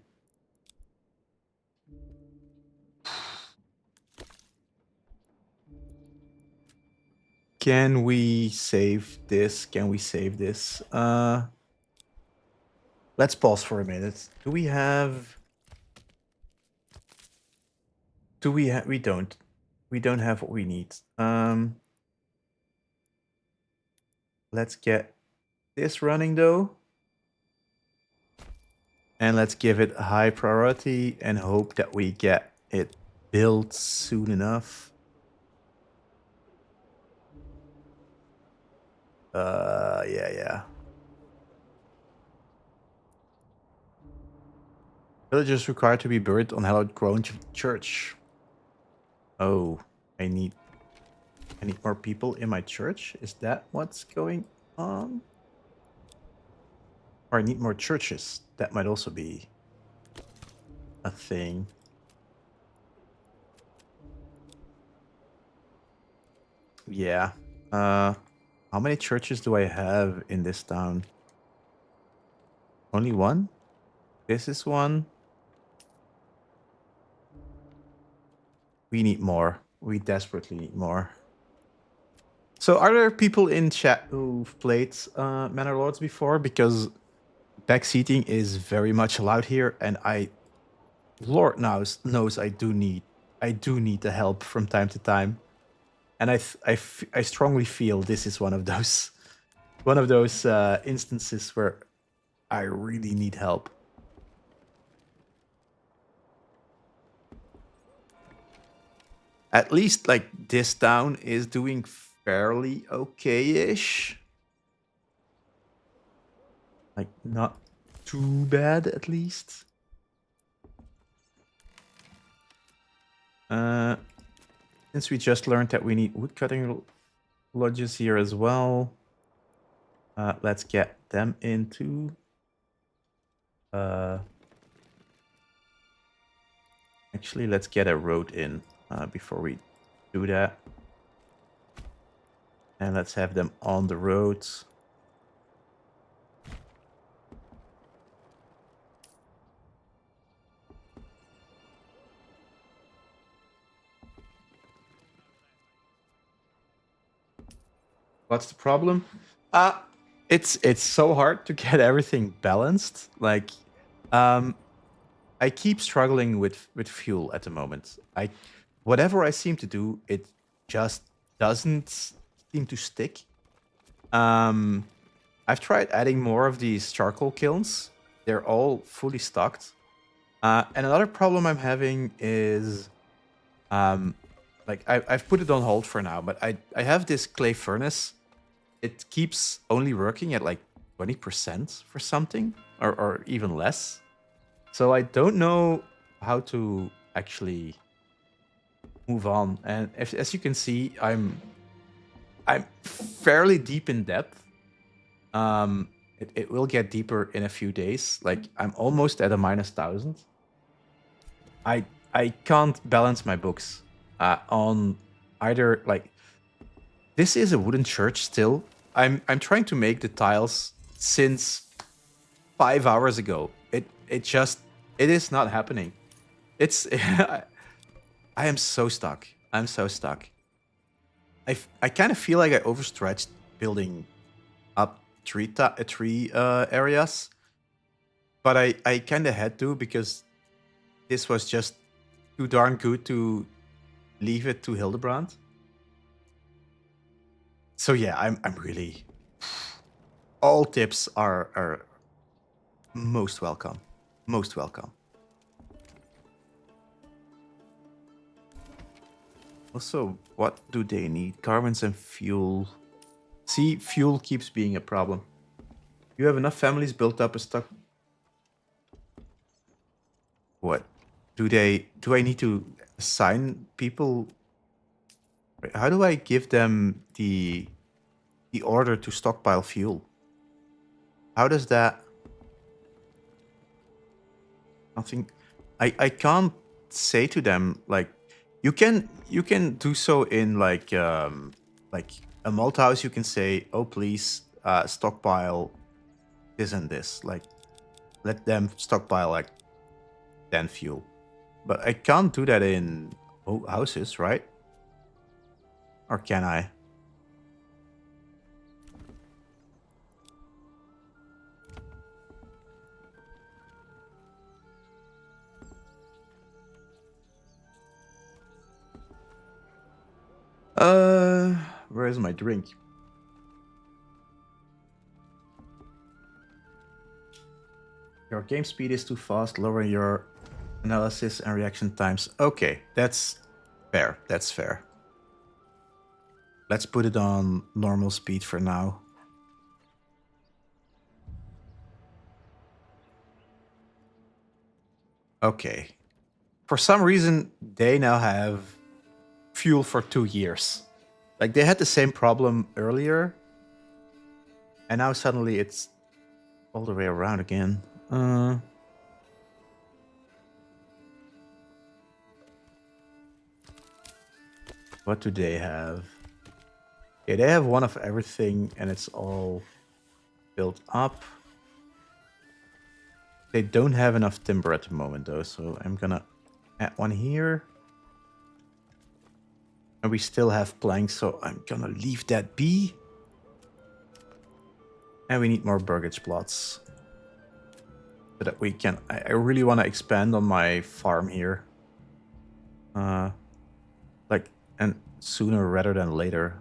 Can we save this? Can we save this? Let's pause for a minute. Do we have... we don't. We don't have what we need. Let's get this running though. And let's give it a high priority and hope that we get it built soon enough. Yeah. Villagers required to be buried on hallowed ground church. Oh, I need more people in my church? Is that what's going on? Or I need more churches. That might also be a thing. Yeah. How many churches do I have in this town? Only one? This is one. We need more. We desperately need more. So are there people in chat who've played Manor Lords before? Because backseating is very much allowed here, and Lord knows I do need the help from time to time. And I strongly feel this is one of those instances where I really need help. At least like this town is doing fairly okay-ish. Like not too bad, at least. Since we just learned that we need woodcutting lodges here as well, let's get them into. Actually, let's get a road in before we do that. And let's have them on the roads. What's the problem? It's so hard to get everything balanced. Like, I keep struggling with fuel at the moment. Whatever I seem to do, it just doesn't seem to stick. I've tried adding more of these charcoal kilns. They're all fully stocked. And another problem I'm having is, like I've put it on hold for now, but I have this clay furnace. It keeps only working at like 20% for something, or even less. So I don't know how to actually move on. And as you can see, I'm fairly deep in depth. It will get deeper in a few days. Like I'm almost at a -1,000. I can't balance my books on either. Like this is a wooden church still. I'm trying to make the tiles since 5 hours ago. It is not happening. It's I am so stuck. I'm so stuck. I kind of feel like I overstretched building up tree areas, but I kind of had to because this was just too darn good to leave it to Hildebrand. So yeah, I'm really all tips are most welcome. Most welcome. Also, what do they need? Carbons and fuel. See, fuel keeps being a problem. You have enough families built up a stock. What? Do I need to assign people? How do I give them the order to stockpile fuel? How does that? Nothing. I can't say to them like you can do so in like a multi house. You can say, oh please stockpile this and this. Like let them stockpile like 10 fuel. But I can't do that in houses, right? Or can I? Uh, where is my drink? Your game speed is too fast. Lower your analysis and reaction times. Okay, that's fair. That's fair. Let's put it on normal speed for now. Okay. For some reason, they now have fuel for 2 years. Like they had the same problem earlier, and now suddenly it's all the way around again. What do they have? Yeah, they have one of everything, and it's all built up. They don't have enough timber at the moment, though, so I'm gonna add one here. And we still have planks, so I'm gonna leave that be. And we need more burgage plots. So that we can... I really want to expand on my farm here. Like, and sooner rather than later.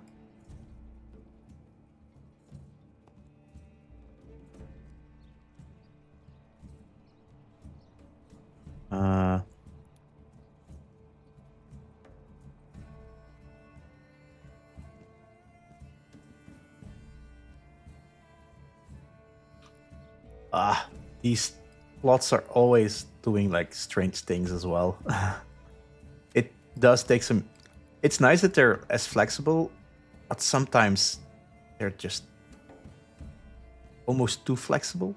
these plots are always doing like strange things as well. It does take some. It's nice that they're as flexible, but sometimes they're just almost too flexible.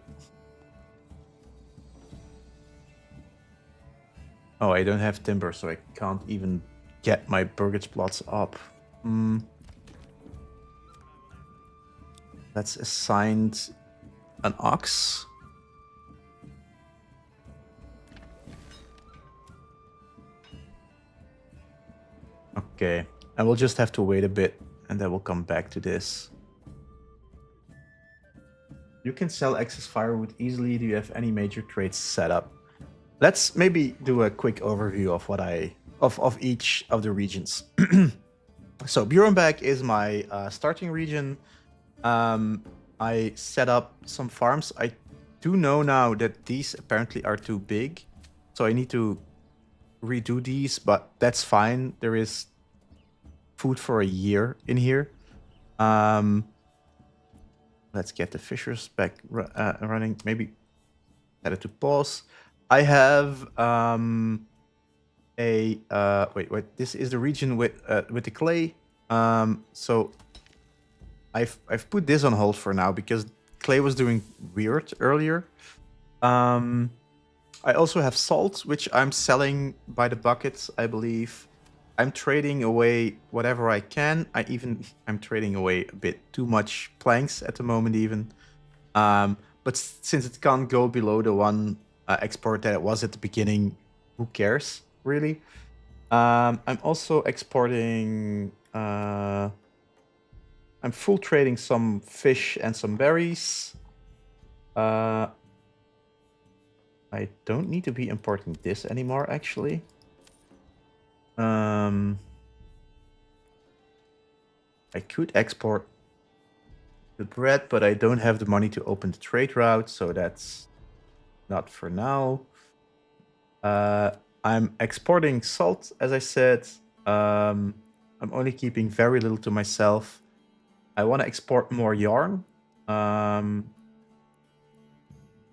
Oh, I don't have timber, so I can't even get my burgage plots up. Let's assign an ox. Okay, and we'll just have to wait a bit, and then we'll come back to this. You can sell excess firewood easily. Do you have any major trades set up? Let's maybe do a quick overview of what of each of the regions. So Burenberg is my starting region. I set up some farms. I do know now that these apparently are too big, so I need to redo these, but that's fine. There is food for a year in here. Let's get the fishers back running. Maybe set it to pause. I have wait. This is the region with the clay. So I've put this on hold for now because clay was doing weird earlier. I also have salt, which I'm selling by the buckets, I believe. I'm trading away whatever I can. I'm trading away a bit too much planks at the moment, even. But since it can't go below the one export that it was at the beginning, who cares, really? I'm also exporting. I'm full trading some fish and some berries. I don't need to be importing this anymore, actually. I could export the bread, but I don't have the money to open the trade route, so that's not for now. I'm exporting salt, as I said. I'm only keeping very little to myself. I want to export more yarn,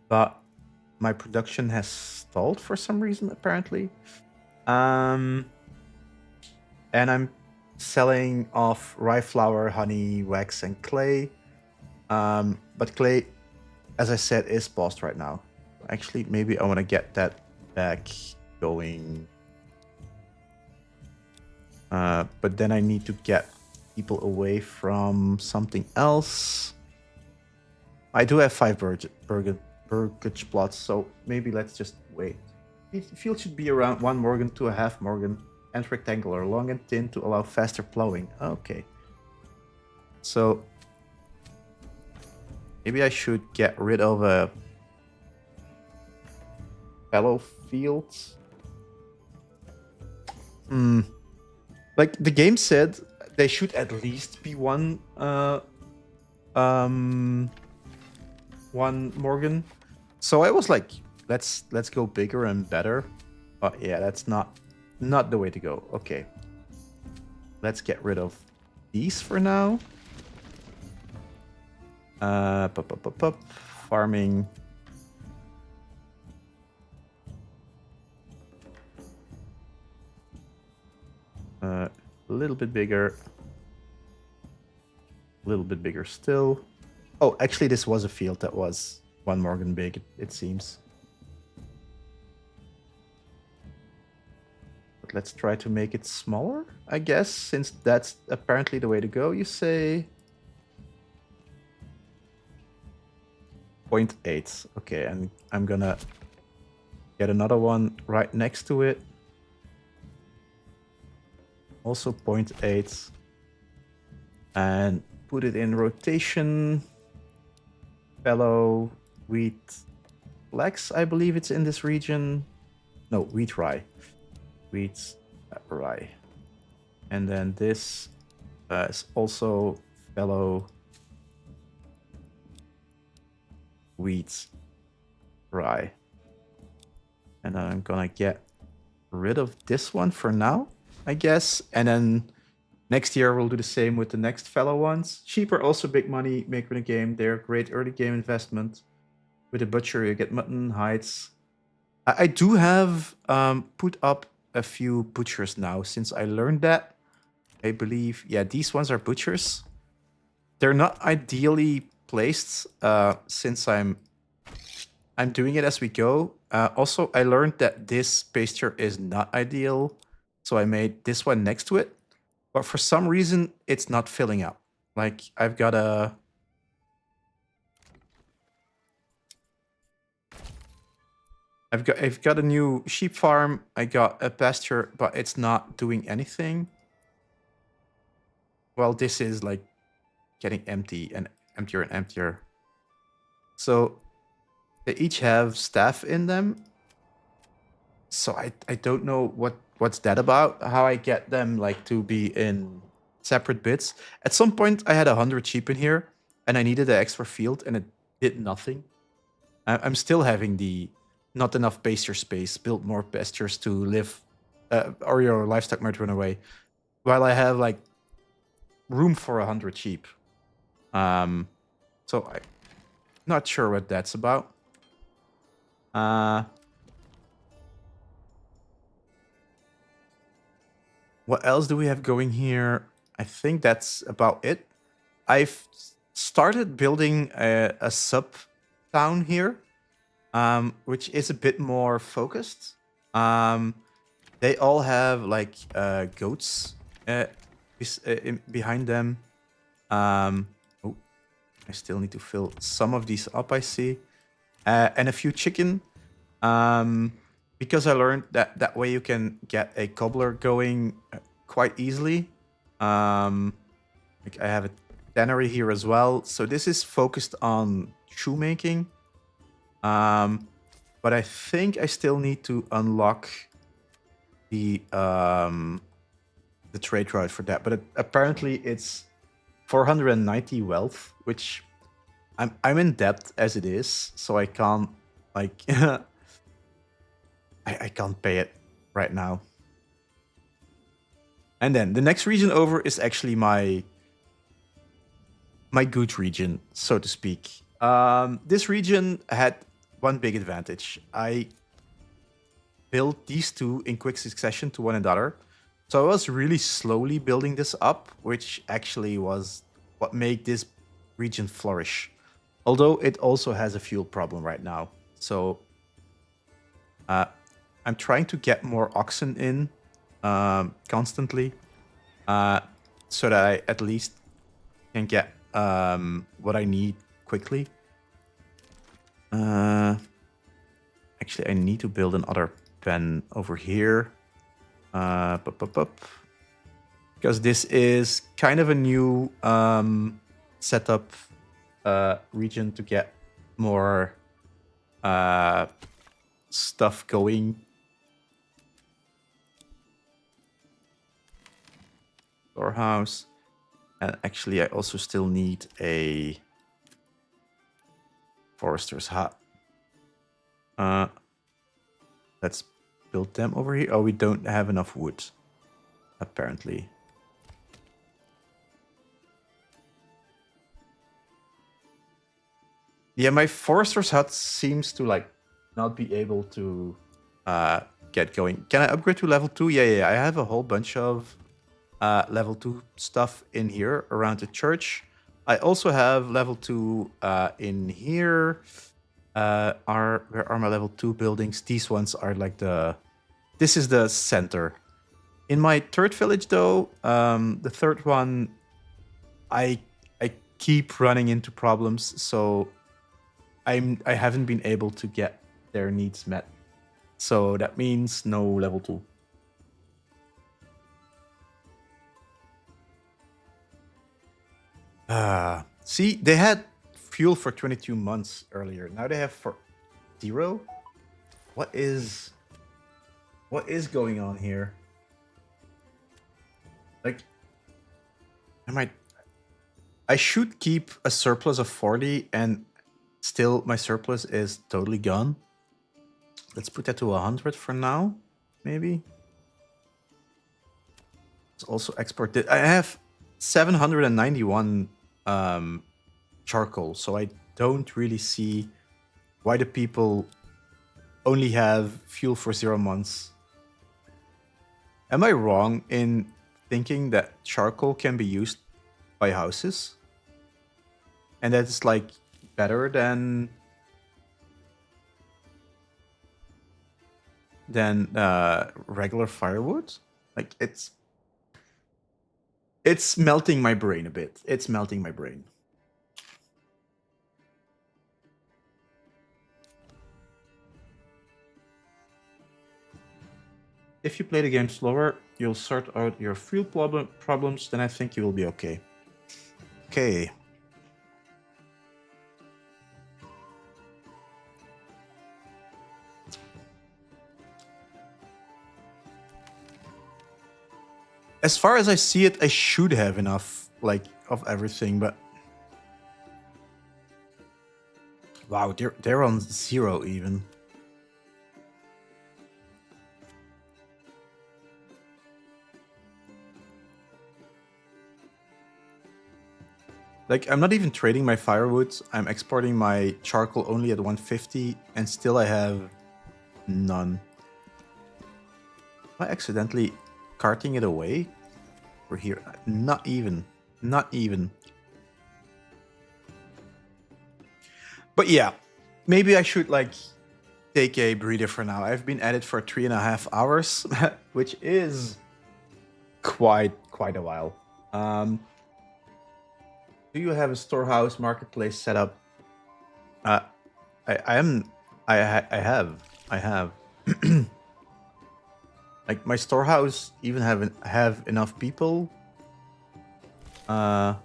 but my production has stalled for some reason, apparently. And I'm selling off rye flour, honey, wax, and clay. But clay, as I said, is paused right now. Actually, maybe I want to get that back going. But then I need to get people away from something else. I do have 5 burgage plots, so maybe let's just wait. The field should be around 1 morgan to a half morgan and rectangular, long and thin to allow faster plowing. Okay. So maybe I should get rid of a fallow field. Like the game said, they should at least be one morgan. So I was like, let's go bigger and better. But yeah, that's not the way to go. Okay. Let's get rid of these for now. Farming. A little bit bigger. A little bit bigger still. Oh, actually, this was a field that was 1 morgan big, it seems. But let's try to make it smaller, I guess, since that's apparently the way to go, you say. 0.8. Okay, and I'm gonna get another one right next to it. Also 0.8. And put it in rotation. Fellow wheat flex, I believe it's in this region. No, wheat rye. Wheat rye. And then this is also fellow wheat rye. And then I'm gonna get rid of this one for now, I guess. And then next year we'll do the same with the next fellow ones. Sheep are also big money maker in the game. They're a great early game investment. With a butcher, you get mutton, hides. I do have put up a few butchers now since I learned that. I believe, yeah, these ones are butchers. They're not ideally placed since I'm doing it as we go. Also, I learned that this pasture is not ideal, so I made this one next to it. But for some reason, it's not filling up. Like I've got a new sheep farm. I got a pasture, but it's not doing anything. Well, this is like getting empty and emptier and emptier. So they each have staff in them. So I don't know what's that about. How I get them like to be in separate bits. At some point, I had 100 sheep in here, and I needed an extra field, and it did nothing. I'm still having the not enough pasture space. Build more pastures to live, or your livestock might run away. While I have like room for 100 sheep. So I'm not sure what that's about. What else do we have going here? I think that's about it. I've started building a sub town here, which is a bit more focused. They all have like goats behind them. Oh, I still need to fill some of these up, I see. And a few chicken. Because I learned that that way you can get a cobbler going quite easily. Like I have a tannery here as well. So this is focused on shoemaking. But I think I still need to unlock the trade route for that. But apparently it's 490 wealth, which I'm in debt as it is, so I can't like I can't pay it right now. And then the next region over is actually my good region, so to speak. This region had one big advantage. I built these two in quick succession to one another. So I was really slowly building this up, which actually was what made this region flourish. Although it also has a fuel problem right now. So I'm trying to get more oxen in constantly so that I at least can get what I need quickly. Actually, I need to build another pen over here. Because this is kind of a new setup region to get more stuff going. Storehouse. And actually, I also still need a forester's hut. Let's build them over here. Oh, we don't have enough wood, apparently. Yeah, my forester's hut seems to like not be able to get going. Can I upgrade to level 2? Yeah. I have a whole bunch of level 2 stuff in here around the church. I also have level 2 in here. Where are my level 2 buildings? These ones are like this is the center. In my third village though, the third one, I keep running into problems, so I haven't been able to get their needs met. So that means no level 2. See, they had fuel for 22 months earlier. Now they have for 0. What is going on here? Like, I should keep a surplus of 40 and still my surplus is totally gone. Let's put that to 100 for now, maybe. Let's also export it. I have 791 charcoal, so I don't really see why do people only have fuel for 0 months? Am I wrong in thinking that charcoal can be used by houses? And that's like better than regular firewood? Like it's melting my brain a bit. It's melting my brain. If you play the game slower, you'll sort out your fuel problems, then I think you will be okay. Okay. As far as I see it, I should have enough, like, of everything, but... Wow, they're on 0 even. Like, I'm not even trading my firewood. I'm exporting my charcoal only at 150, and still I have none. Am I accidentally carting it away? We're here. Not even. Not even. But yeah, maybe I should, like, take a breather for now. I've been at it for 3.5 hours, which is quite a while. Do you have a storehouse marketplace set up? I have. Like, my storehouse even have enough people. They're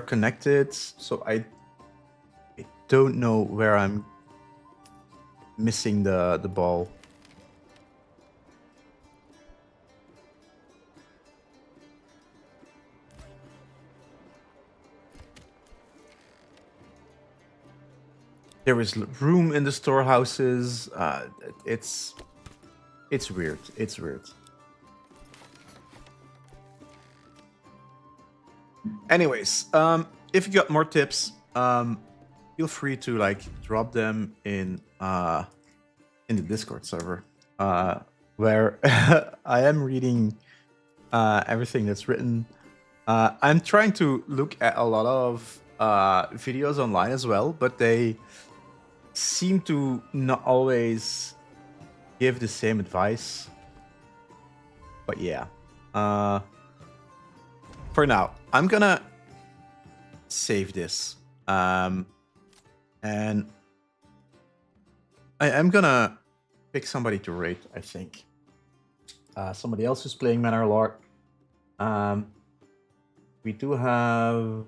connected, so I don't know where I'm missing the ball. There is room in the storehouses. It's weird. It's weird. Anyways, if you got more tips, feel free to, like, drop them in the Discord server, where I am reading everything that's written. I'm trying to look at a lot of videos online as well, but they seem to not always give the same advice. But yeah, for now, I'm gonna save this, and I am gonna pick somebody to rate. I think somebody else who's playing Manor Lord. We do have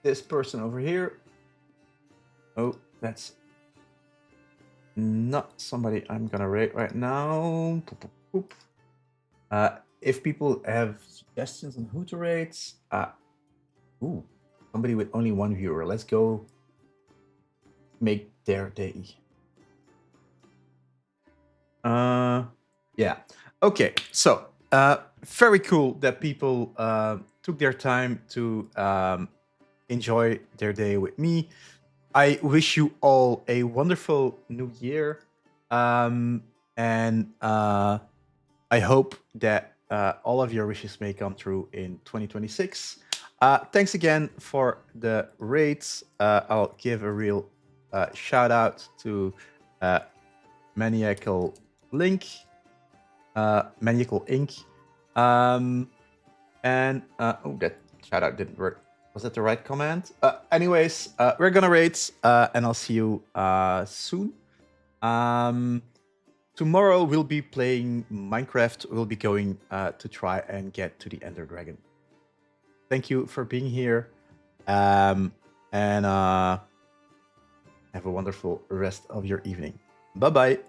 this person over here. Oh, that's not somebody I'm gonna rate right now. Poop, poop, poop. If people have suggestions on who to rate, ooh, somebody with only 1 viewer. Let's go make their day. Yeah. Okay. So, very cool that people took their time to enjoy their day with me. I wish you all a wonderful new year. And I hope that all of your wishes may come true in 2026. Thanks again for the rates. I'll give a real shout out to Maniacal Link, Maniacal Inc. And oh, that shout out didn't work. Was that the right command? Anyways, we're gonna rate, and I'll see you soon. Tomorrow we'll be playing Minecraft. We'll be going to try and get to the Ender Dragon. Thank you for being here, and have a wonderful rest of your evening. Bye bye.